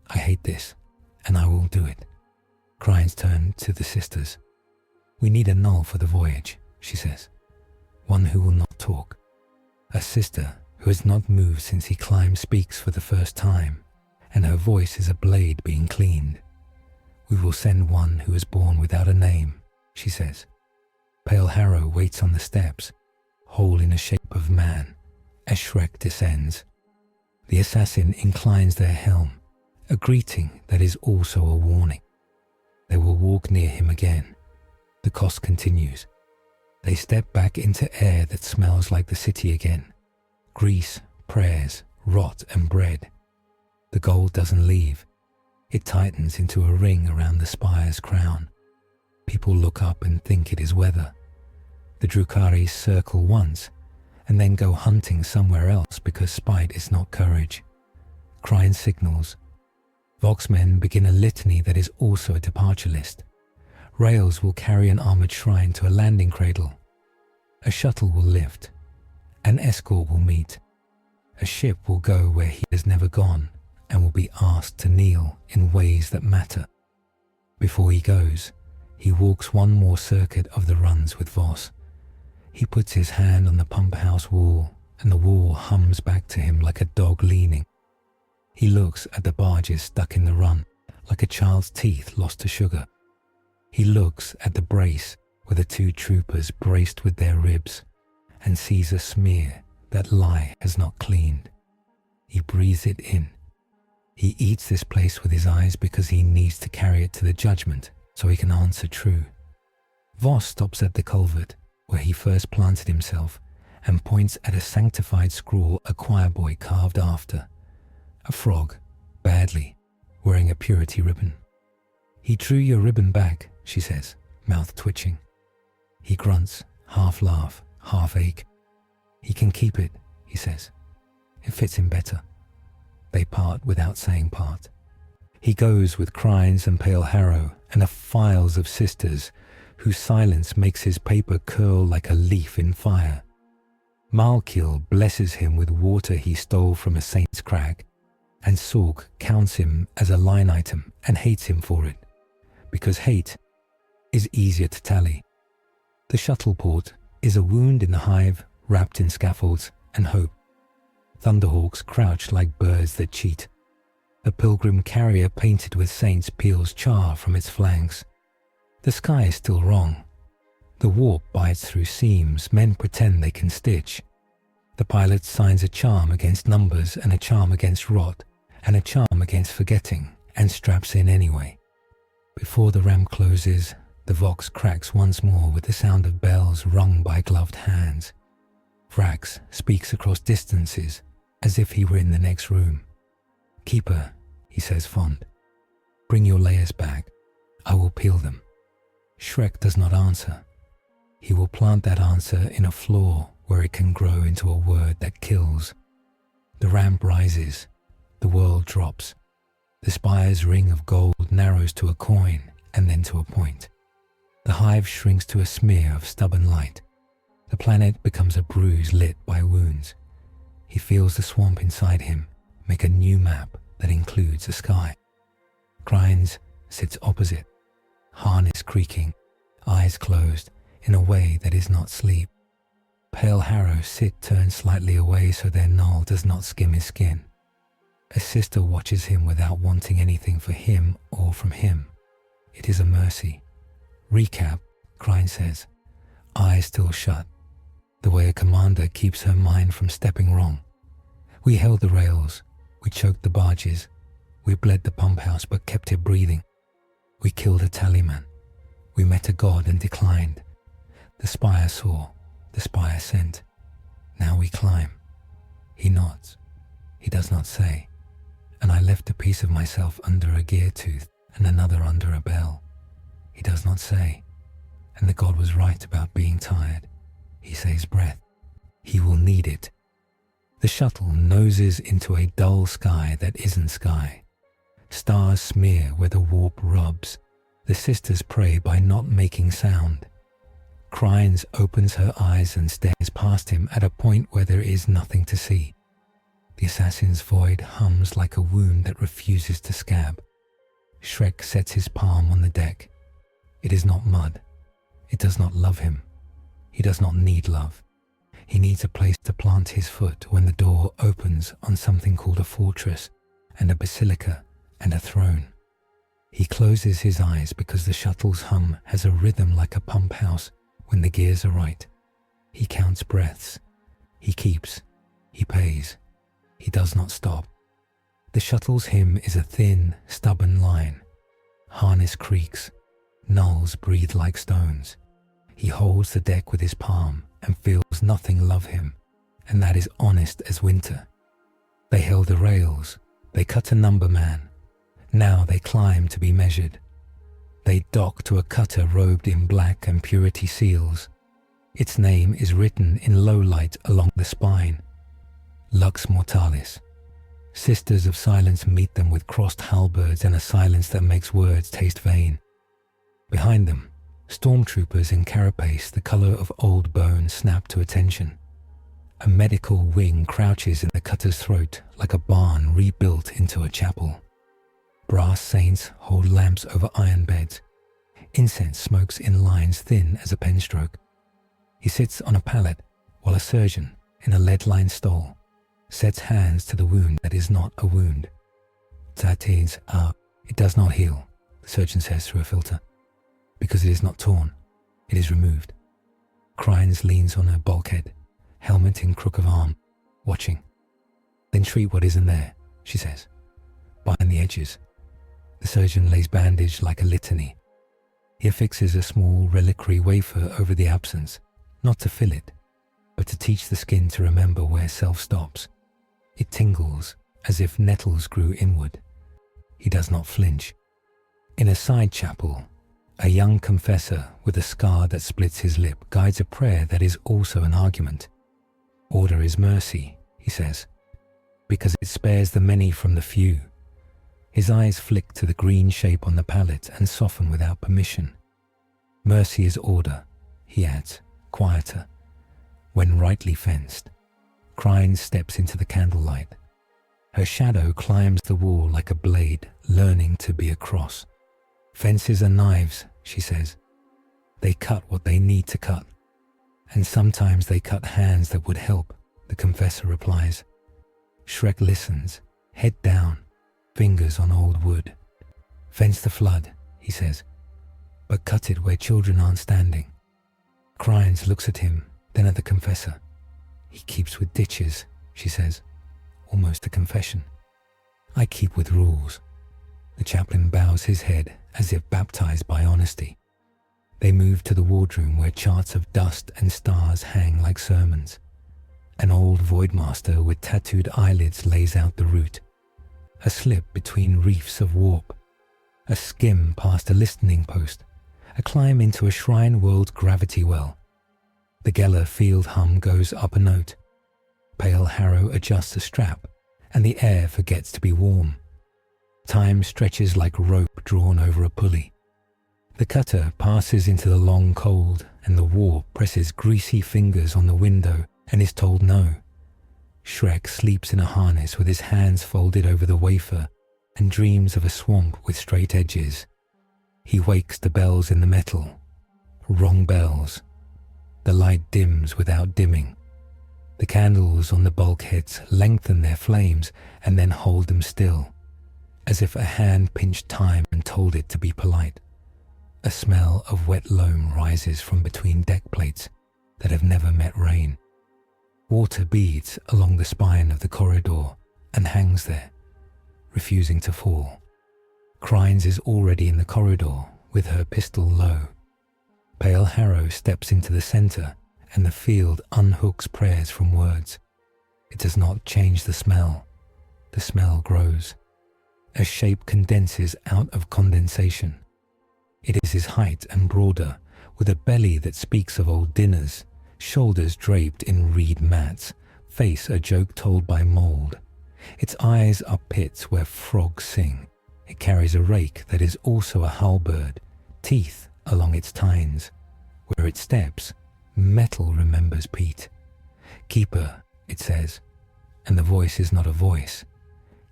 I hate this. And I will do it. Crines turn to the sisters. We need a null for the voyage, she says. One who will not talk. A sister who has not moved since he climbed speaks for the first time, and her voice is a blade being cleaned. We will send one who is born without a name, she says. Pale Harrow waits on the steps, whole in a shape of man, as Shrek descends. The assassin inclines their helm, a greeting that is also a warning. They will walk near him again. The cost continues. They step back into air that smells like the city again. Grease, prayers, rot and bread. The gold doesn't leave. It tightens into a ring around the spire's crown. People look up and think it is weather. The Drukhari circle once and then go hunting somewhere else because spite is not courage. Crine signals. Voxmen begin a litany that is also a departure list. Rails will carry an armored shrine to a landing cradle. A shuttle will lift. An escort will meet. A ship will go where he has never gone and will be asked to kneel in ways that matter. Before he goes, he walks one more circuit of the runs with Voss. He puts his hand on the pump house wall and the wall hums back to him like a dog leaning. He looks at the barges stuck in the run, like a child's teeth lost to sugar. He looks at the brace where the two troopers braced with their ribs and sees a smear that lie has not cleaned. He breathes it in. He eats this place with his eyes because he needs to carry it to the judgment so he can answer true. Voss stops at the culvert where he first planted himself and points at a sanctified scrawl a choir boy carved after. A frog, badly, wearing a purity ribbon. He drew your ribbon back, she says, mouth twitching. He grunts, half laugh, half ache. He can keep it, he says. It fits him better. They part without saying part. He goes with Crines and Pale Harrow and the files of sisters whose silence makes his paper curl like a leaf in fire. Malkil blesses him with water he stole from a saint's crag, and Sork counts him as a line item and hates him for it, because hate is easier to tally. The shuttle port is a wound in the hive wrapped in scaffolds and hope. Thunderhawks crouch like birds that cheat. A pilgrim carrier painted with saints peels char from its flanks. The sky is still wrong. The warp bites through seams men pretend they can stitch. The pilot signs a charm against numbers and a charm against rot and a charm against forgetting and straps in anyway. Before the ramp closes, the Vox cracks once more with the sound of bells rung by gloved hands. Vrax speaks across distances as if he were in the next room. "Keeper," he says fond, "bring your layers back. I will peel them." Shrek does not answer. He will plant that answer in a flaw where it can grow into a word that kills. The ramp rises. The world drops. The spire's ring of gold narrows to a coin and then to a point. The hive shrinks to a smear of stubborn light. The planet becomes a bruise lit by wounds. He feels the swamp inside him make a new map that includes a sky. Grinds sits opposite, harness creaking, eyes closed in a way that is not sleep. Pale Harrow sit turned slightly away so their null does not skim his skin. A sister watches him without wanting anything for him or from him. It is a mercy. Recap, Crine says, eyes still shut, the way a commander keeps her mind from stepping wrong. We held the rails, we choked the barges, we bled the pump house but kept it breathing. We killed a tallyman, we met a god and declined. The spire saw, the spire sent. Now we climb. He nods, he does not say, and I left a piece of myself under a gear tooth and another under a bell. He does not say, and the god was right about being tired. He saves breath. He will need it. The shuttle noses into a dull sky that isn't sky. Stars smear where the warp rubs. The sisters pray by not making sound. Crines opens her eyes and stares past him at a point where there is nothing to see. The assassin's void hums like a wound that refuses to scab. Shrek sets his palm on the deck. It is not mud. It does not love him. He does not need love. He needs a place to plant his foot when the door opens on something called a fortress and a basilica and a throne. He closes his eyes because the shuttle's hum has a rhythm like a pump house when the gears are right. He counts breaths. He keeps. He pays. He does not stop. The shuttle's hymn is a thin, stubborn line. Harness creaks. Nulls breathe like stones. He holds the deck with his palm and feels nothing love him, and that is honest as winter. They held the rails. They cut a number man. Now they climb to be measured. They dock to a cutter robed in black and purity seals. Its name is written in low light along the spine. Lux Mortalis. Sisters of silence meet them with crossed halberds and a silence that makes words taste vain. Behind them, stormtroopers in carapace the color of old bone snap to attention. A medical wing crouches in the cutter's throat like a barn rebuilt into a chapel. Brass saints hold lamps over iron beds. Incense smokes in lines thin as a penstroke. He sits on a pallet while a surgeon, in a lead-lined stole, sets hands to the wound that is not a wound. That is, it does not heal, the surgeon says through a filter. Because it is not torn, it is removed. Crines leans on her bulkhead, helmet in crook of arm, watching. Then treat what isn't there, she says. Bind the edges. The surgeon lays bandage like a litany. He affixes a small reliquary wafer over the absence, not to fill it, but to teach the skin to remember where self stops. It tingles as if nettles grew inward. He does not flinch. In a side chapel, a young confessor with a scar that splits his lip guides a prayer that is also an argument. Order is mercy, he says, because it spares the many from the few. His eyes flick to the green shape on the pallet and soften without permission. Mercy is order, he adds, quieter. When rightly fenced, Crine steps into the candlelight. Her shadow climbs the wall like a blade, learning to be a cross. Fences are knives, she says. They cut what they need to cut. And sometimes they cut hands that would help, the confessor replies. Shrek listens, head down, fingers on old wood. Fence the flood, he says, but cut it where children aren't standing. Crines looks at him, then at the confessor. He keeps with ditches, she says, almost a confession. I keep with rules. The chaplain bows his head as if baptized by honesty. They move to the wardroom where charts of dust and stars hang like sermons. An old voidmaster with tattooed eyelids lays out the route. A slip between reefs of warp. A skim past a listening post. A climb into a shrine world gravity well. The Geller field hum goes up a note. Pale Harrow adjusts a strap, and the air forgets to be warm. Time stretches like rope drawn over a pulley. The cutter passes into the long cold, and the warp presses greasy fingers on the window and is told no. Shrek sleeps in a harness with his hands folded over the wafer and dreams of a swamp with straight edges. He wakes the bells in the metal. Wrong bells. The light dims without dimming. The candles on the bulkheads lengthen their flames and then hold them still, as if a hand pinched time and told it to be polite. A smell of wet loam rises from between deck plates that have never met rain. Water beads along the spine of the corridor and hangs there, refusing to fall. Crines is already in the corridor with her pistol low. Pale Harrow steps into the center and the field unhooks prayers from words. It does not change the smell. The smell grows. A shape condenses out of condensation. It is his height and broader, with a belly that speaks of old dinners, shoulders draped in reed mats, face a joke told by mould. Its eyes are pits where frogs sing. It carries a rake that is also a halberd, teeth along its tines. Where it steps, metal remembers peat. Keeper, it says, and the voice is not a voice.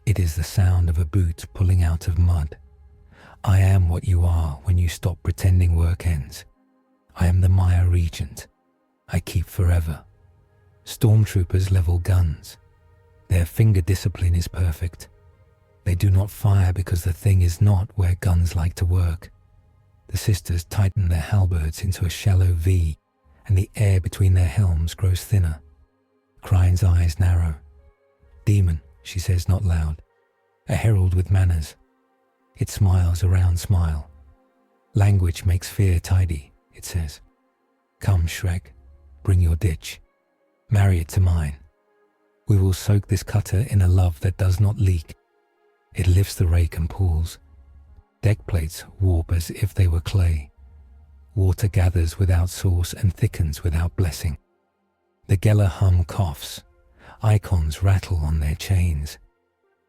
It is the sound of a boot pulling out of mud. I am what you are when you stop pretending work ends. I am the Maya Regent. I keep forever. Stormtroopers level guns. Their finger discipline is perfect. They do not fire because the thing is not where guns like to work. The sisters tighten their halberds into a shallow V, and the air between their helms grows thinner. Crine's eyes narrow. Demon, she says not loud. A herald with manners. It smiles a round smile. Language makes fear tidy, it says. Come, Shrek, bring your ditch. Marry it to mine. We will soak this cutter in a love that does not leak. It lifts the rake and pulls. Deck plates warp as if they were clay. Water gathers without source and thickens without blessing. The Geller hum coughs. Icons rattle on their chains.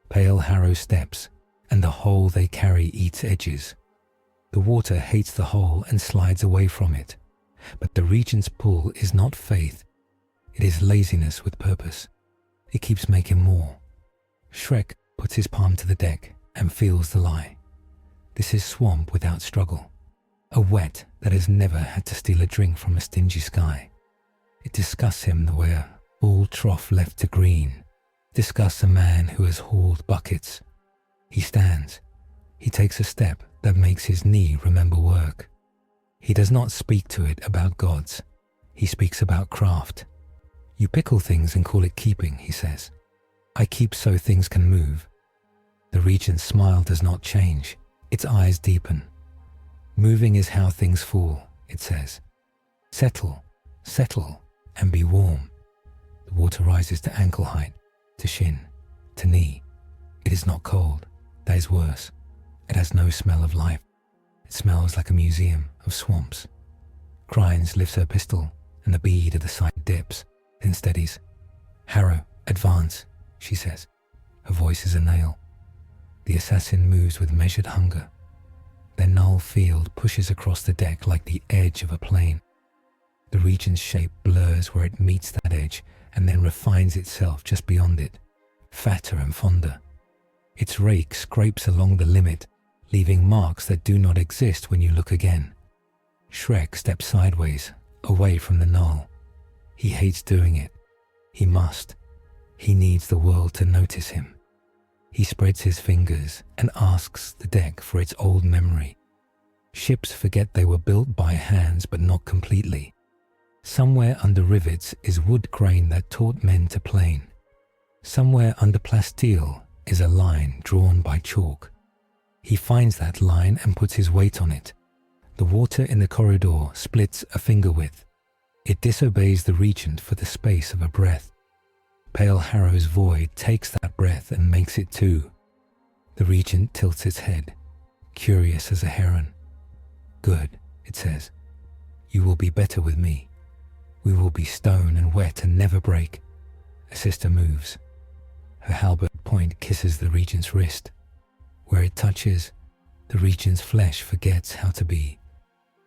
Pale Harrow steps, and the hole they carry eats edges. The water hates the hole and slides away from it. But the Regent's pull is not faith. It is laziness with purpose. It keeps making more. Shrek puts his palm to the deck and feels the lie. This is swamp without struggle. A wet that has never had to steal a drink from a stingy sky. It disgusts him the way a full trough left to green. Disgusts a man who has hauled buckets. He stands. He takes a step that makes his knee remember work. He does not speak to it about gods. He speaks about craft. You pickle things and call it keeping, he says. I keep so things can move. The Regent's smile does not change. Its eyes deepen. Moving is how things fall, it says. Settle, settle, and be warm. The water rises to ankle height, to shin, to knee. It is not cold. That is worse. It has no smell of life. It smells like a museum of swamps. Crines lifts her pistol, and the bead at the side dips, then steadies. Harrow, advance, she says. Her voice is a nail. The assassin moves with measured hunger. Their null field pushes across the deck like the edge of a plane. The Regent's shape blurs where it meets that edge and then refines itself just beyond it, fatter and fonder. Its rake scrapes along the limit, leaving marks that do not exist when you look again. Shrek steps sideways, away from the null. He hates doing it. He must. He needs the world to notice him. He spreads his fingers and asks the deck for its old memory. Ships forget they were built by hands but not completely. Somewhere under rivets is wood grain that taught men to plane. Somewhere under plasteel is a line drawn by chalk. He finds that line and puts his weight on it. The water in the corridor splits a finger width. It disobeys the regent for the space of a breath. Pale Harrow's void takes that breath and makes it two. The regent tilts its head, curious as a heron. Good, it says. You will be better with me. We will be stone and wet and never break. A sister moves. Her halberd point kisses the regent's wrist. Where it touches, the regent's flesh forgets how to be.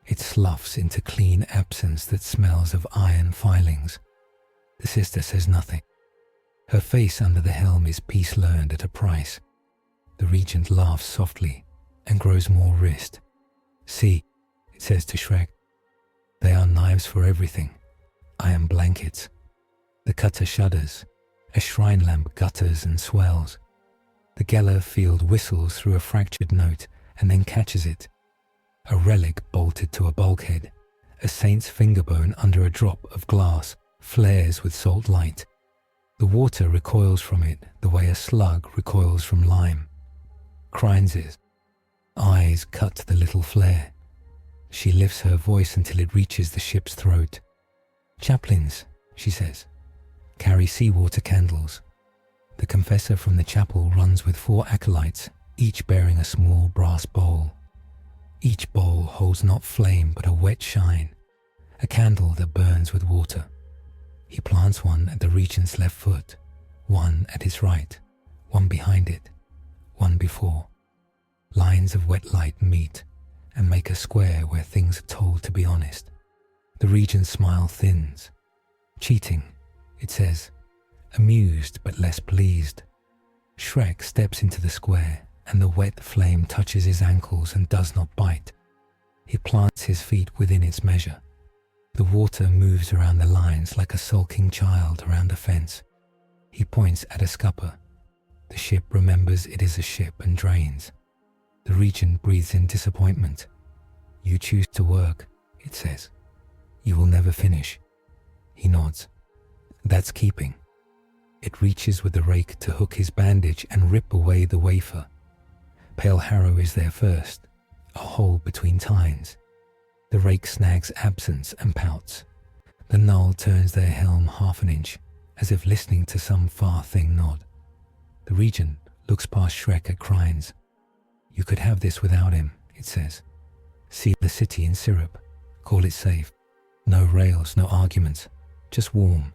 It sloughs into clean absence that smells of iron filings. The sister says nothing. Her face under the helm is peace learned at a price. The regent laughs softly and grows more wrist. See, it says to Shrek, they are knives for everything. I am blankets. The cutter shudders. A shrine lamp gutters and swells. The Geller field whistles through a fractured note and then catches it. A relic bolted to a bulkhead, a saint's fingerbone under a drop of glass, flares with salt light. The water recoils from it the way a slug recoils from lime. Crines's eyes cut the little flare. She lifts her voice until it reaches the ship's throat. Chaplains, she says, carry seawater candles. The confessor from the chapel runs with 4 acolytes, each bearing a small brass bowl. Each bowl holds not flame but a wet shine, a candle that burns with water. He plants one at the regent's left foot, one at his right, one behind it, one before. Lines of wet light meet and make a square where things are told to be honest. The regent's smile thins. Cheating, it says, amused but less pleased. Shrek steps into the square and the wet flame touches his ankles and does not bite. He plants his feet within its measure. The water moves around the lines like a sulking child around a fence. He points at a scupper. The ship remembers it is a ship and drains. The regent breathes in disappointment. You choose to work, it says. You will never finish. He nods. That's keeping. It reaches with the rake to hook his bandage and rip away the wafer. Pale Harrow is there first, a hole between tines. The rake snags absence and pouts. The null turns their helm half an inch, as if listening to some far thing nod. The regent looks past Shrek at Crines. You could have this without him, it says. Seal the city in syrup. Call it safe. No rails, no arguments. Just warm.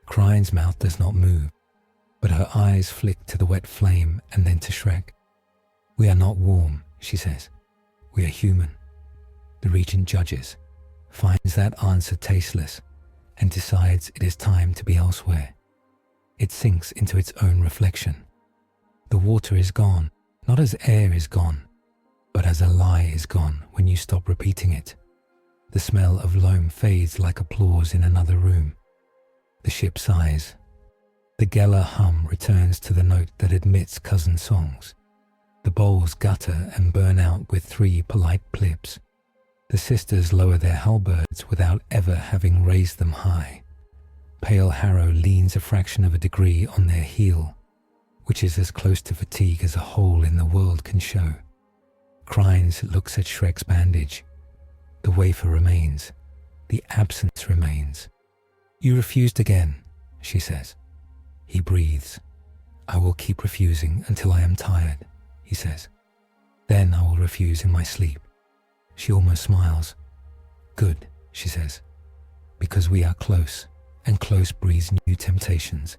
Crines' mouth does not move, but her eyes flick to the wet flame and then to Shrek. We are not warm, she says. We are human. The regent judges, finds that answer tasteless, and decides it is time to be elsewhere. It sinks into its own reflection. The water is gone, not as air is gone, but as a lie is gone when you stop repeating it. The smell of loam fades like applause in another room. The ship sighs. The Geller hum returns to the note that admits cousin songs. The bowls gutter and burn out with 3 polite plips. The sisters lower their halberds without ever having raised them high. Pale Harrow leans a fraction of a degree on their heel, which is as close to fatigue as a hole in the world can show. Crines looks at Shrek's bandage. The wafer remains. The absence remains. You refused again, she says. He breathes. I will keep refusing until I am tired, he says. Then I will refuse in my sleep. She almost smiles. Good, she says, because we are close, and close breeds new temptations.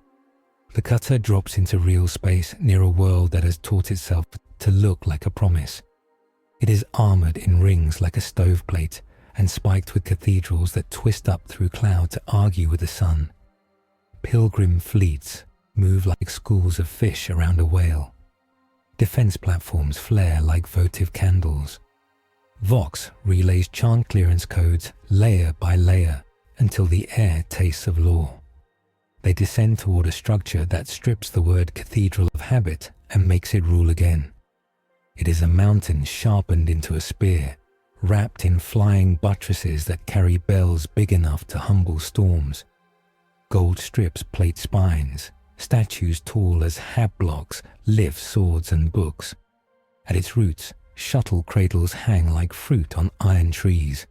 The cutter drops into real space near a world that has taught itself to look like a promise. It is armored in rings like a stoveplate and spiked with cathedrals that twist up through cloud to argue with the sun. Pilgrim fleets move like schools of fish around a whale. Defense platforms flare like votive candles. Vox relays chant clearance codes layer by layer until the air tastes of law. They descend toward a structure that strips the word cathedral of habit and makes it rule again. It is a mountain sharpened into a spear, wrapped in flying buttresses that carry bells big enough to humble storms. Gold strips plate spines, statues tall as hab blocks lift swords and books. At its roots, shuttle cradles hang like fruit on iron trees.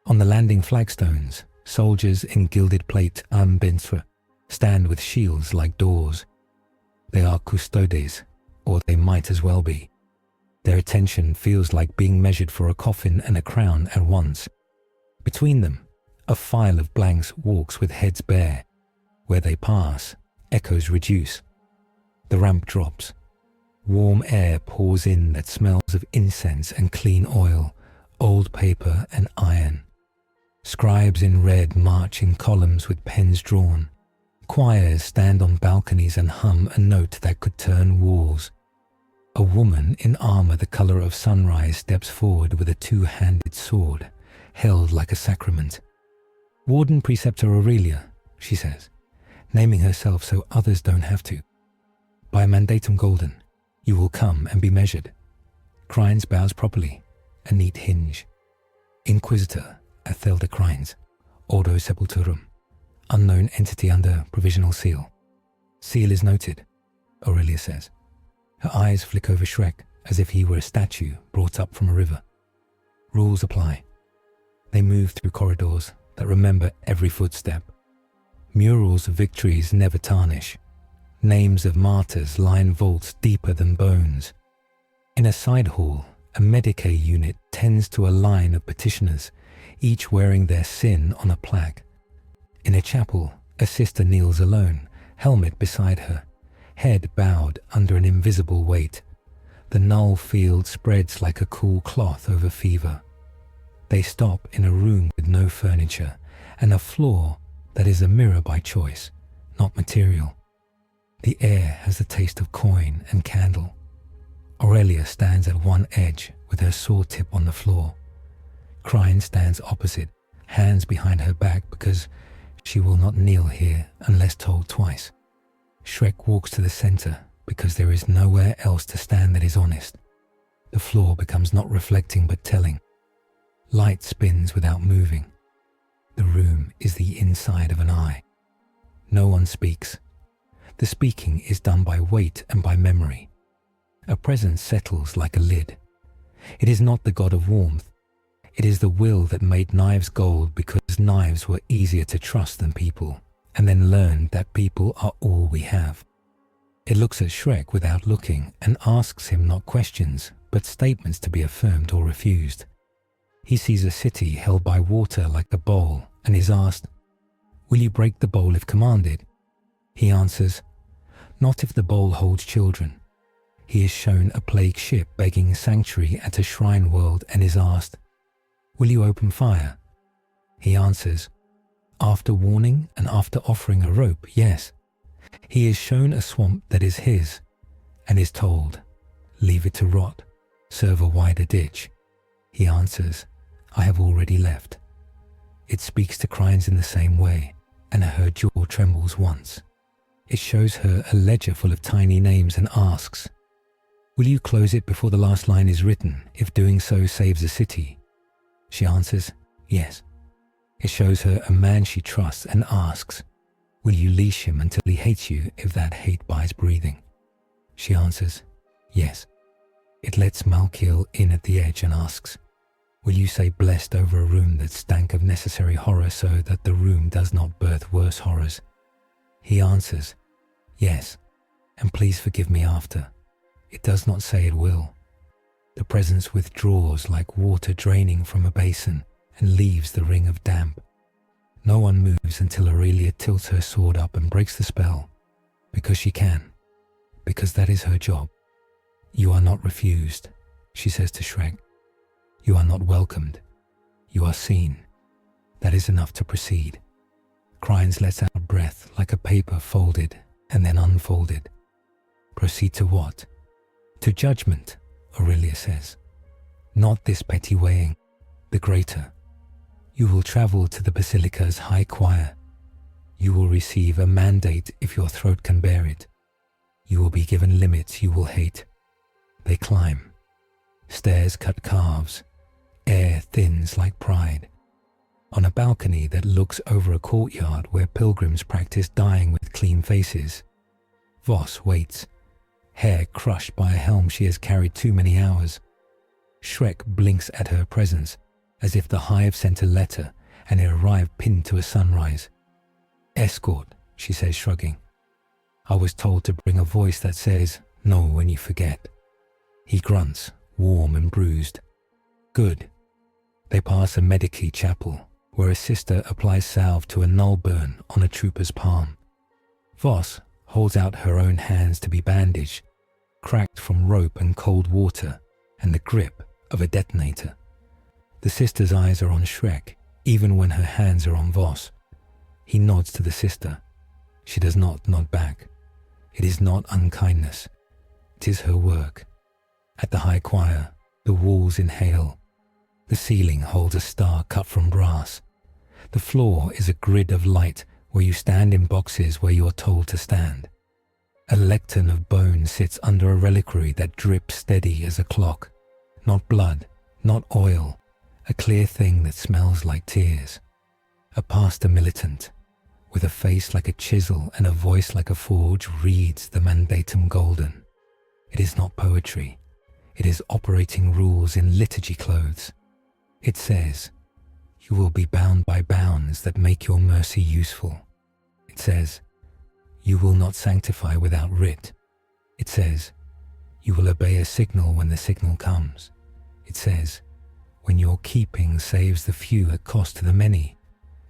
On the landing flagstones, soldiers in gilded plate armbentre stand with shields like doors. They are custodes, or they might as well be. Their attention feels like being measured for a coffin and a crown at once. Between them, a file of blanks walks with heads bare. Where they pass, echoes reduce. The ramp drops. Warm air pours in that smells of incense and clean oil, old paper and iron. Scribes in red march in columns with pens drawn. Choirs stand on balconies and hum a note that could turn walls. A woman in armor the color of sunrise steps forward with a two-handed sword, held like a sacrament. "Warden Preceptor Aurelia," she says, naming herself so others don't have to. "By mandatum golden, you will come and be measured." Crines bows properly, a neat hinge. "Inquisitor Athelda Crines, Ordo Sepulturum, unknown entity under provisional seal." "Seal is noted," Aurelia says. Her eyes flick over Shrek as if he were a statue brought up from a river. Rules apply. They move through corridors that remember every footstep. Murals of victories never tarnish. Names of martyrs line vaults deeper than bones. In a side hall, a Medicaid unit tends to a line of petitioners, each wearing their sin on a plaque. In a chapel, a sister kneels alone, helmet beside her, head bowed under an invisible weight. The null field spreads like a cool cloth over fever. They stop in a room with no furniture and a floor that is a mirror by choice, not material. The air has the taste of coin and candle. Aurelia stands at one edge with her sword tip on the floor. Crine stands opposite, hands behind her back because she will not kneel here unless told twice. Shrek walks to the center because there is nowhere else to stand that is honest. The floor becomes not reflecting but telling. Light spins without moving. The room is the inside of an eye. No one speaks. The speaking is done by weight and by memory. A presence settles like a lid. It is not the god of warmth. It is the will that made knives gold because knives were easier to trust than people, and then learned that people are all we have. It looks at Shrek without looking and asks him not questions, but statements to be affirmed or refused. He sees a city held by water like a bowl and is asked, "Will you break the bowl if commanded?" He answers, "Not if the bowl holds children." He is shown a plague ship begging sanctuary at a shrine world and is asked, "Will you open fire?" He answers, "After warning and after offering a rope, yes." He is shown a swamp that is his and is told, "Leave it to rot, serve a wider ditch." He answers, "I have already left." It speaks to Crines in the same way, and her jaw trembles once. It shows her a ledger full of tiny names and asks, "Will you close it before the last line is written, if doing so saves a city?" She answers, "Yes." It shows her a man she trusts and asks, "Will you leash him until he hates you if that hate buys breathing?" She answers, "Yes." It lets Malkiel in at the edge and asks, "Will you say blessed over a room that stank of necessary horror so that the room does not birth worse horrors?" He answers, "Yes, and please forgive me after." It does not say it will. The presence withdraws like water draining from a basin and leaves the ring of damp. No one moves until Aurelia tilts her sword up and breaks the spell, because she can, because that is her job. "You are not refused," she says to Shrek. "You are not welcomed. You are seen. That is enough to proceed." Crines lets out a breath like a paper folded and then unfolded. "Proceed to what?" "To judgment," Aurelia says. "Not this petty weighing, the greater. You will travel to the Basilica's high choir. You will receive a mandate if your throat can bear it. You will be given limits you will hate. They climb. Stairs cut calves. Air thins like pride. On a balcony that looks over a courtyard where pilgrims practice dying with clean faces, Voss waits, hair crushed by a helm she has carried too many hours. Shrek blinks at her presence, as if the Hive sent a letter and it arrived pinned to a sunrise. "Escort," she says, shrugging. "I was told to bring a voice that says, no when you forget." He grunts, warm and bruised. "Good." They pass a medici chapel, where a sister applies salve to a null burn on a trooper's palm. Voss holds out her own hands to be bandaged, cracked from rope and cold water and the grip of a detonator. The sister's eyes are on Shrek, even when her hands are on Voss. He nods to the sister. She does not nod back. It is not unkindness. It is her work. At the high choir, the walls inhale. The ceiling holds a star cut from brass. The floor is a grid of light where you stand in boxes where you are told to stand. A lectern of bone sits under a reliquary that drips steady as a clock. Not blood, not oil, a clear thing that smells like tears. A pastor militant, with a face like a chisel and a voice like a forge, reads the mandatum golden. It is not poetry. It is operating rules in liturgy clothes. It says, "You will be bound by bounds that make your mercy useful." It says, "You will not sanctify without writ." It says, "You will obey a signal when the signal comes." It says, "When your keeping saves the few at cost to the many,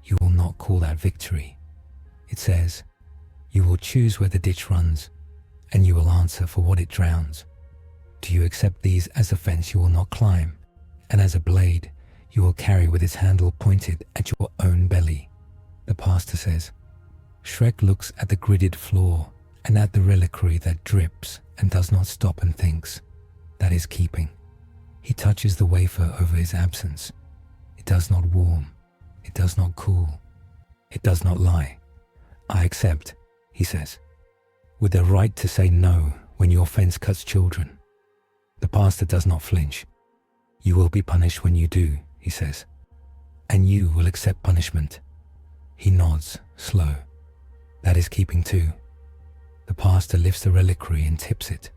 you will not call that victory." It says, "You will choose where the ditch runs, and you will answer for what it drowns. Do you accept these as a fence you will not climb, and as a blade you will carry with its handle pointed at your own belly?" The pastor says. Shrek looks at the gridded floor and at the reliquary that drips and does not stop and thinks. That is keeping. He touches the wafer over his absence. It does not warm. It does not cool. It does not lie. "I accept," he says, "with the right to say no when your fence cuts children." The pastor does not flinch. "You will be punished when you do," he says, "and you will accept punishment." He nods, slow. That is keeping too. The pastor lifts the reliquary and tips it.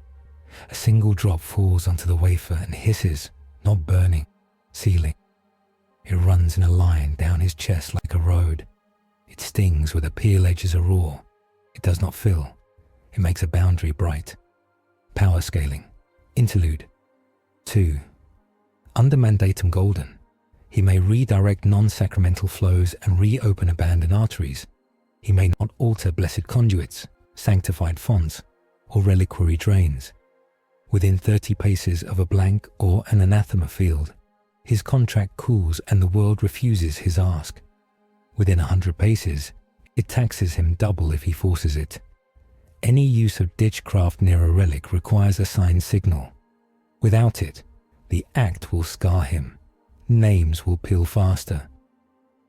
A single drop falls onto the wafer and hisses, not burning, sealing. It runs in a line down his chest like a road. It stings where the peel edges are raw. It does not fill. It makes a boundary bright. Power scaling. Interlude. 2. Under mandatum golden, he may redirect non-sacramental flows and reopen abandoned arteries. He may not alter blessed conduits, sanctified fonts, or reliquary drains. Within 30 paces of a blank or an anathema field, his contract cools and the world refuses his ask. Within 100 paces, it taxes him double if he forces it. Any use of ditchcraft near a relic requires a signed signal. Without it, the act will scar him. Names will peel faster.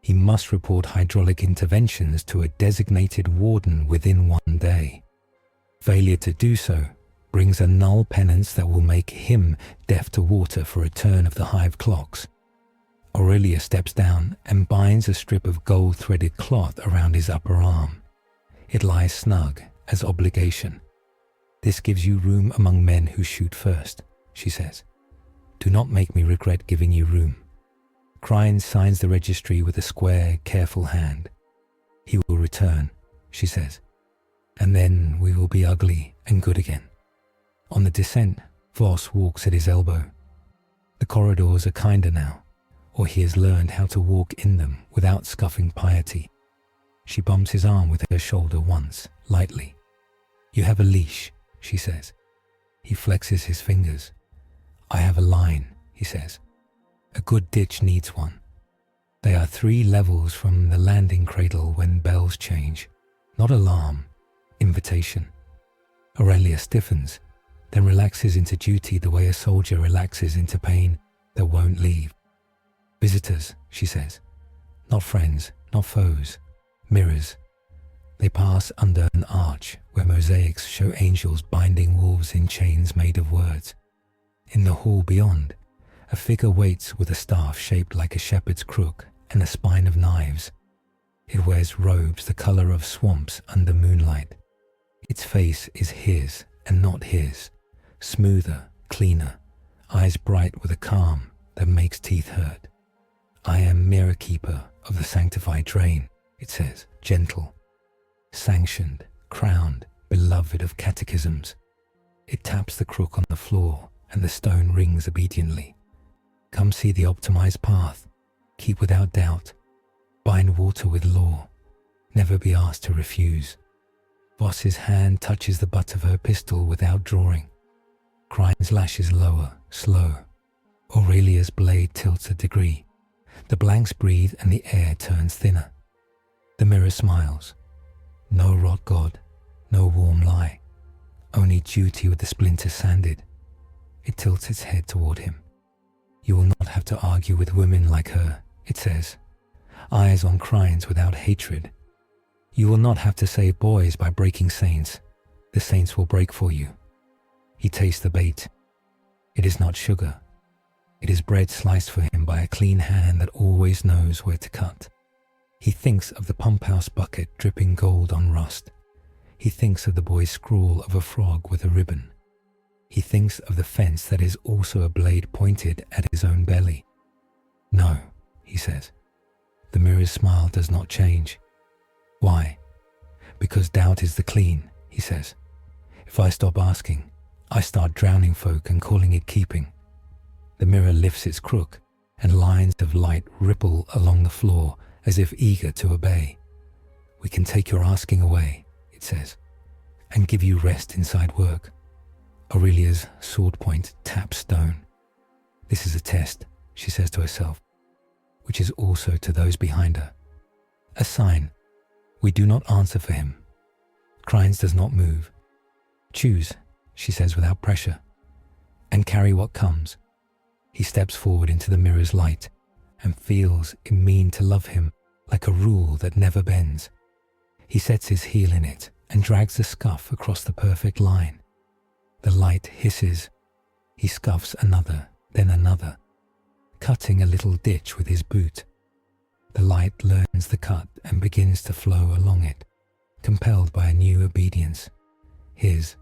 He must report hydraulic interventions to a designated warden within 1 day. Failure to do so brings a null penance that will make him deaf to water for a turn of the Hive clocks. Aurelia steps down and binds a strip of gold-threaded cloth around his upper arm. It lies snug as obligation. "This gives you room among men who shoot first," she says. "Do not make me regret giving you room." Crine signs the registry with a square, careful hand. "He will return," she says, "and then we will be ugly and good again." On the descent, Voss walks at his elbow. The corridors are kinder now, or he has learned how to walk in them without scuffing piety. She bumps his arm with her shoulder once, lightly. "You have a leash," she says. He flexes his fingers. "I have a line," he says. "A good ditch needs one. They are 3 levels from the landing cradle when bells change. Not alarm, invitation." Aurelia stiffens, then relaxes into duty the way a soldier relaxes into pain that won't leave. "Visitors," she says. "Not friends, not foes. Mirrors." They pass under an arch where mosaics show angels binding wolves in chains made of words. In the hall beyond, A figure waits with a staff shaped like a shepherd's crook and a spine of knives. It wears robes the color of swamps under moonlight. Its face is his and not his, smoother, cleaner, eyes bright with a calm that makes teeth hurt. I am mirror keeper of the sanctified drain, it says, gentle, sanctioned, crowned, beloved of catechisms. It taps the crook on the floor and the stone rings obediently. Come see the optimized path. Keep without doubt. Bind water with law. Never be asked to refuse. Voss's hand touches the butt of her pistol without drawing. Crine's lashes lower, slow. Aurelia's blade tilts a degree. The blanks breathe and the air turns thinner. The mirror smiles. No rot god, no warm lie. Only duty with the splinters sanded. It tilts its head toward him. You will not have to argue with women like her, it says. Eyes on Crines without hatred. You will not have to save boys by breaking saints. The saints will break for you. He tastes the bait. It is not sugar. It is bread sliced for him by a clean hand that always knows where to cut. He thinks of the pump house bucket dripping gold on rust. He thinks of the boy's scrawl of a frog with a ribbon. He thinks of the fence that is also a blade pointed at his own belly. No, he says. The mirror's smile does not change. Why? Because doubt is the clean, he says. If I stop asking, I start drowning folk and calling it keeping. The mirror lifts its crook, and lines of light ripple along the floor as if eager to obey. We can take your asking away, it says, and give you rest inside work. Aurelia's sword point taps stone. This is a test, she says to herself, which is also to those behind her. A sign. We do not answer for him. Crines does not move. Choose, she says without pressure, and carry what comes. He steps forward into the mirror's light and feels it mean to love him like a rule that never bends. He sets his heel in it and drags the scuff across the perfect line. The light hisses. He scuffs another, then another, cutting a little ditch with his boot. The light learns the cut and begins to flow along it, compelled by a new obedience. His.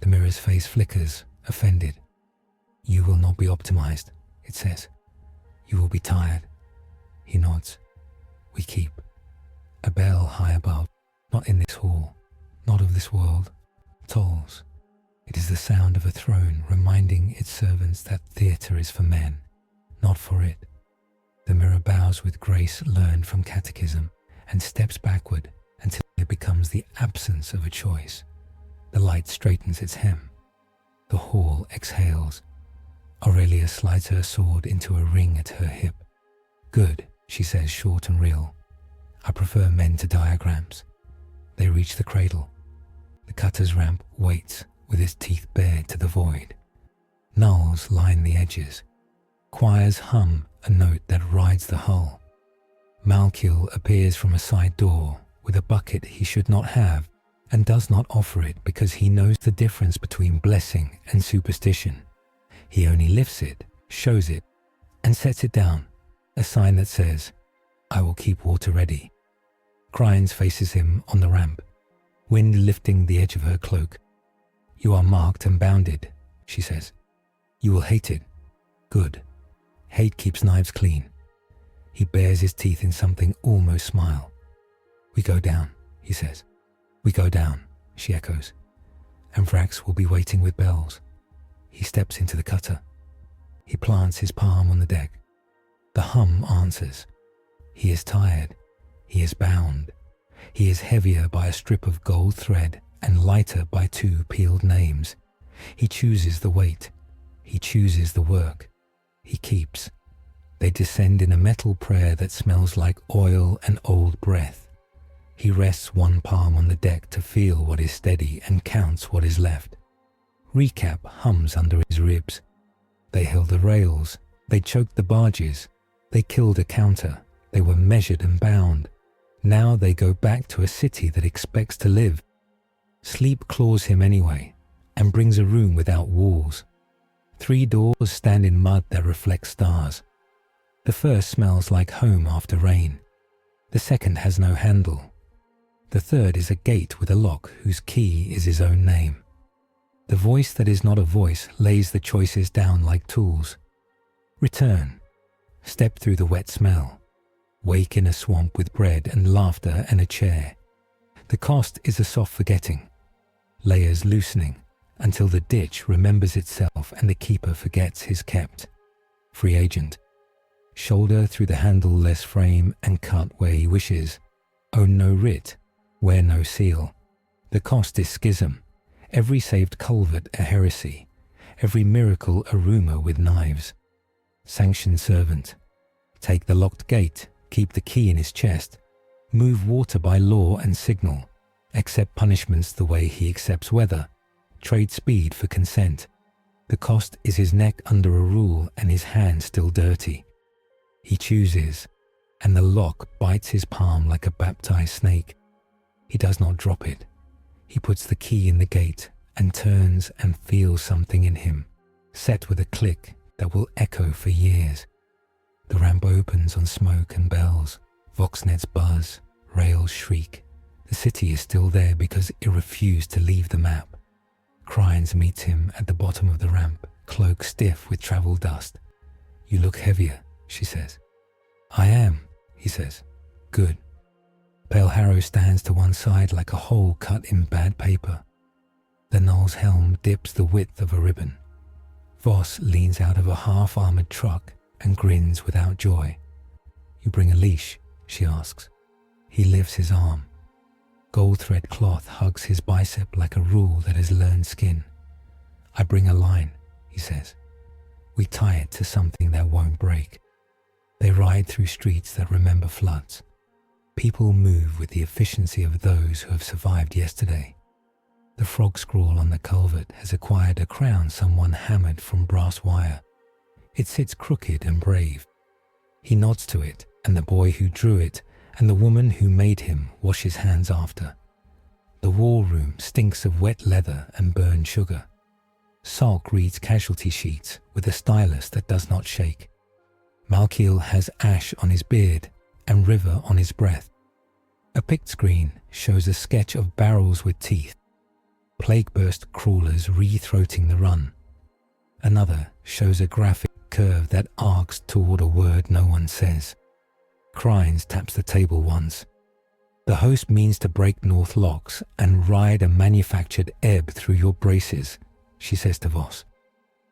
The mirror's face flickers, offended. You will not be optimized, it says. You will be tired. He nods. We keep. A bell high above, not in this hall, not of this world, tolls. It is the sound of a throne reminding its servants that theatre is for men, not for it. The mirror bows with grace learned from catechism and steps backward until it becomes the absence of a choice. The light straightens its hem. The hall exhales. Aurelia slides her sword into a ring at her hip. Good, she says, short and real. I prefer men to diagrams. They reach the cradle. The cutter's ramp waits with its teeth bared to the void. Nulls line the edges. Choirs hum a note that rides the hull. Malkiel appears from a side door with a bucket he should not have and does not offer it because he knows the difference between blessing and superstition. He only lifts it, shows it, and sets it down, a sign that says, I will keep water ready. Crines faces him on the ramp, wind lifting the edge of her cloak. You are marked and bounded, she says. You will hate it. Good. Hate keeps knives clean. He bares his teeth in something almost smile. We go down, he says. We go down, she echoes. And Vrax will be waiting with bells. He steps into the cutter. He plants his palm on the deck. The hum answers. He is tired. He is bound. He is heavier by a strip of gold thread and lighter by 2 peeled names. He chooses the weight. He chooses the work. He keeps. They descend in a metal prayer that smells like oil and old breath. He rests one palm on the deck to feel what is steady and counts what is left. Recap hums under his ribs. They held the rails. They choked the barges. They killed a counter. They were measured and bound. Now they go back to a city that expects to live. Sleep claws him anyway, and brings a room without walls. 3 doors stand in mud that reflects stars. The first smells like home after rain. The second has no handle. The third is a gate with a lock whose key is his own name. The voice that is not a voice lays the choices down like tools. Return. Step through the wet smell. Wake in a swamp with bread and laughter and a chair. The cost is a soft forgetting. Layers loosening until the ditch remembers itself and the keeper forgets his kept. Free agent. Shoulder through the handle-less frame and cut where he wishes. Own no writ, wear no seal. The cost is schism. Every saved culvert a heresy. Every miracle a rumour with knives. Sanctioned servant. Take the locked gate, keep the key in his chest. Move water by law and signal. Accept punishments the way he accepts weather. Trade speed for consent. The cost is his neck under a rule and his hand still dirty. He chooses, and the lock bites his palm like a baptized snake. He does not drop it. He puts the key in the gate and turns and feels something in him, set with a click that will echo for years. The ramp opens on smoke and bells. Voxnets buzz, rails shriek. The city is still there because it refused to leave the map. Crines meets him at the bottom of the ramp, cloak stiff with travel dust. You look heavier, she says. I am, he says. Good. Pale Harrow stands to one side like a hole cut in bad paper. The null's helm dips the width of a ribbon. Voss leans out of a half-armoured truck and grins without joy. You bring a leash, she asks. He lifts his arm. Gold thread cloth hugs his bicep like a rule that has learned skin. I bring a line, he says. We tie it to something that won't break. They ride through streets that remember floods. People move with the efficiency of those who have survived yesterday. The frog scrawl on the culvert has acquired a crown someone hammered from brass wire. It sits crooked and brave. He nods to it, and the boy who drew it and the woman who made him wash his hands after. The war room stinks of wet leather and burned sugar. Salk reads casualty sheets with a stylus that does not shake. Malkiel has ash on his beard and river on his breath. A picked screen shows a sketch of barrels with teeth. Plague-burst crawlers re-throating the run. Another shows a graphic curve that arcs toward a word no one says. Crines taps the table once. The host means to break north locks and ride a manufactured ebb through your braces, she says to Voss.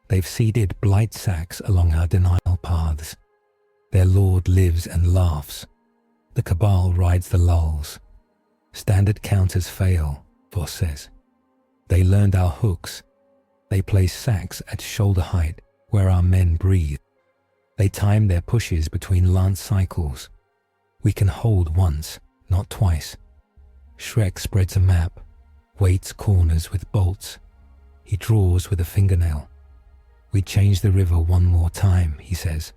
They've seeded blight sacks along our denial paths. Their lord lives and laughs. The cabal rides the lulls. Standard counters fail, Voss says. They learned our hooks. They place sacks at shoulder height where our men breathe. They time their pushes between lance cycles. We can hold once, not twice. Shrek spreads a map, weights corners with bolts. He draws with a fingernail. We change the river one more time, he says.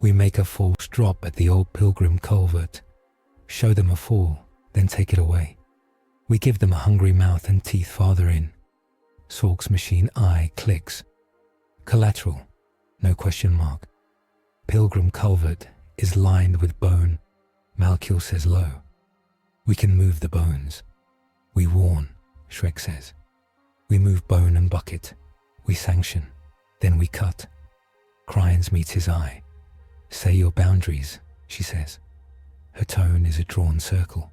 We make a false drop at the old pilgrim culvert. Show them a fall, then take it away. We give them a hungry mouth and teeth farther in. Sork's machine eye clicks. Collateral, no question mark. Pilgrim culvert is lined with bone. Malkiel says low. We can move the bones. We warn, Shrek says. We move bone and bucket. We sanction. Then we cut. Crines meets his eye. Say your boundaries, she says. Her tone is a drawn circle.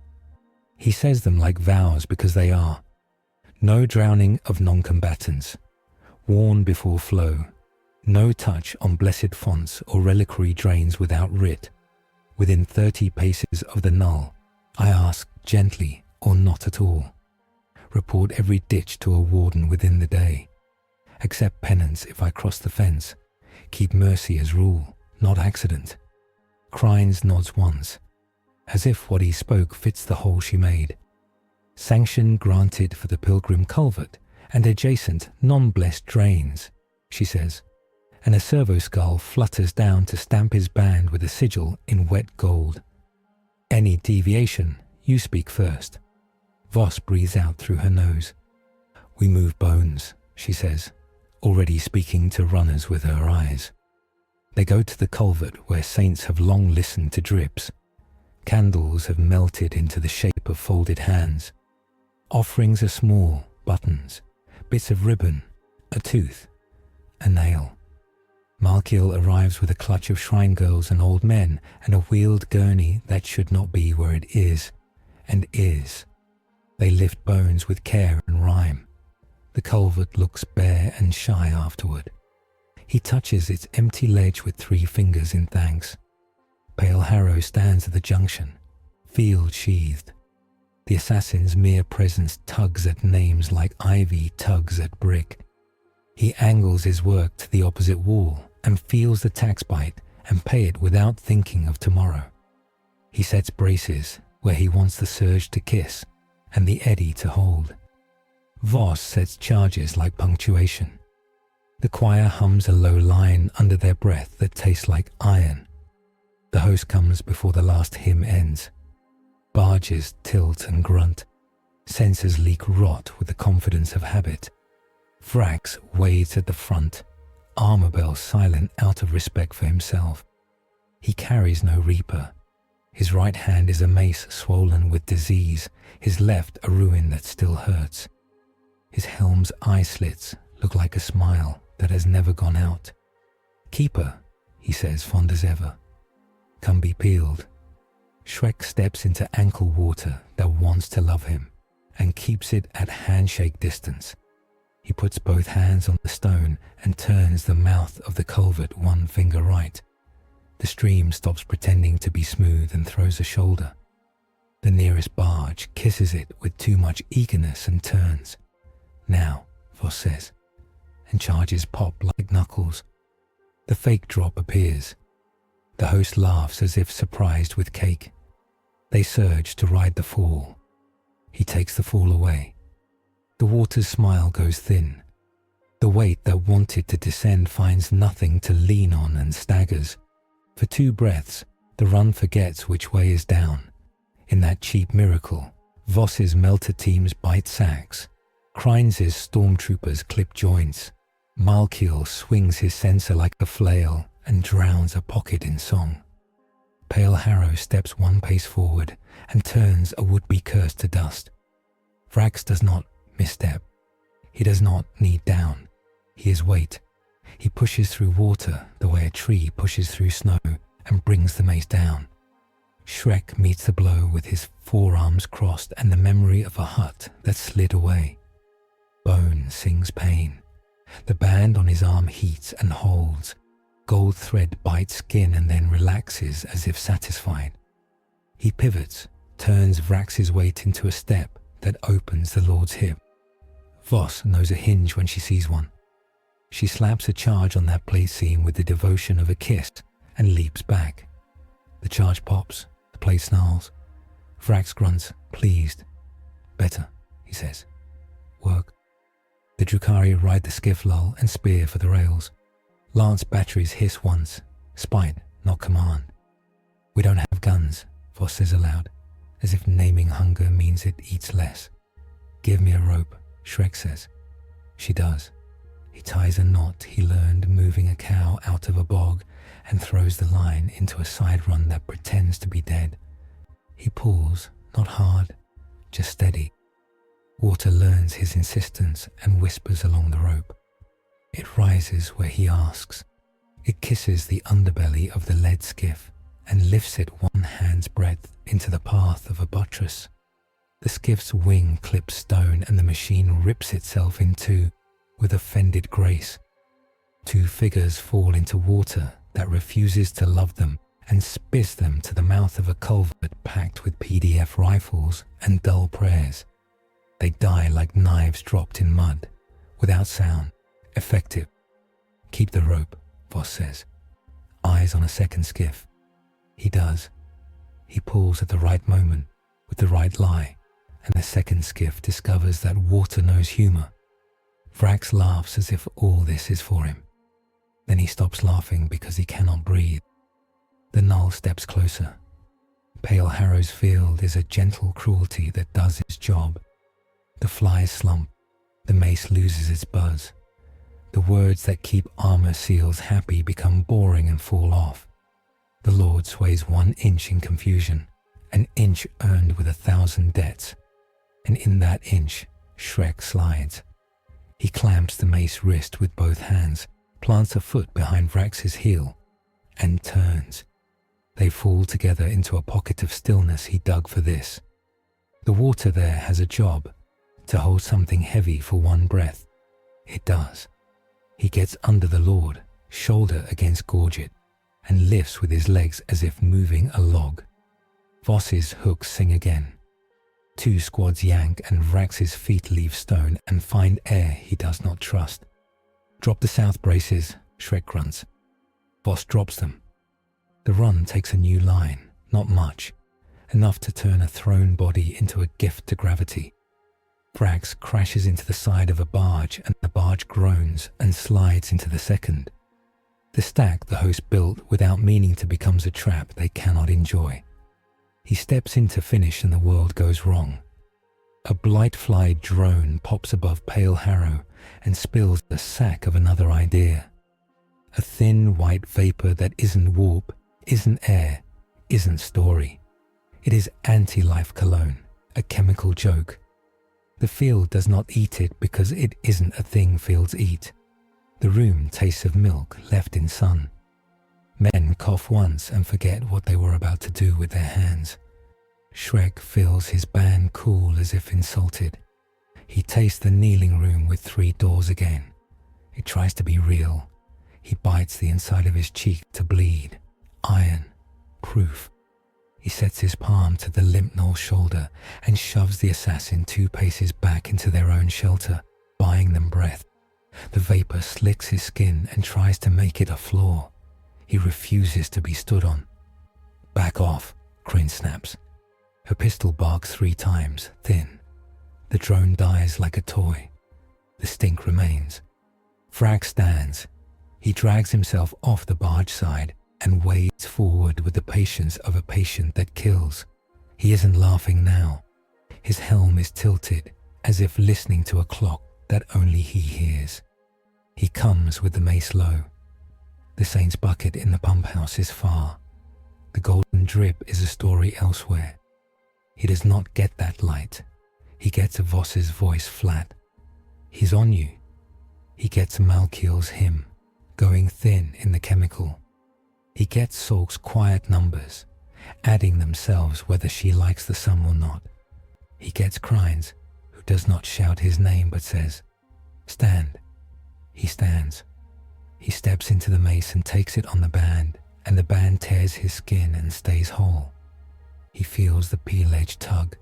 He says them like vows because they are. No drowning of non-combatants. Warn before flow. No touch on blessed fonts or reliquary drains without writ. Within 30 paces of the null, I ask gently or not at all. Report every ditch to a warden within the day. Accept penance if I cross the fence. Keep mercy as rule, not accident. Crines nods once, as if what he spoke fits the hole she made. Sanction granted for the pilgrim culvert and adjacent non-blessed drains, she says, and a servo skull flutters down to stamp his band with a sigil in wet gold. Any deviation, you speak first. Voss breathes out through her nose. We move bones, she says. already speaking to runners with her eyes. They go to the culvert where saints have long listened to drips. Candles have melted into the shape of folded hands. Offerings are small, buttons, bits of ribbon, a tooth, a nail. Malkiel arrives with a clutch of shrine girls and old men and a wheeled gurney that should not be where it is, and is. They lift bones with care and rhyme. The culvert looks bare and shy afterward. He touches its empty ledge with 3 fingers in thanks. Pale Harrow stands at the junction, field sheathed. The assassin's mere presence tugs at names like ivy tugs at brick. He angles his work to the opposite wall and feels the tax bite and pay it without thinking of tomorrow. He sets braces where he wants the surge to kiss and the eddy to hold. Voss sets charges like punctuation. The choir hums a low line under their breath that tastes like iron. The host comes before the last hymn ends. Barges tilt and grunt. Censers leak rot with the confidence of habit. Vrax wades at the front, Armorbell silent out of respect for himself. He carries no reaper. His right hand is a mace swollen with disease, his left a ruin that still hurts. His helm's eye slits look like a smile that has never gone out. "Keeper," he says, fond as ever. "Come be peeled." Shrek steps into ankle water that wants to love him and keeps it at handshake distance. He puts both hands on the stone and turns the mouth of the culvert 1 finger right. The stream stops pretending to be smooth and throws a shoulder. The nearest barge kisses it with too much eagerness and turns. "Now," Voss says, and charges pop like knuckles. The fake drop appears. The host laughs as if surprised with cake. They surge to ride the fall. He takes the fall away. The water's smile goes thin. The weight that wanted to descend finds nothing to lean on and staggers. For 2 breaths, the run forgets which way is down. In that cheap miracle, Voss's melter teams bite sacks. Krines's stormtroopers clip joints. Malkiel swings his censer like a flail and drowns a pocket in song. Pale Harrow steps 1 pace forward and turns a would-be curse to dust. Vrax does not misstep. He does not knee down. He is weight. He pushes through water the way a tree pushes through snow and brings the mace down. Shrek meets the blow with his forearms crossed and the memory of a hut that slid away. Bone sings pain. The band on his arm heats and holds. Gold thread bites skin and then relaxes as if satisfied. He pivots, turns Vrax's weight into a step that opens the Lord's hip. Voss knows a hinge when she sees one. She slaps a charge on that plate seam with the devotion of a kiss and leaps back. The charge pops, the plate snarls. Vrax grunts, pleased. "Better," he says. "Work." The Drukhari ride the skiff lull and spear for the rails. Lance batteries hiss once, spite, not command. "We don't have guns," Voss says aloud, as if naming hunger means it eats less. "Give me a rope," Shrek says. She does. He ties a knot he learned moving a cow out of a bog and throws the line into a side run that pretends to be dead. He pulls, not hard, just steady. Water learns his insistence and whispers along the rope. It rises where he asks. It kisses the underbelly of the lead skiff and lifts it 1 hand's breadth into the path of a buttress. The skiff's wing clips stone and the machine rips itself in 2 with offended grace. 2 figures fall into water that refuses to love them and spits them to the mouth of a culvert packed with PDF rifles and dull prayers. They die like knives dropped in mud, without sound, effective. "Keep the rope," Voss says. Eyes on a second skiff. He does. He pulls at the right moment, with the right lie, and the second skiff discovers that water knows humor. Vrax laughs as if all this is for him. Then he stops laughing because he cannot breathe. The null steps closer. Pale Harrow's field is a gentle cruelty that does its job. The flies slump. The mace loses its buzz. The words that keep armor seals happy become boring and fall off. The Lord sways 1 inch in confusion, an inch earned with 1,000 debts. And in that inch, Shrek slides. He clamps the mace wrist with both hands, plants a foot behind Vrax's heel, and turns. They fall together into a pocket of stillness he dug for this. The water there has a job, to hold something heavy for 1 breath. It does. He gets under the Lord, shoulder against gorget, and lifts with his legs as if moving a log. Voss's hooks sing again. 2 squads yank and Vrax's feet leave stone and find air he does not trust. Drop the south braces, Shrek grunts. Voss drops them. The run takes a new line, not much, enough to turn a thrown body into a gift to gravity. Vrax crashes into the side of a barge and the barge groans and slides into the second. The stack the host built without meaning to becomes a trap they cannot enjoy. He steps in to finish and the world goes wrong. A blightfly drone pops above Pale Harrow and spills the sack of another idea. A thin white vapor that isn't warp, isn't air, isn't story. It is anti-life cologne, a chemical joke. The field does not eat it because it isn't a thing fields eat. The room tastes of milk left in sun. Men cough once and forget what they were about to do with their hands. Shrek feels his band cool as if insulted. He tastes the kneeling room with 3 doors again. It tries to be real. He bites the inside of his cheek to bleed. Iron. Proof. He sets his palm to the limp Null shoulder and shoves the assassin 2 paces back into their own shelter, buying them breath. The vapor slicks his skin and tries to make it a floor. He refuses to be stood on. Back off, Crane snaps. Her pistol barks 3 times, thin. The drone dies like a toy. The stink remains. Vrax stands. He drags himself off the barge side and wades forward with the patience of a patient that kills. He isn't laughing now. His helm is tilted, as if listening to a clock that only he hears. He comes with the mace low. The saint's bucket in the pump house is far. The golden drip is a story elsewhere. He does not get that light. He gets Voss's voice flat. He's on you. He gets Malkiel's hymn, going thin in the chemical. He gets Sulk's quiet numbers, adding themselves whether she likes the sum or not. He gets Crine's, who does not shout his name but says, "Stand." He stands. He steps into the mace and takes it on the band, and the band tears his skin and stays whole. He feels the peel edge tug.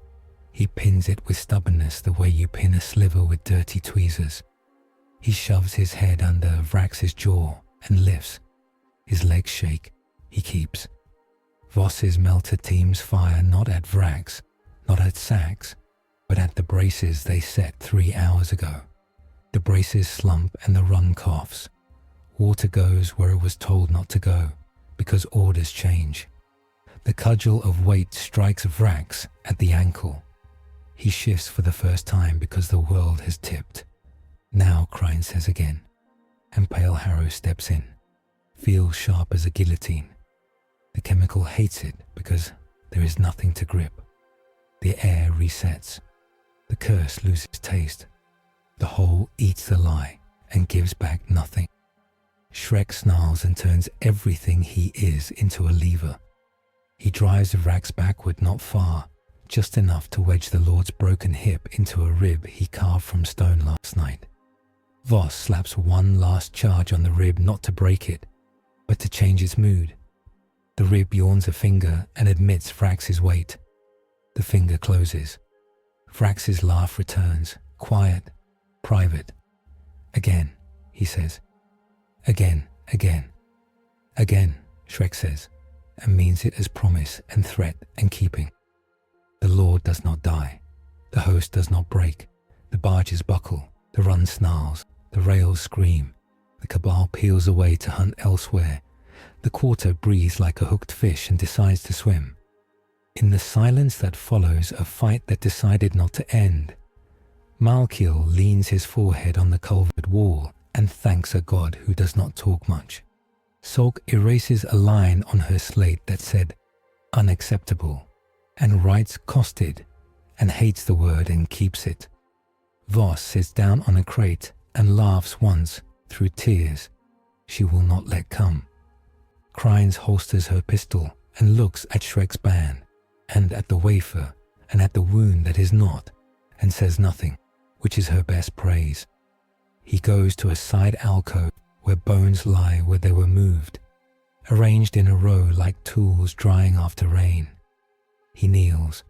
He pins it with stubbornness the way you pin a sliver with dirty tweezers. He shoves his head under Vrax's jaw and lifts. His legs shake. He keeps. Voss's melter teams fire not at Vrax, not at sacks, but at the braces they set 3 hours ago. The braces slump and the run coughs. Water goes where it was told not to go, because orders change. The cudgel of weight strikes Vrax at the ankle. He shifts for the first time because the world has tipped. "Now," Crine says again, and Pale Harrow steps in. Feels sharp as a guillotine. The chemical hates it because there is nothing to grip. The air resets. The curse loses taste. The whole eats the lie and gives back nothing. Shrek snarls and turns everything he is into a lever. He drives Vrax backward not far, just enough to wedge the Lord's broken hip into a rib he carved from stone last night. Voss slaps one last charge on the rib not to break it, but to change its mood. The rib yawns a finger and admits Vrax's weight. The finger closes. Vrax's laugh returns, quiet, private. "Again," he says. "Again, again." "Again," Shrek says, and means it as promise and threat and keeping. The Lord does not die. The host does not break. The barges buckle. The run snarls. The rails scream. The cabal peels away to hunt elsewhere. The quarter breathes like a hooked fish and decides to swim. In the silence that follows a fight that decided not to end, Malkiel leans his forehead on the culvert wall and thanks a god who does not talk much. Sulk erases a line on her slate that said unacceptable and writes costed and hates the word and keeps it. Voss sits down on a crate and laughs once through tears she will not let come. Krynes holsters her pistol and looks at Shrek's band and at the wafer and at the wound that is not, and says nothing, which is her best praise. He goes to a side alcove where bones lie where they were moved, arranged in a row like tools drying after rain. He kneels.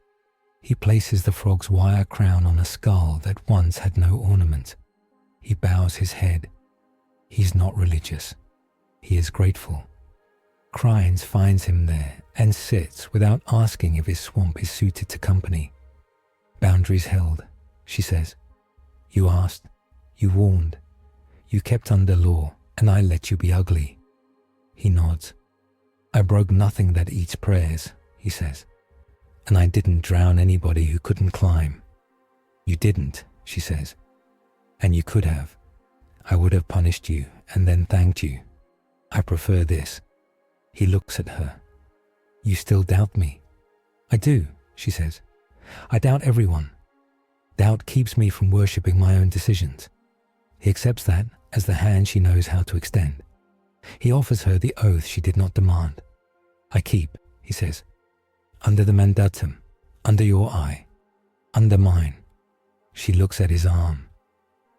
He places the frog's wire crown on a skull that once had no ornament. He bows his head. He's not religious. He is grateful. Krynes finds him there and sits without asking if his swamp is suited to company. Boundaries held, she says. You asked, you warned, you kept under law, and I let you be ugly. He nods. I broke nothing that eats prayers, he says, and I didn't drown anybody who couldn't climb. You didn't, she says, and you could have. I would have punished you and then thanked you. I prefer this. He looks at her. You still doubt me? I do, she says. I doubt everyone. Doubt keeps me from worshipping my own decisions. He accepts that as the hand she knows how to extend. He offers her the oath she did not demand. I keep, he says, under the mandatum, under your eye, under mine. She looks at his arm,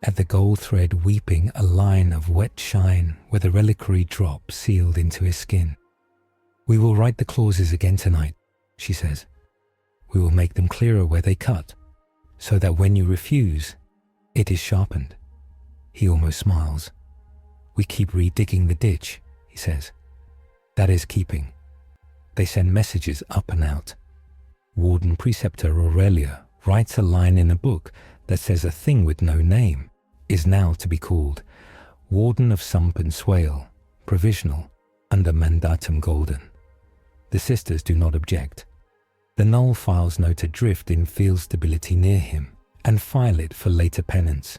at the gold thread weeping a line of wet shine where the reliquary drop sealed into his skin. We will write the clauses again tonight, she says. We will make them clearer where they cut, so that when you refuse, it is sharpened. He almost smiles. We keep redigging the ditch, he says. That is keeping. They send messages up and out. Warden Preceptor Aurelia writes a line in a book that says a thing with no name is now to be called Warden of Sump and Swale, provisional, under mandatum golden. The sisters do not object. The null files note adrift in field stability near him and file it for later penance.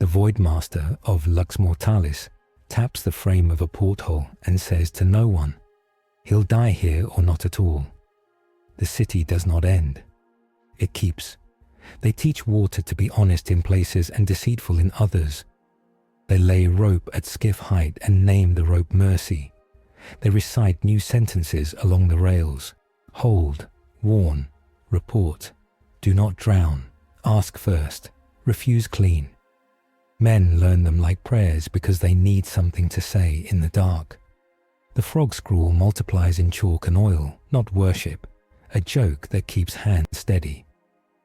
The Void Master of Lux Mortalis taps the frame of a porthole and says to no one, he'll die here or not at all. The city does not end. It keeps. They teach water to be honest in places and deceitful in others. They lay rope at skiff height and name the rope mercy. They recite new sentences along the rails. Hold, warn, report, do not drown, ask first, refuse clean. Men learn them like prayers because they need something to say in the dark. The frog scrawl multiplies in chalk and oil, not worship, a joke that keeps hands steady.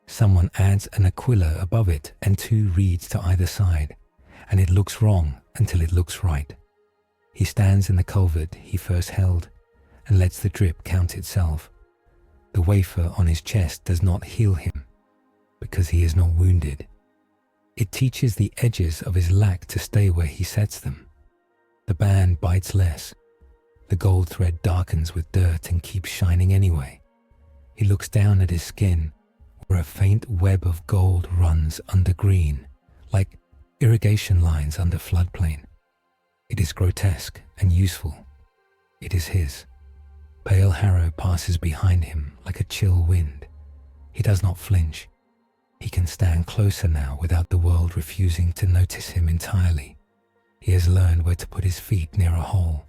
Someone adds an aquila above it and two reeds to either side, and it looks wrong until it looks right. He stands in the culvert he first held and lets the drip count itself. The wafer on his chest does not heal him because he is not wounded. It teaches the edges of his lack to stay where he sets them. The band bites less. The gold thread darkens with dirt and keeps shining anyway. He looks down at his skin, where a faint web of gold runs under green, like irrigation lines under floodplain. It is grotesque and useful. It is his. Pale Harrow passes behind him like a chill wind. He does not flinch. He can stand closer now without the world refusing to notice him entirely. He has learned where to put his feet near a hole.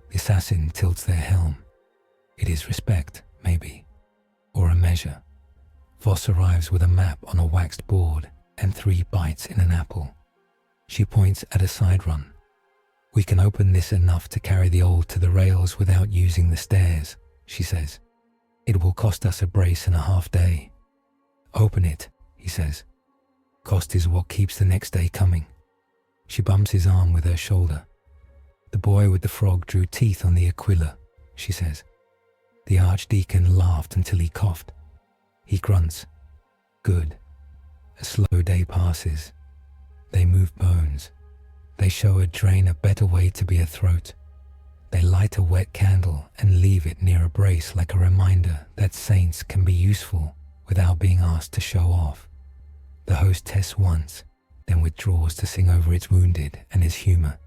The assassin tilts their helm. It is respect, maybe, or a measure. Voss arrives with a map on a waxed board and 3 bites in an apple. She points at a side run. We can open this enough to carry the old to the rails without using the stairs, she says. It will cost us a brace and a half day. Open it, he says. Cost is what keeps the next day coming. She bumps his arm with her shoulder. The boy with the frog drew teeth on the aquila, she says. The archdeacon laughed until he coughed. He grunts. Good. A slow day passes. They move bones. They show a drain a better way to be a throat. They light a wet candle and leave it near a brace like a reminder that saints can be useful without being asked to show off. The host tests once, then withdraws to sing over its wounded and his humour.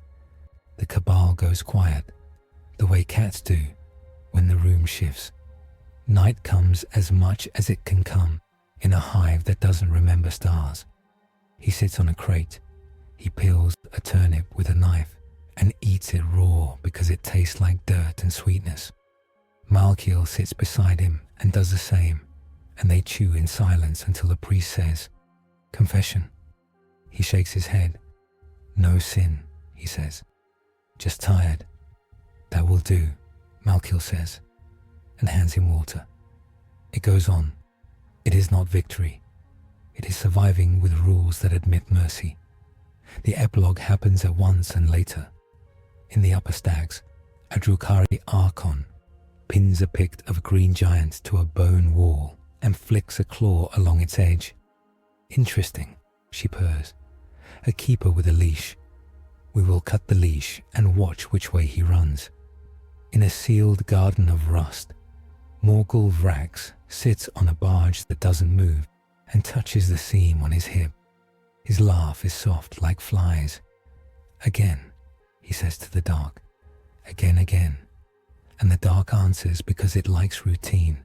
The cabal goes quiet, the way cats do when the room shifts. Night comes as much as it can come in a hive that doesn't remember stars. He sits on a crate. He peels a turnip with a knife and eats it raw because it tastes like dirt and sweetness. Malkiel sits beside him and does the same, and they chew in silence until the priest says, "Confession." He shakes his head. "No sin," he says. "Just tired." "That will do," Malkiel says, and hands him water. It goes on. It is not victory. It is surviving with rules that admit mercy. The epilogue happens at once and later. In the upper stacks, a Drukhari Archon pins a pict of a green giant to a bone wall and flicks a claw along its edge. "Interesting," she purrs. "A keeper with a leash. We will cut the leash and watch which way he runs." In a sealed garden of rust, Morgul Vrax sits on a barge that doesn't move and touches the seam on his hip. His laugh is soft like flies. "Again," he says to the dark. Again. And the dark answers because it likes routine.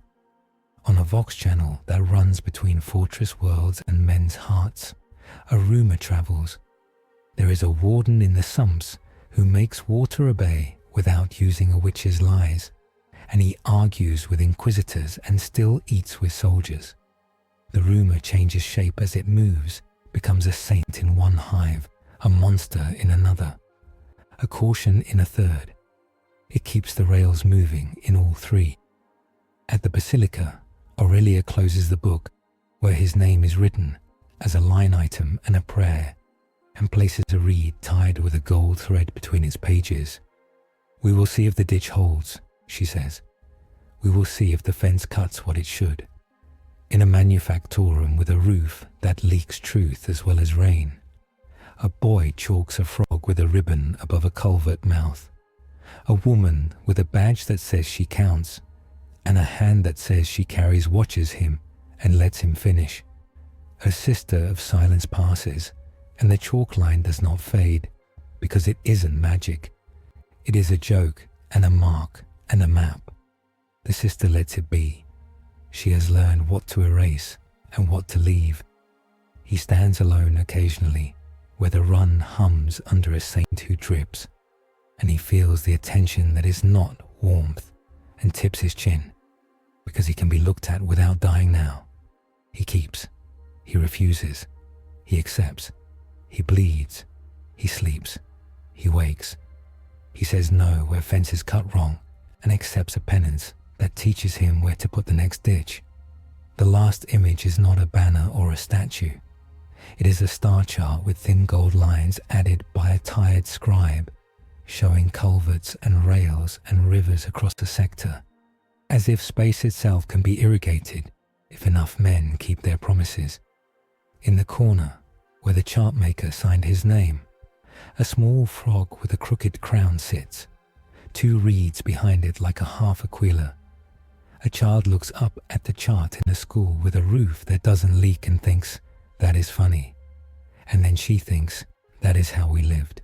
On a Vox channel that runs between fortress worlds and men's hearts, a rumor travels. There is a warden in the sumps who makes water obey without using a witch's lies, and he argues with inquisitors and still eats with soldiers. The rumor changes shape as it moves, becomes a saint in one hive, a monster in another, a caution in a third. It keeps the rails moving in all three. At the Basilica, Aurelia closes the book, where his name is written, as a line item and a prayer, and places a reed tied with a gold thread between its pages. "We will see if the ditch holds," she says. "We will see if the fence cuts what it should." In a manufactorum with a roof that leaks truth as well as rain, a boy chalks a frog with a ribbon above a culvert mouth. A woman with a badge that says she counts, and a hand that says she carries watches him and lets him finish. A sister of silence passes, and the chalk line does not fade, because it isn't magic. It is a joke and a mark and a map. The sister lets it be. She has learned what to erase and what to leave. He stands alone occasionally, where the run hums under a saint who drips, and he feels the attention that is not warmth and tips his chin, because he can be looked at without dying now. He keeps. He refuses. He accepts. He bleeds. He sleeps. He wakes. He says no where fences cut wrong and accepts a penance that teaches him where to put the next ditch. The last image is not a banner or a statue. It is a star chart with thin gold lines added by a tired scribe, showing culverts and rails and rivers across the sector, as if space itself can be irrigated if enough men keep their promises. In the corner, where the chart maker signed his name, a small frog with a crooked crown sits, 2 reeds behind it like a half aquila. A child looks up at the chart in a school with a roof that doesn't leak and thinks, "That is funny." And then she thinks, "That is how we lived."